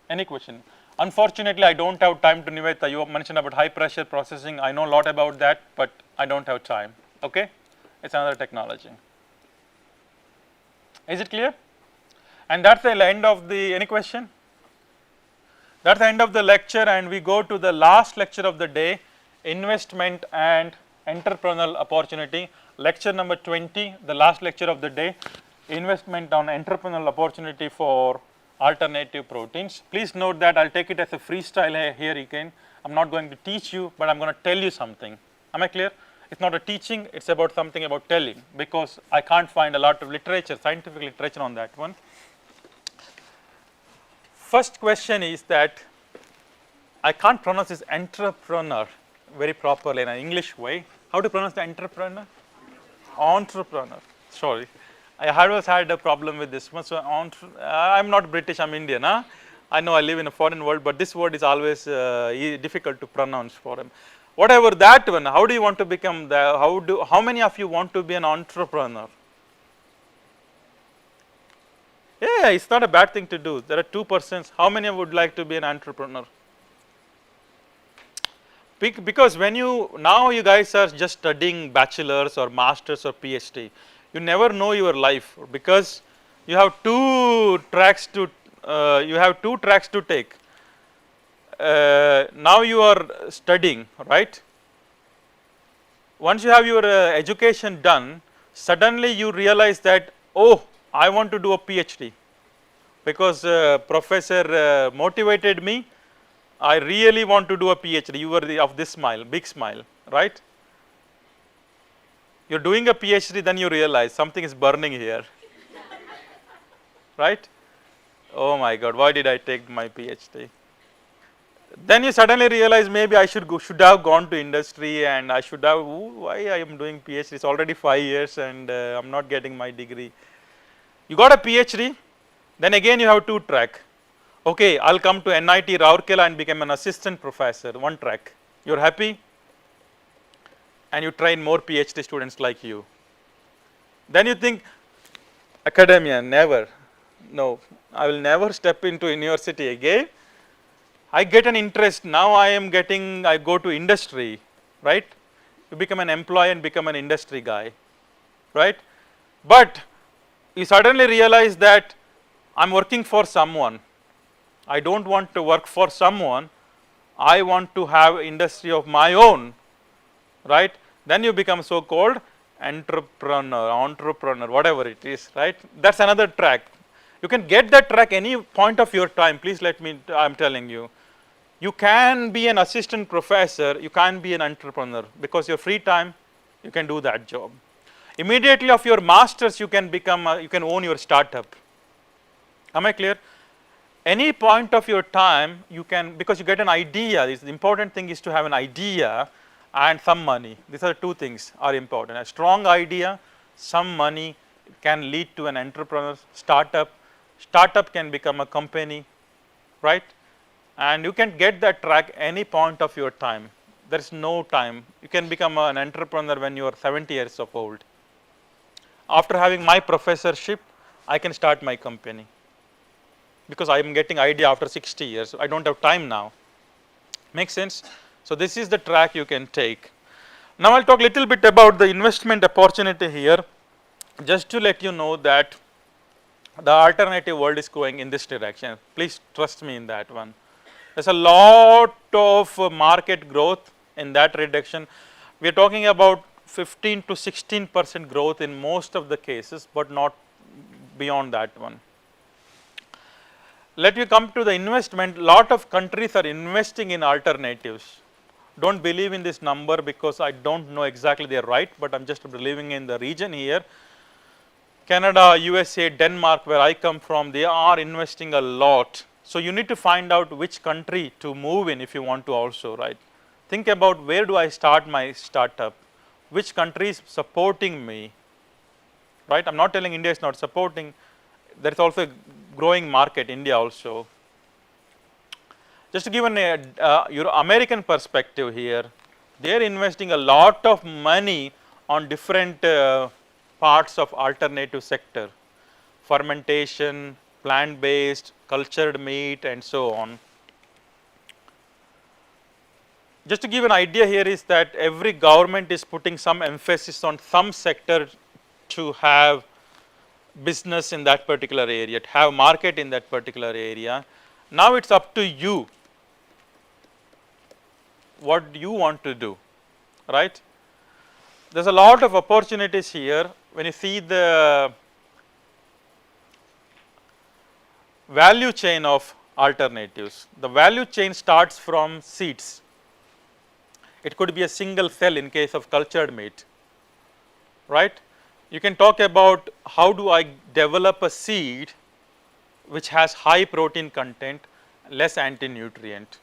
Any question? Unfortunately, I don't have time to Nivetha. You mentioned about high pressure processing. I know a lot about that, but I don't have time. Okay? It's another technology. Is it clear? And that's the end of the, any question? That's the end of the lecture, and we go to the last lecture of the day, investment and entrepreneurial opportunity. Lecture number 20, the last lecture of the day, investment on entrepreneurial opportunity for alternative proteins. Please note that I will take it as a freestyle here again. I am not going to teach you, but I am going to tell you something. Am I clear? It is not a teaching, it is about something about telling, because I can't find a lot of literature, scientific literature on that one. First question is that I can't pronounce this entrepreneur very properly in an English way. How to pronounce the entrepreneur? Entrepreneur. Sorry, I always had a problem with this one. So I am not British, I am Indian. Huh? I know I live in a foreign world, but this word is always difficult to pronounce for him. Whatever that one, how do you want to become the? How many of you want to be an entrepreneur? Yeah, it's not a bad thing to do. There are 2%. How many would like to be an entrepreneur? Because when now you guys are just studying bachelor's or master's or PhD, you never know your life, because you have two tracks to take. Now you are studying, right? Once you have your education done, suddenly you realize that, oh, I want to do a PhD, because professor motivated me. I really want to do a PhD. You were of this smile, big smile, right? You are doing a PhD, then you realize something is burning here, right? Oh my God, why did I take my PhD? Then you suddenly realize maybe I should have gone to industry, and I should have, why I am doing PhD, it's already 5 years and I am not getting my degree. You got a PhD, then again you have two track. Okay, I will come to NIT Rourkela and become an assistant professor, one track. You are happy, and you train more PhD students like you. Then you think, academia, never, no, I will never step into university again. I get an interest, now I go to industry, right? You become an employee and become an industry guy, right? But you suddenly realize that I am working for someone. I don't want to work for someone, I want to have industry of my own, right? Then you become so called entrepreneur, whatever it is, right? That is another track. You can get that track any point of your time, please let me, I am telling you. You can be an assistant professor, you can be an entrepreneur, because your free time, you can do that job. Immediately of your masters, you can you can own your startup. Am I clear? Any point of your time, you can, because you get an idea. The important thing is to have an idea and some money. These are two things are important. A strong idea, some money, it can lead to an entrepreneur startup. Startup can become a company, right? And you can get that track any point of your time. There is no time. You can become an entrepreneur when you are 70 years of old. After having my professorship, I can start my company because I am getting idea after 60 years. I don't have time now. Make sense? So this is the track you can take. Now I'll talk a little bit about the investment opportunity here, just to let you know that the alternative world is going in this direction. Please trust me in that one. There's a lot of market growth in that direction. We are talking about 15 to 16% growth in most of the cases, but not beyond that one. Let me come to the investment. Lot of countries are investing in alternatives. Don't believe in this number because I don't know exactly they are right, but I'm just believing in the region here. Canada, USA, Denmark, where I come from, they are investing a lot. So you need to find out which country to move in if you want to also, right? Think about where do I start my startup? Which country is supporting me, right? I'm not telling India is not supporting. There is also a growing market, India also. Just to give an American perspective here, they are investing a lot of money on different parts of alternative sector, fermentation, plant-based, cultured meat, and so on. Just to give an idea here is that every government is putting some emphasis on some sector to have business in that particular area, to have market in that particular area. Now it's up to you what you want to do, right? There's a lot of opportunities here. When you see the value chain of alternatives, the value chain starts from seeds. It could be a single cell in case of cultured meat, right? You can talk about how do I develop a seed which has high protein content, less anti-nutrient.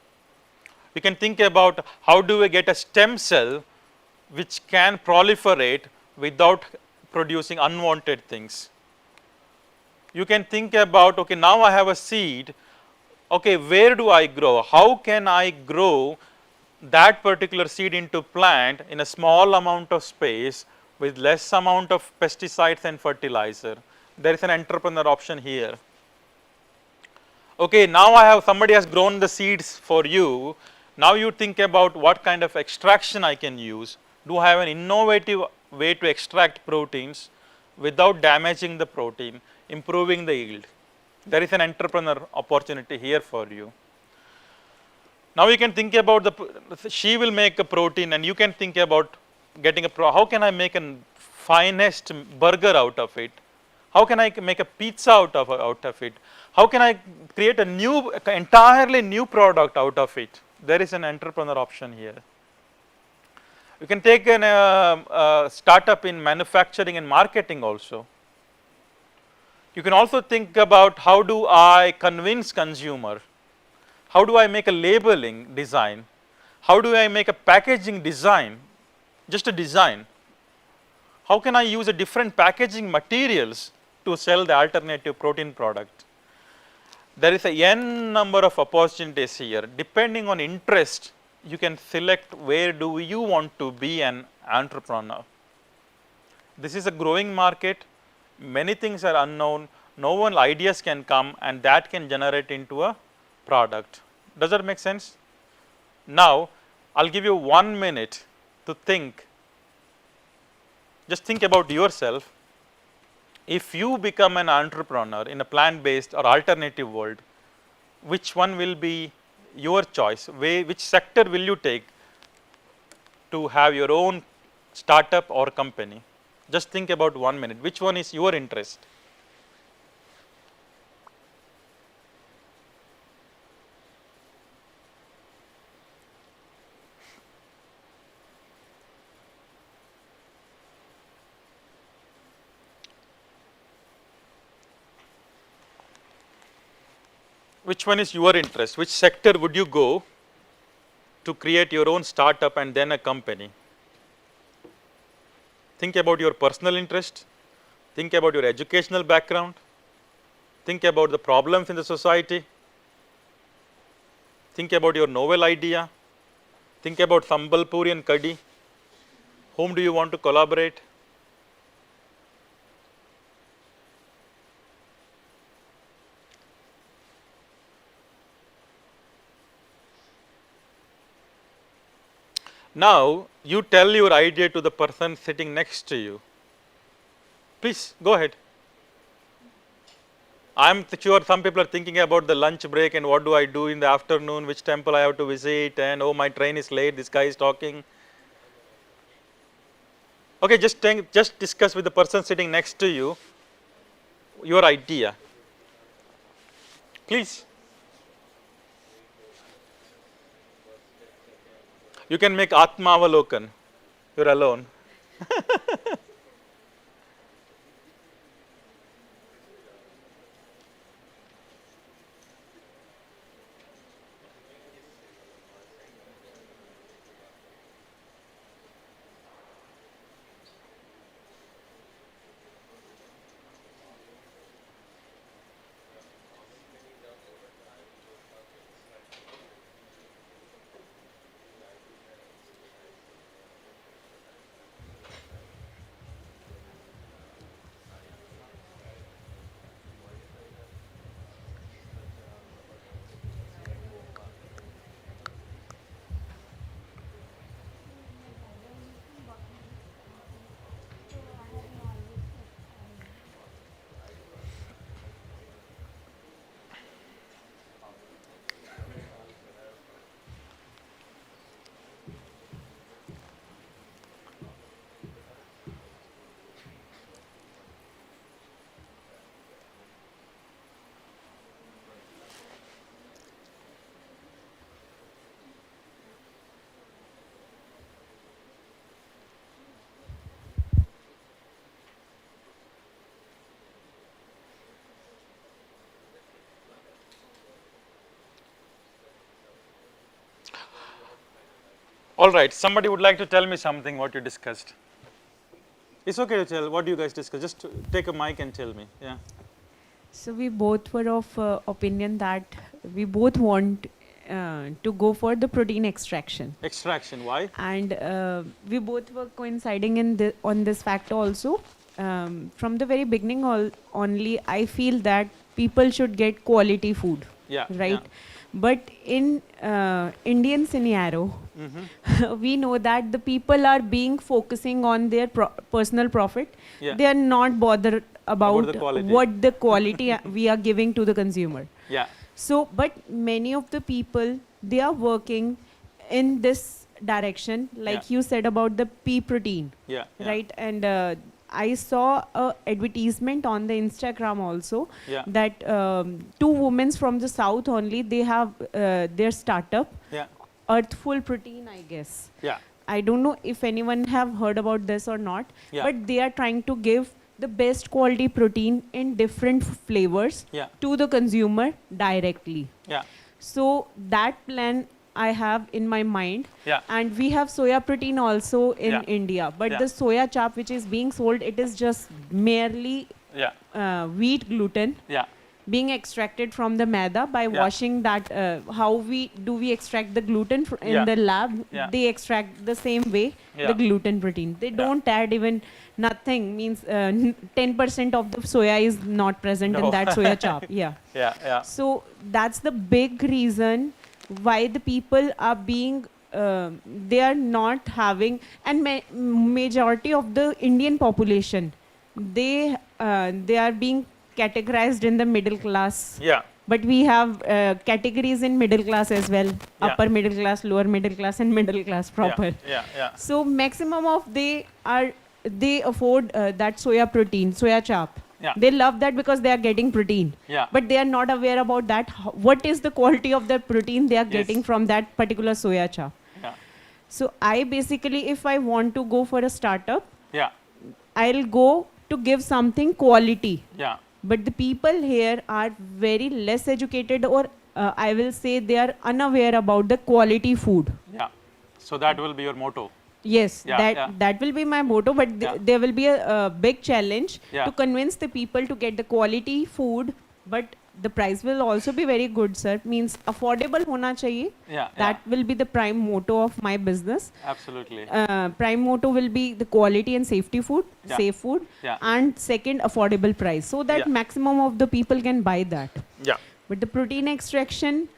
You can think about how do I get a stem cell which can proliferate without producing unwanted things. You can think about, okay, now I have a seed, okay, where do I grow? How can I grow that particular seed into plant in a small amount of space with less amount of pesticides and fertilizer? There is an entrepreneur option here. Okay, now I have somebody has grown the seeds for you. Now you think about what kind of extraction I can use. Do I have an innovative way to extract proteins without damaging the protein, improving the yield? There is an entrepreneur opportunity here for you. Now you can think about she will make a protein and you can think about getting how can I make a finest burger out of it? How can I make a pizza out of it? How can I create a entirely new product out of it? There is an entrepreneur option here. You can take a startup in manufacturing and marketing also. You can also think about how do I convince consumer? How do I make a labeling design? How do I make a packaging design? Just a design. How can I use a different packaging materials to sell the alternative protein product? There is a n number of opportunities here. Depending on interest, you can select where do you want to be an entrepreneur. This is a growing market. Many things are unknown. No one ideas can come and that can generate into a product. Does that make sense? Now, I'll give you 1 minute to think. Just think about yourself. If you become an entrepreneur in a plant-based or alternative world, which one will be your choice? Which sector will you take to have your own startup or company? Just think about 1 minute. Which one is your interest? Which one is your interest? Which sector would you go to create your own startup and then a company? Think about your personal interest. think about your educational background, think about the problems in the society, think about your novel idea, think about Sambalpuri and Kadi. Whom do you want to collaborate? Now, you tell your idea to the person sitting next to you. Please go ahead. I am sure some people are thinking about the lunch break and what do I do in the afternoon, which temple I have to visit, and oh, my train is late, this guy is talking. Okay, just discuss with the person sitting next to you your idea. Please. You can make Atma Avalokan. You are alone. All right, somebody would like to tell me something what you discussed. It's okay to tell what you guys discussed. Just take a mic and tell me. Yeah. So we both were of opinion that we both want to go for the protein extraction. Extraction, why? And we both were coinciding in on this fact also. From the very beginning only, I feel that people should get quality food. Yeah. Right. Yeah. But in Indian scenario, we know that the people are being focusing on their personal profit. Yeah. They are not bothered about what the quality we are giving to the consumer. Yeah. So, but many of the people, they are working in this direction, like you said about the pea protein. Yeah. Right. And I saw a advertisement on the Instagram also that two women from the south only, they have their startup, Earthful Protein, I guess. Yeah. I don't know if anyone have heard about this or not, but they are trying to give the best quality protein in different flavors to the consumer directly. Yeah. So that plan I have in my mind. And we have soya protein also in India, but the soya chap which is being sold, it is just merely wheat gluten being extracted from the maida by washing that. How we extract the gluten in the lab? They extract the same way the gluten protein. They don't add even nothing, means 10% of the soya is not present in that soya chap. So that's the big reason why the people are being they are not having, and majority of the Indian population, they are being categorized in the middle class. But we have categories in middle class as well, upper middle class, lower middle class, and middle class proper. So maximum of they afford that soya protein, soya chap. They love that because they are getting protein. But they are not aware about that. What is the quality of the protein they are getting from that particular soya chap? So I basically, if I want to go for a startup, I'll go to give something quality. But the people here are very less educated, or I will say they are unaware about the quality food. So that will be your motto. Yes, Yeah, that will be my motto, but there will be a big challenge to convince the people to get the quality food, but the price will also be very good, sir. Means affordable hona chahiye. That will be the prime motto of my business. Absolutely. Prime motto will be the quality and safety food, safe food, and second affordable price, so that maximum of the people can buy that. Yeah. But the protein extraction,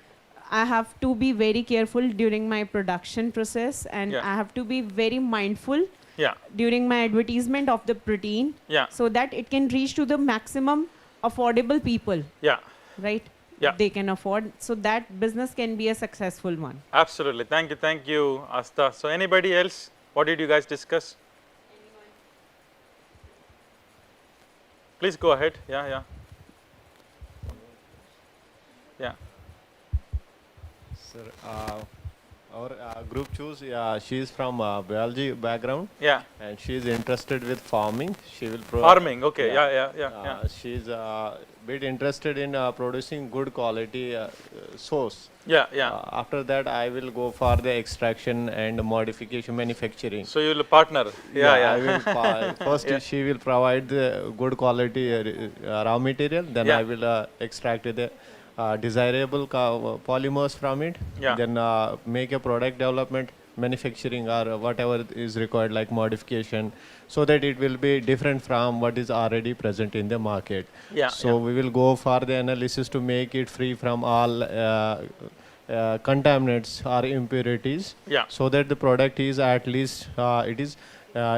I have to be very careful during my production process, and I have to be very mindful during my advertisement of the protein, so that it can reach to the maximum affordable people. Right? They can afford, so that business can be a successful one. Absolutely. Thank you, Asta. So anybody else? What did you guys discuss? Please go ahead. Yeah. Sir, our group choose. She is from biology background. And she is interested with farming. She will farming. Okay. Yeah. She is bit interested in producing good quality source. After that, I will go for the extraction and modification manufacturing. So you will partner. I will first she will provide the good quality raw material. Then I will extract the desirable polymers from it, then make a product development, manufacturing, or whatever is required, like modification, so that it will be different from what is already present in the market. We will go for the analysis to make it free from all contaminants or impurities, so that the product is at least it is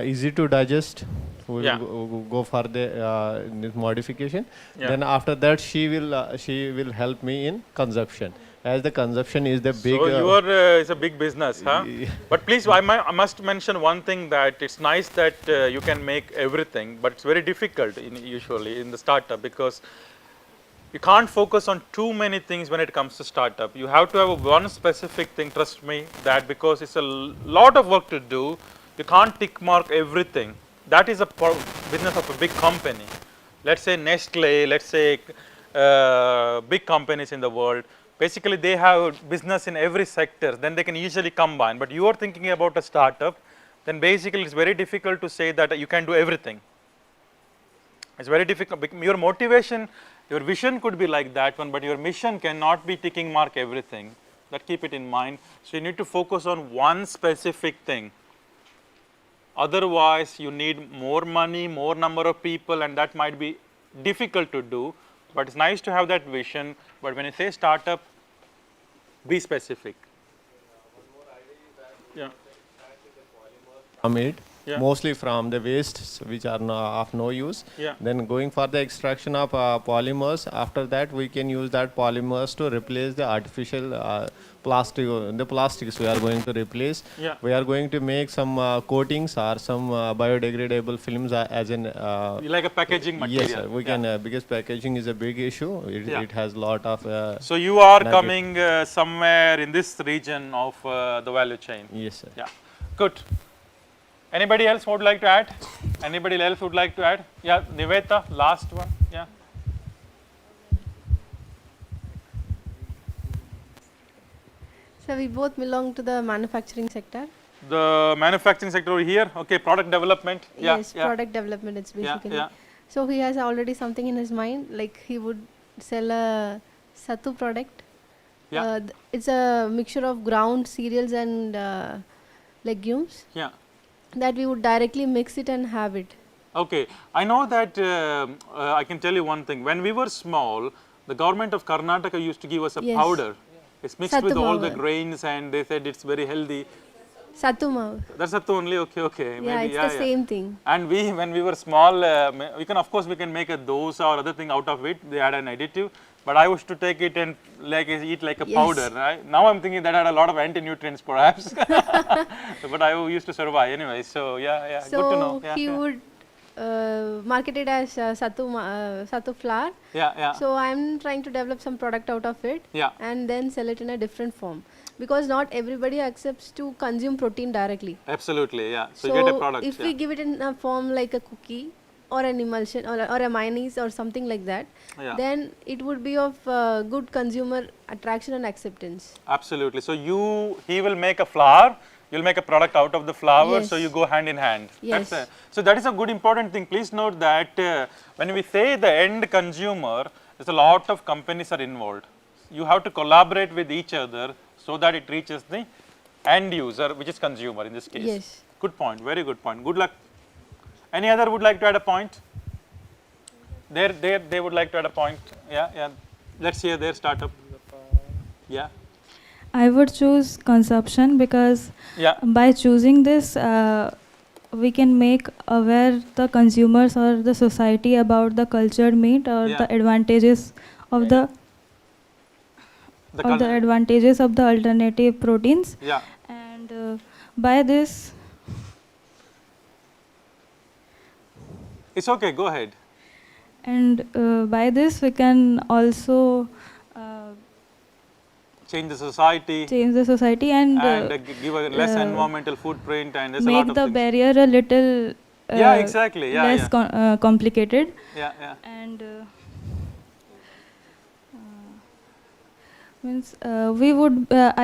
easy to digest. We will go for the modification. Then after that, she will help me in consumption, as the consumption is the big. So your is a big business, huh? But please, I must mention one thing, that it's nice that you can make everything, but it's very difficult usually in the startup, because you can't focus on too many things when it comes to startup. You have to have one specific thing. Trust me, that because it's a lot of work to do, you can't tick mark everything. That is a business of a big company. Let's say Nestle, let's say big companies in the world. Basically, they have business in every sector, then they can easily combine. But you are thinking about a startup, then basically it's very difficult to say that you can do everything. It's very difficult. Your motivation, your vision could be like that one, but your mission cannot be ticking mark everything. That keep it in mind. So you need to focus on one specific thing. Otherwise, you need more money, more number of people, and that might be difficult to do. But it's nice to have that vision. But when you say startup, be specific. From it, mostly from the wastes which are of no use. Then going for the extraction of polymers. After that, we can use that polymers to replace the artificial plastic. The plastics we are going to replace. We are going to make some coatings or some biodegradable films as in like a packaging material. Yes, we can because packaging is a big issue. It has a lot of. So you are coming somewhere in this region of the value chain. Yes, sir. Yeah, good. Anybody else would like to add? Anybody else would like to add? Yeah, Niveta, last one. Yeah. So we both belong to the manufacturing sector. The manufacturing sector over here. Okay, product development. Yes, product development. It's basically. So he has already something in his mind, like he would sell a sattu product. It's a mixture of ground cereals and legumes. That we would directly mix it and have it. Okay, I know that I can tell you one thing. When we were small, the government of Karnataka used to give us a powder. It's mixed with all the grains, and they said it's very healthy. Sattu maav. That's sattu only. Okay. Yeah, maybe, it's the same thing. And when we were small, we can make a dosa or other thing out of it. They add an additive. But I used to take it and eat like a powder. Right? Now I'm thinking that had a lot of anti-nutrients perhaps. But I used to survive anyway. So so good to know. He would market it as sattu flour. So I'm trying to develop some product out of it and then sell it in a different form. Because not everybody accepts to consume protein directly. Absolutely, yeah. So you get a product. If we give it in a form like a cookie, or an emulsion or a mayonnaise or something like that, then it would be of good consumer attraction and acceptance. Absolutely. So he will make a flour you'll make a product out of the flower, so Yes. you go hand in hand. Yes. So that is a good important thing. Please note that when we say the end consumer, there's a lot of companies are involved. You have to collaborate with each other so that it reaches the end user, which is consumer in this case. Yes. Good point, very good point. Good luck. Any other would like to add a point? They would like to add a point. Yeah. Let's hear their startup. Yeah. I would choose consumption because by choosing this, we can make aware the consumers or the society about the cultured meat or the advantages of the advantages of the alternative proteins. Yeah. And by this, it's okay. Go ahead. And by this we can also change the society and give a less environmental footprint, and there's a lot make of the things. barrier a little less complicated. And means I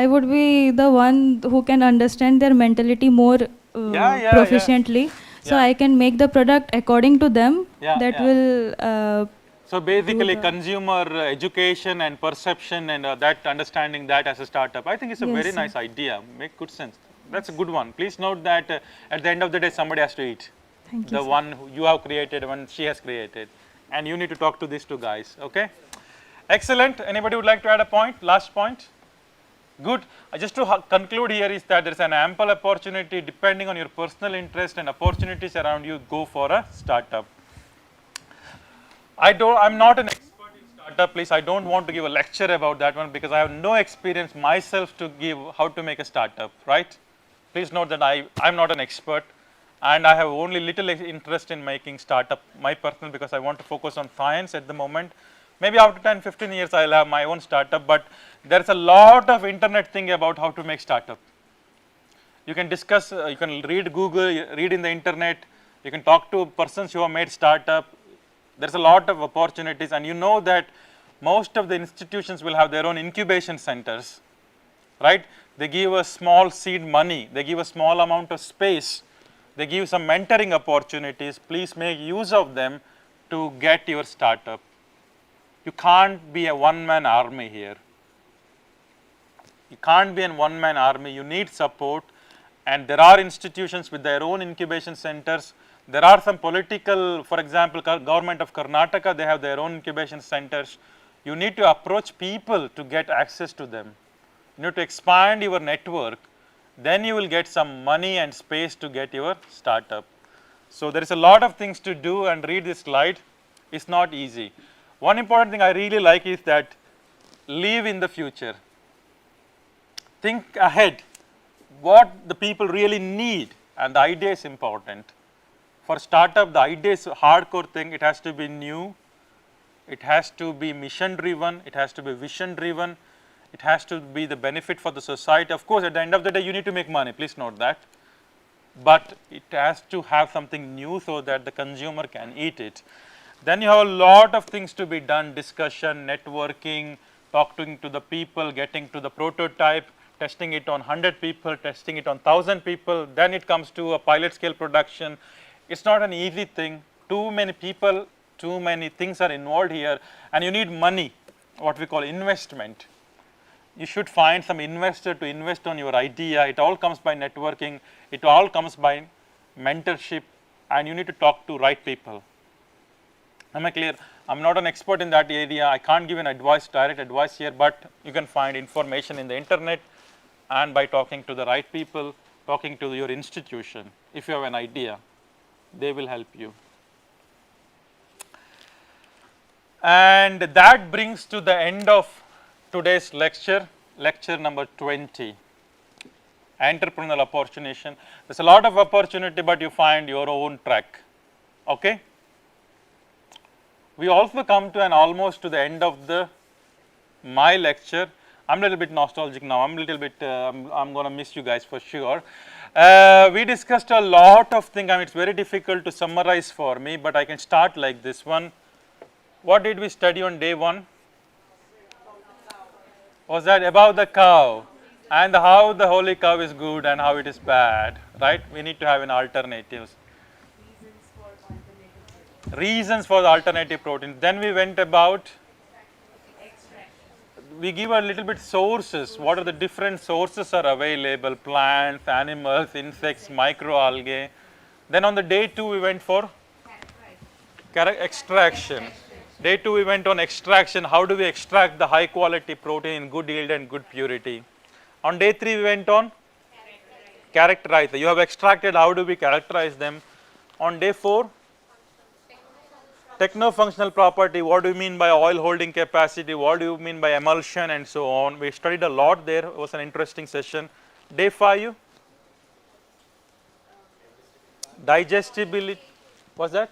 would be the one who can understand their mentality more proficiently. So I can make the product according to them. Will so basically consumer education and perception and that understanding that as a startup, I think it's a very nice idea, make good sense. That's a good one. Please note that at the end of the day somebody has to eat. Thank you, the one who you have created, one she has created, and you need to talk to these two guys. Okay, excellent. Anybody would like to add a point, last point? Good. Just to conclude here is that there is an ample opportunity depending on your personal interest and opportunities around you, go for a startup. I'm not an expert in startup, please. I don't want to give a lecture about that one because I have no experience myself to give how to make a startup, right? Please note that I'm not an expert and I have only little interest in making startup, my personal, because I want to focus on science at the moment. Maybe after 10, 15 years I'll have my own startup, but there's a lot of internet thing about how to make startup. You can discuss, you can read Google, read in the internet, you can talk to persons who have made startup. There's a lot of opportunities, and you know that most of the institutions will have their own incubation centers, right? They give a small seed money, they give a small amount of space, they give some mentoring opportunities. Please make use of them to get your startup. You can't be a one-man army here. You can't be a one-man army, you need support, and there are institutions with their own incubation centers. There are some political, for example, government of Karnataka, they have their own incubation centers. You need to approach people to get access to them. You need to expand your network, then you will get some money and space to get your startup. So there is a lot of things to do, and read this slide, it's not easy. One important thing I really like is that live in the future. Think ahead, what the people really need, and the idea is important. For startup, the idea is a hardcore thing. It has to be new, it has to be mission driven, it has to be vision driven, it has to be the benefit for the society. Of course, at the end of the day, you need to make money, please note that. But it has to have something new so that the consumer can eat it. Then you have a lot of things to be done, discussion, networking, talking to the people, getting to the prototype, testing it on 100 people, testing it on 1000 people, then it comes to a pilot scale production. It's not an easy thing, too many people, too many things are involved here, and you need money, what we call investment. You should find some investor to invest on your idea. It all comes by networking, it all comes by mentorship, and you need to talk to right people. Am I clear? I'm not an expert in that area, I can't give an advice, direct advice here, but you can find information in the internet and by talking to the right people, talking to your institution. If you have an idea, they will help you. And that brings to the end of today's lecture, lecture number 20, entrepreneurial opportunity. There's a lot of opportunity, but you find your own track, okay? We also come to almost to the end of my lecture. I'm a little bit nostalgic now, I'm going to miss you guys for sure. We discussed a lot of things, I mean it's very difficult to summarize for me, but I can start like this one. What did we study on day one? Was that about the cow? and how the holy cow is good and how it is bad, right? We need to have an alternatives. Reasons for the alternative proteins. Then we went about, we give a little bit sources. What are the different sources are available? Plants, animals, insects, microalgae. Then on the day 2 we went for extraction. Day 2 we went on extraction. How do we extract the high quality protein in good yield and good purity? On day 3 we went on characterize. You have extracted, how do we characterize them? On day 4, techno-functional property, what do you mean by oil holding capacity, what do you mean by emulsion and so on. We studied a lot there, it was an interesting session. Day 5, digestibility, what's that?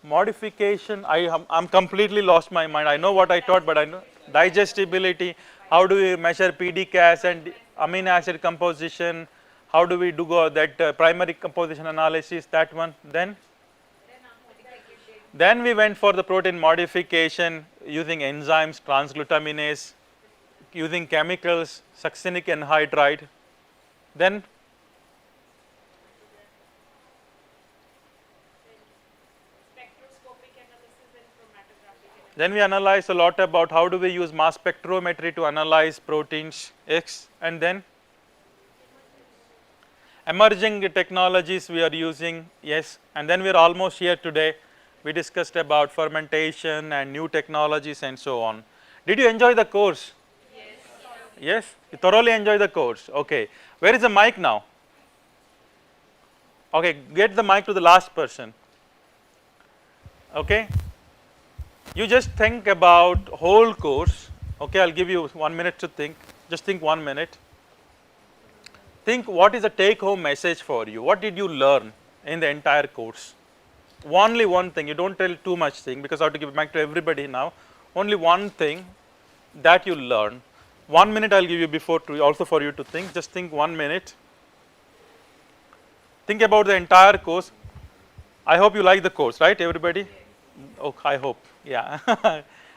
Modification, I'm completely lost my mind, I know what I taught, but I know digestibility, how do we measure PDCAS and amino acid composition, how do we do that primary composition analysis, that one. Then we went for the protein modification using enzymes, transglutaminase, using chemicals, succinic anhydride. Then we analyzed a lot about how do we use mass spectrometry to analyze proteins X, and then emerging technologies we are using, yes, and then we are almost here today. We discussed about fermentation and new technologies and so on. Did you enjoy the course? Yes. Yes? You thoroughly enjoy the course? Okay. Where is the mic now? Okay, get the mic to the last person. Okay. You just think about whole course. Okay, I'll give you 1 minute to think. Just think 1 minute. Think what is the take home message for you? What did you learn in the entire course? Only one thing, you don't tell too much thing because I have to give it back to everybody now. Only one thing that you learn. 1 minute I'll give you before to also for you to think. Just think 1 minute. Think about the entire course. I hope you like the course, right, everybody? Oh, I hope, yeah.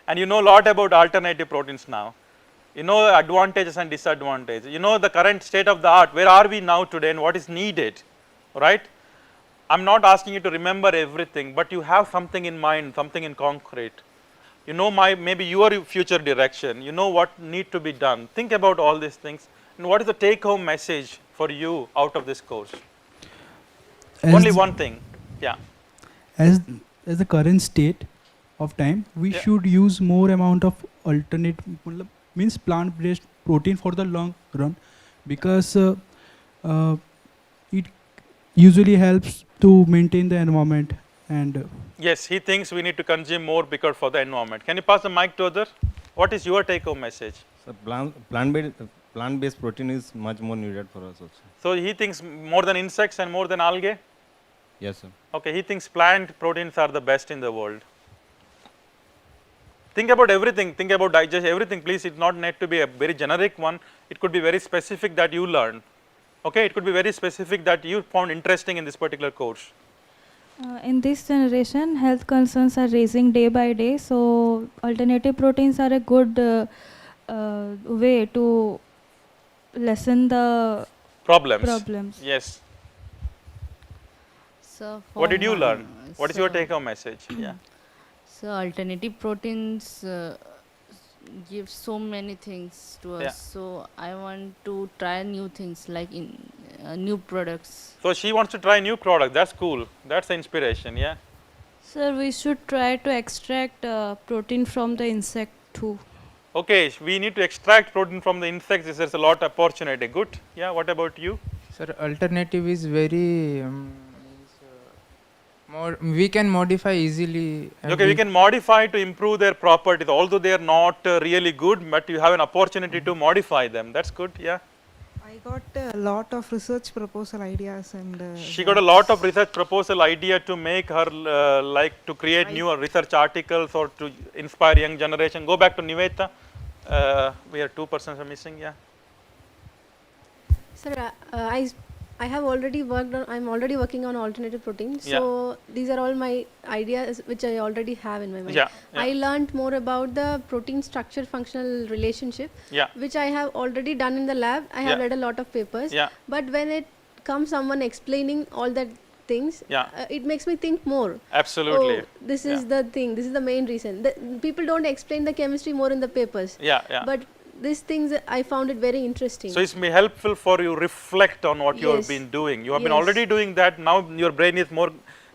And you know a lot about alternative proteins now. You know advantages and disadvantages. You know the current state of the art. Where are we now today and what is needed, right? I'm not asking you to remember everything, but you have something in mind, something in concrete. You know maybe your future direction, you know what need to be done. Think about all these things and what is the take home message for you out of this course? Only one thing, yeah. As the current state of time, we should use more amount of alternate, means plant-based protein for the long run, because it usually helps to maintain the environment and yes, he thinks we need to consume more because for the environment. Can you pass the mic to other? What is your take home message? So plant-based protein is much more needed for us also. So he thinks more than insects and more than algae? Yes, sir. Okay, he thinks plant proteins are the best in the world. Think about everything, think about digest, everything please. It not need to be a very generic one, it could be very specific that you learned. Okay, it could be very specific that you found interesting in this particular course. In this generation, health concerns are raising day by day, so alternative proteins are a good way to lessen the problems. Yes. So what did you learn? What is your take home message? Yeah. So alternative proteins give so many things to us. Yeah. So I want to try new things like in new products. So she wants to try new product. That's cool. That's the inspiration. Yeah. Sir, we should try to extract protein from the insect too. Okay, we need to extract protein from the insects. There's a lot of opportunity. Good. Yeah. What about you? Sir, alternative is very we can modify easily. Okay, we can modify to improve their properties, although they are not really good, but you have an opportunity to modify them. That's good, yeah. I got a lot of research proposal ideas and she got a lot of research proposal idea to make her like to create new research articles or to inspire young generation. Go back to Nivetha. We are 2 persons are missing, yeah. Sir, I I have already worked on, I'm already working on alternative proteins. So these are all my ideas which I already have in my mind. I learned more about the protein structure functional relationship, which I have already done in the lab. I have read a lot of papers. But when it comes someone explaining all that things, it makes me think more. Absolutely. Oh, this is the thing, this is the main reason. People don't explain the chemistry more in the papers. But these things I found it very interesting. So it's helpful for you reflect on what you have been doing. You have been already doing that. Now your brain is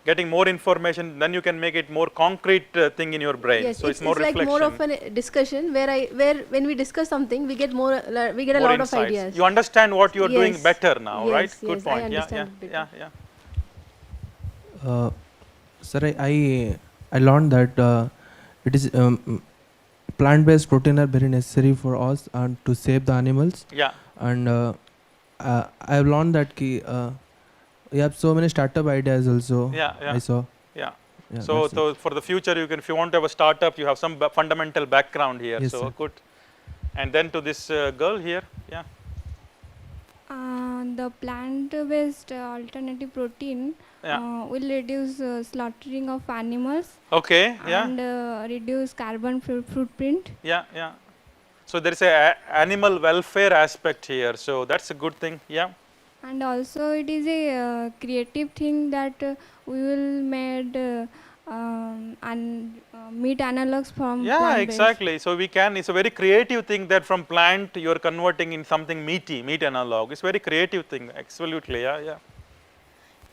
getting more information. Then you can make it more concrete thing in your brain. Yes, so it's more reflection. Like more of a discussion where when we discuss something, we get more we get a lot insights. of ideas. You understand what you are doing better now, right? Good point. I understand Sir, I learned that it is plant-based protein are very necessary for us and to save the animals. And I have learned that we have so many startup ideas also. I saw. So for the future, you can, if you want to have a startup, you have some fundamental background here. Yes, so sir. good. And then to this girl here, the plant-based alternative protein will reduce slaughtering of animals. And reduce carbon footprint. So there is a animal welfare aspect here. So that's a good thing. And also it is a creative thing that we will made meat analogs from plant-based. Exactly. So we can, it's a very creative thing that from plant you are converting in something meaty, meat analog. It's a very creative thing. Absolutely.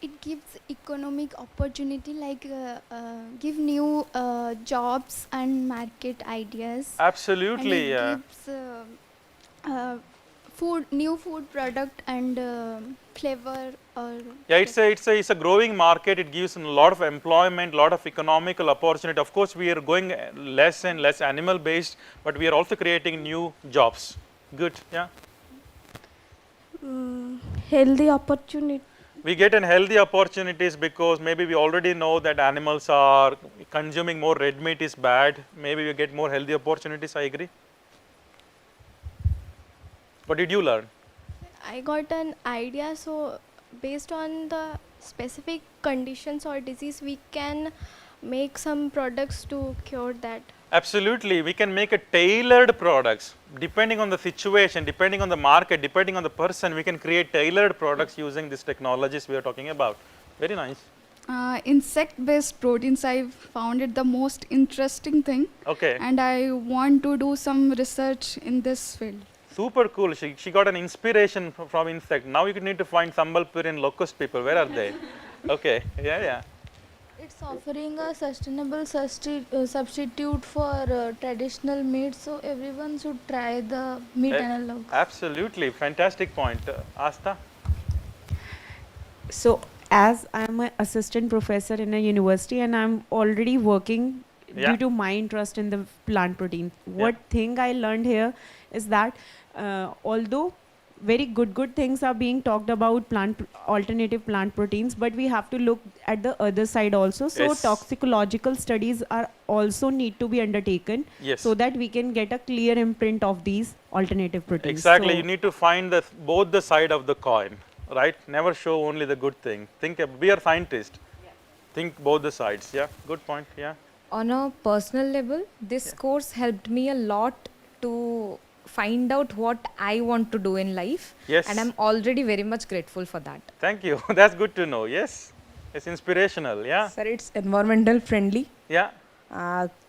It gives economic opportunity, like give new jobs and market ideas. Absolutely. And it gives new food product and flavor. Or it's a growing market. It gives a lot of employment, lot of economical opportunity. Of course, we are going less and less animal based, but we are also creating new jobs. Good. Healthy opportunity. We get healthy opportunities because maybe we already know that animals are consuming more red meat is bad. Maybe we get more healthy opportunities. I agree. What did you learn? I got an idea. So based on the specific conditions or disease, we can make some products to cure that. Absolutely, we can make a tailored products depending on the situation, depending on the market, depending on the person. We can create tailored products using these technologies we are talking about. Very nice. Insect-based proteins, I found it the most interesting thing. And I want to do some research in this field. Super cool. She got an inspiration from insect. Now you need to find Sambalpur and locust people. Where are they? It's offering a sustainable substitute for traditional meat, so everyone should try the meat analog. Absolutely, fantastic point. Asta? So, as I'm an assistant professor in a university and I'm already working due to my interest in the plant protein, what thing I learned here is that although very good things are being talked about alternative plant proteins, but we have to look at the other side also. So toxicological studies are also need to be undertaken so that we can get a clear imprint of these alternative proteins. Exactly, you need to find both the side of the coin, right? Never show only the good thing. Be a scientist. Think both the sides. Good point. On a personal level, this course helped me a lot to find out what I want to do in life. And I'm already very much grateful for that. Thank you. That's good to know. Yes. It's inspirational. Sir, it's environmental friendly.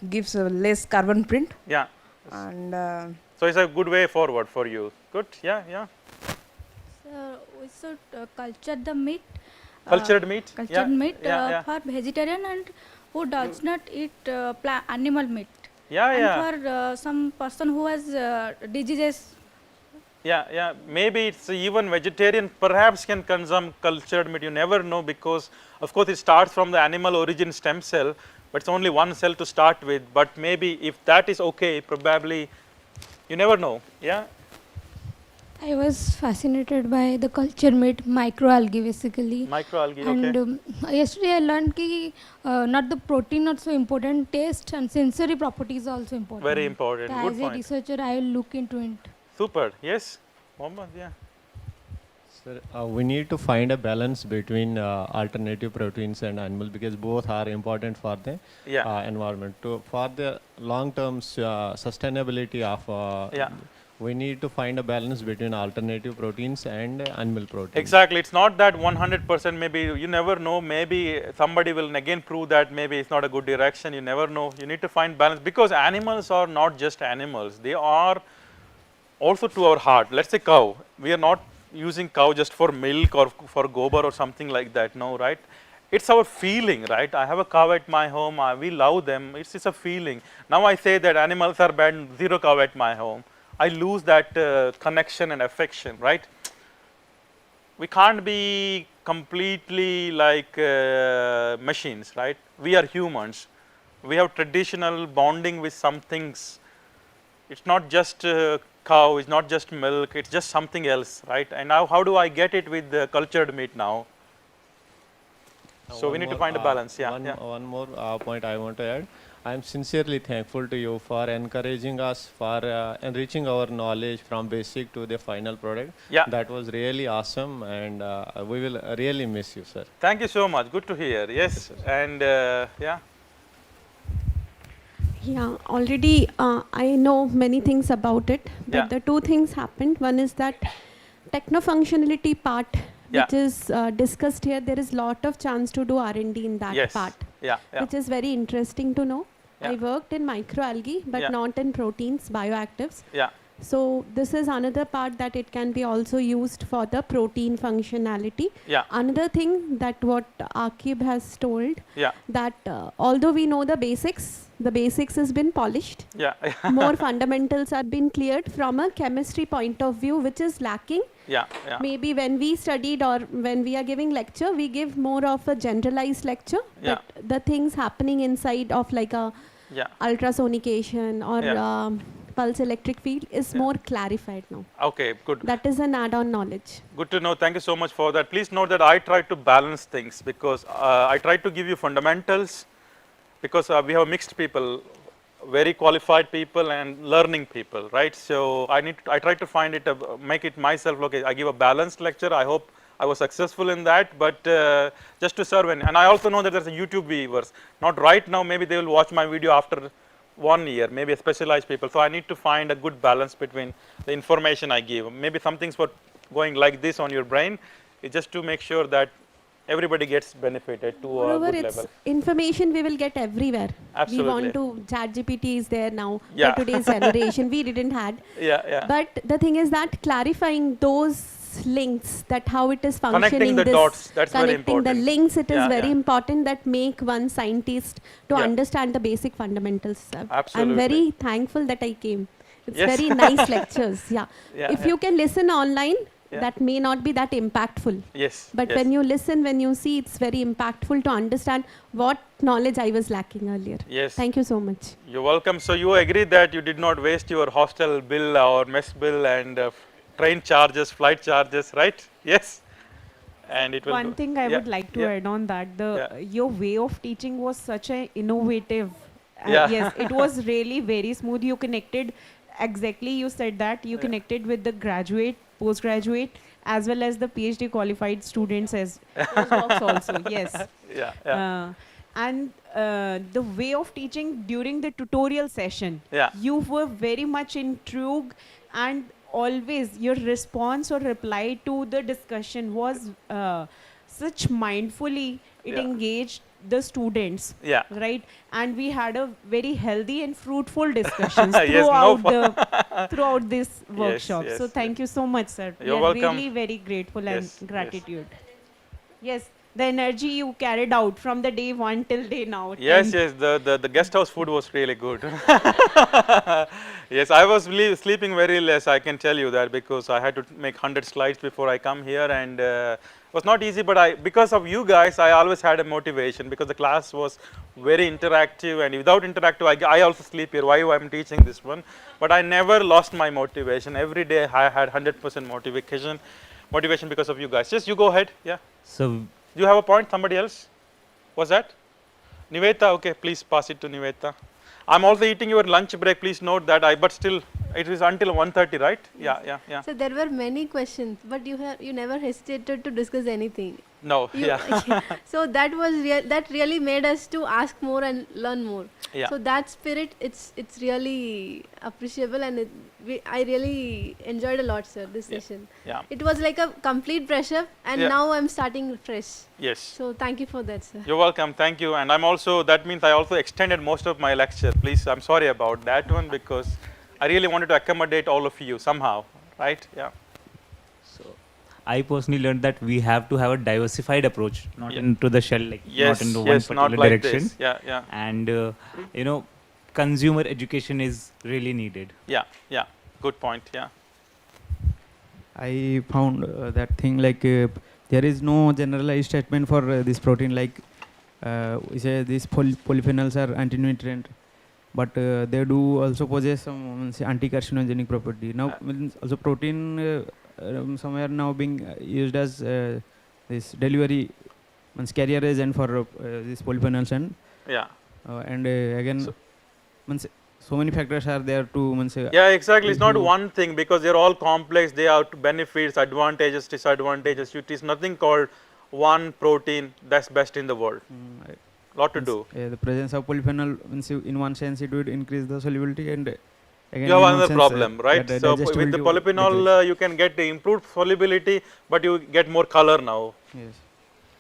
Gives less carbon print. And so it's a good way forward for you. Good. So we should culture the meat. Cultured meat? Cultured meat for vegetarian and who does not eat animal meat. And for some person who has diseases. Maybe it's even vegetarian perhaps can consume cultured meat. You never know, because of course it starts from the animal origin stem cell, but it's only one cell to start with. But maybe if that is okay, probably you never know. I was fascinated by the culture meat, microalgae basically. Microalgae, and yesterday I learned that not the protein not so important, taste and sensory properties are also important. Very important. As a researcher, I will look into it. Super. Yes, Mohammed. Sir, we need to find a balance between alternative proteins and animal, because both are important for the environment. For the long-term sustainability of we need to find a balance between alternative proteins and animal proteins. Exactly, it's not that 100%, maybe you never know, maybe somebody will again prove that maybe it's not a good direction, you never know. You need to find balance, because animals are not just animals, they are also to our heart. Let's say cow, we are not using cow just for milk or for gobar or something like that, no, right? It's our feeling, right? I have a cow at my home, we love them, it's a feeling. Now I say that animals are bad, zero cow at my home, I lose that connection and affection, right? We can't be completely like machines, right? We are humans. We have traditional bonding with some things. It's not just cow, it's not just milk, it's just something else, right? And now how do I get it with the cultured meat now? So we need to find a balance. One more point I want to add. I am sincerely thankful to you for encouraging us, for enriching our knowledge from basic to the final product. That was really awesome, and we will really miss you, sir. Thank you so much. Good to hear. Yes, and Yeah, already I know many things about it, but the two things happened. One is that techno-functionality part, which is discussed here. There is lot of chance to do R&D in that part, which is very interesting to know. I worked in microalgae, but not in proteins, bioactives. So this is another part that it can be also used for the protein functionality. Another thing that what Akib has told, that although we know the basics has been polished. More fundamentals are been cleared from a chemistry point of view, which is lacking. Maybe when we studied or when we are giving lecture, we give more of a generalized lecture. But the things happening inside of like a ultrasonication or pulse electric field is more clarified now. Okay, good. That is an add-on knowledge. Good to know. Thank you so much for that. Please note that I try to balance things, because I try to give you fundamentals, because we have mixed people, very qualified people and learning people, right? So I try to find it, make it myself. Okay, I give a balanced lecture. I hope I was successful in that, but just to serve. And I also know that there's a YouTube viewers. Not right now, maybe they will watch my video after 1 year, maybe specialized people. So I need to find a good balance between the information I give. Maybe some things were going like this on your brain, it's just to make sure that everybody gets benefited to a good level. Information we will get everywhere. Absolutely. We want to, ChatGPT is there now for today's generation. We didn't had. But the thing is that clarifying those links, that how it is functioning, connecting the dots, that's very important. Connecting the links, it is very important, that make one scientist to understand the basic fundamentals. Absolutely. I'm very thankful that I came. It's very nice lectures. If you can listen online, that may not be that impactful. But when you listen, when you see, it's very impactful to understand what knowledge I was lacking earlier. Thank you so much. You're welcome. So you agree that you did not waste your hostel bill or mess bill and train charges, flight charges, right? Yes. And it will. One thing I would like to add on that, your way of teaching was such an innovative. Yes, it was really very smooth. You connected, exactly you said that, you connected with the graduate, postgraduate, as well as the PhD qualified students as postdocs also. Yes. And the way of teaching during the tutorial session, you were very much intrigued, and always your response or reply to the discussion was such mindfully, it engaged the students, right? And we had a very healthy and fruitful discussions throughout this workshop. So thank you so much, sir. You're we are welcome. really very grateful and gratitude. Yes, the energy you carried out from the day 1 till day now. Yes, the guest house food was really good. Yes, I was sleeping very less, I can tell you that, because I had to make 100 slides before I come here, and it was not easy, but because of you guys, I always had a motivation, because the class was very interactive, and without interactive, I also sleep here, why I'm teaching this one, but I never lost my motivation. Every day I had 100% motivation because of you guys. Just you go ahead. So you have a point, somebody else? What's that? Niveta, okay, please pass it to Niveta. I'm also eating your lunch break, please note that, but still It is until 1:30, right? Yes. Yeah. So there were many questions, but you never hesitated to discuss anything. No. So that was that really made us to ask more and learn more. Yeah. So that spirit, it's really appreciable, and I really enjoyed a lot, sir, this session. Yeah. It was like a complete brush up, and now I'm starting fresh. Yes. So thank you for that, sir. You're welcome. Thank you. And that means I also extended most of my lecture. Please, I'm sorry about that one, because I really wanted to accommodate all of you somehow, right? Yeah. So I personally learned that we have to have a diversified approach, not into the shell, like not into one particular direction. This. Yeah. And consumer education is really needed. Yeah. Good point. Yeah. I found that thing like there is no generalized statement for this protein, like we say these polyphenols are anti-nutrient, but they do also possess some anti-carcinogenic property. Now also protein somewhere now being used as this delivery carrier agent for these polyphenols, and again so many factors are there to yeah, exactly. It's not one thing, because they're all complex. They have benefits, advantages, disadvantages. It is nothing called one protein that's best in the world. Lot to do. The presence of polyphenol in one sense it would increase the solubility, and again you have another problem, right? So with the polyphenol you can get the improved solubility, but you get more color now. Yes.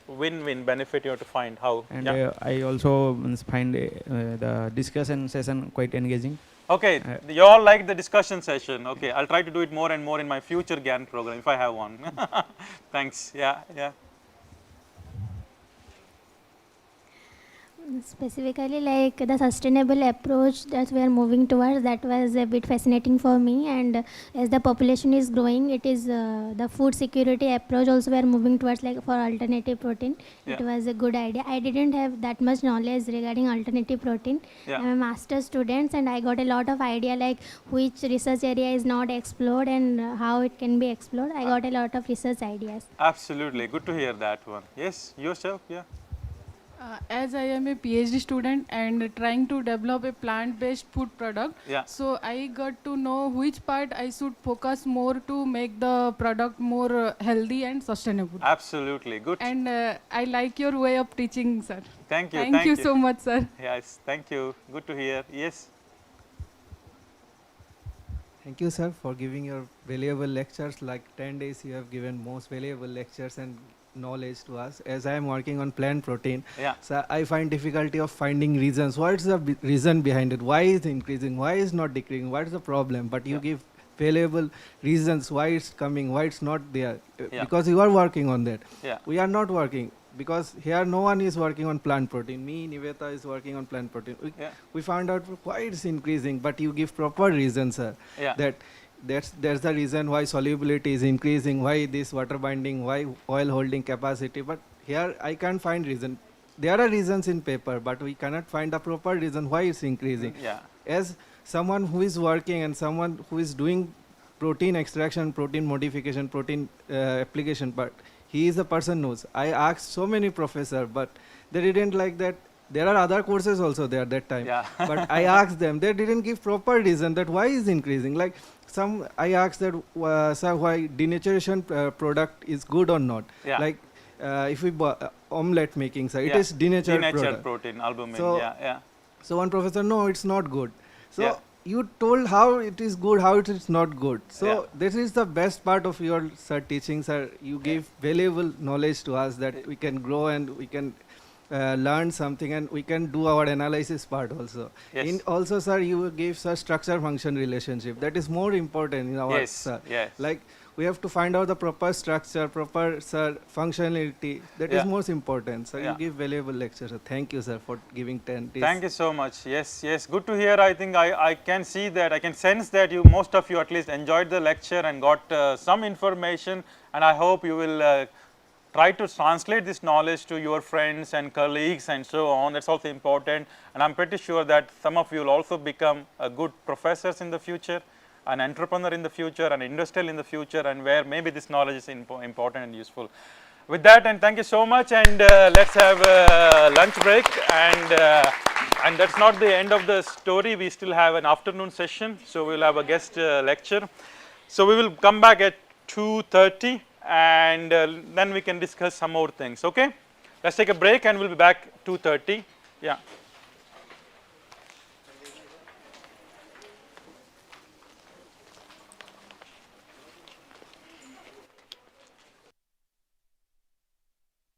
Win-win benefit you have to find how. And I also find the discussion session quite engaging. Okay, you all like the discussion session. Okay, I'll try to do it more and more in my future Gian program if I have one. Thanks. Yeah. Specifically, like the sustainable approach that we are moving towards, that was a bit fascinating for me. And as the population is growing, it is the food security approach also we are moving towards, like for alternative protein. It was a good idea. I didn't have that much knowledge regarding alternative protein. I'm a master's student, and I got a lot of idea like which research area is not explored and how it can be explored. I got a lot of research ideas. Absolutely, good to hear that one. Yes, yourself, yeah. As I am a PhD student and trying to develop a plant-based food product, so I got to know which part I should focus more to make the product more healthy and sustainable. Absolutely, good. And I like your way of teaching, sir. Thank you. Thank you so much, sir. Yes, thank you. Good to hear. Yes. Thank you, sir, for giving your valuable lectures. Like 10 days, you have given most valuable lectures and knowledge to us. As I am working on plant protein, so I find difficulty of finding reasons. What is the reason behind it? Why is it increasing? Why is not decreasing? What is the problem? But you give valuable reasons why it's coming, why it's not there, because you are working on that. We are not working, because here no one is working on plant protein. Me, Niveta is working on plant protein. We found out why it's increasing, but you give proper reasons, sir. That's the reason why solubility is increasing, why this water binding, why oil holding capacity. But here I can't find reason. There are reasons in paper, but we cannot find the proper reason why it's increasing. As someone who is working and someone who is doing protein extraction, protein modification, protein application, but he is a person knows. I asked so many professors, but they didn't like that. There are other courses also there that time. But I asked them, they didn't give proper reason that why is increasing. Like I asked that, sir, why denaturation product is good or not. Like if we omelette making, sir, it is denatured protein, albumin. So one professor, no, it's not good. So you told how it is good, how it is not good. So this is the best part of your teaching, sir. You gave valuable knowledge to us that we can grow and we can learn something, and we can do our analysis part also. Also, sir, you gave such structure function relationship. That is more important in our sir. Like we have to find out the proper structure, proper functionality. That is most important. So you give valuable lectures. So thank you, sir, for giving 10 days. Thank you so much. Yes, good to hear. I think I can see that, I can sense that most of you at least enjoyed the lecture and got some information, and I hope you will try to translate this knowledge to your friends and colleagues and so on. That's also important, and I'm pretty sure that some of you will also become good professors in the future, an entrepreneur in the future, an industrial in the future, and where maybe this knowledge is important and useful. With that, and thank you so much, and let's have a lunch break, and And that's not the end of the story. We still have an afternoon session, so we'll have a guest lecture. So we will come back at 2:30 and then we can discuss some more things. Okay, let's take a break and we'll be back 2:30. Yeah.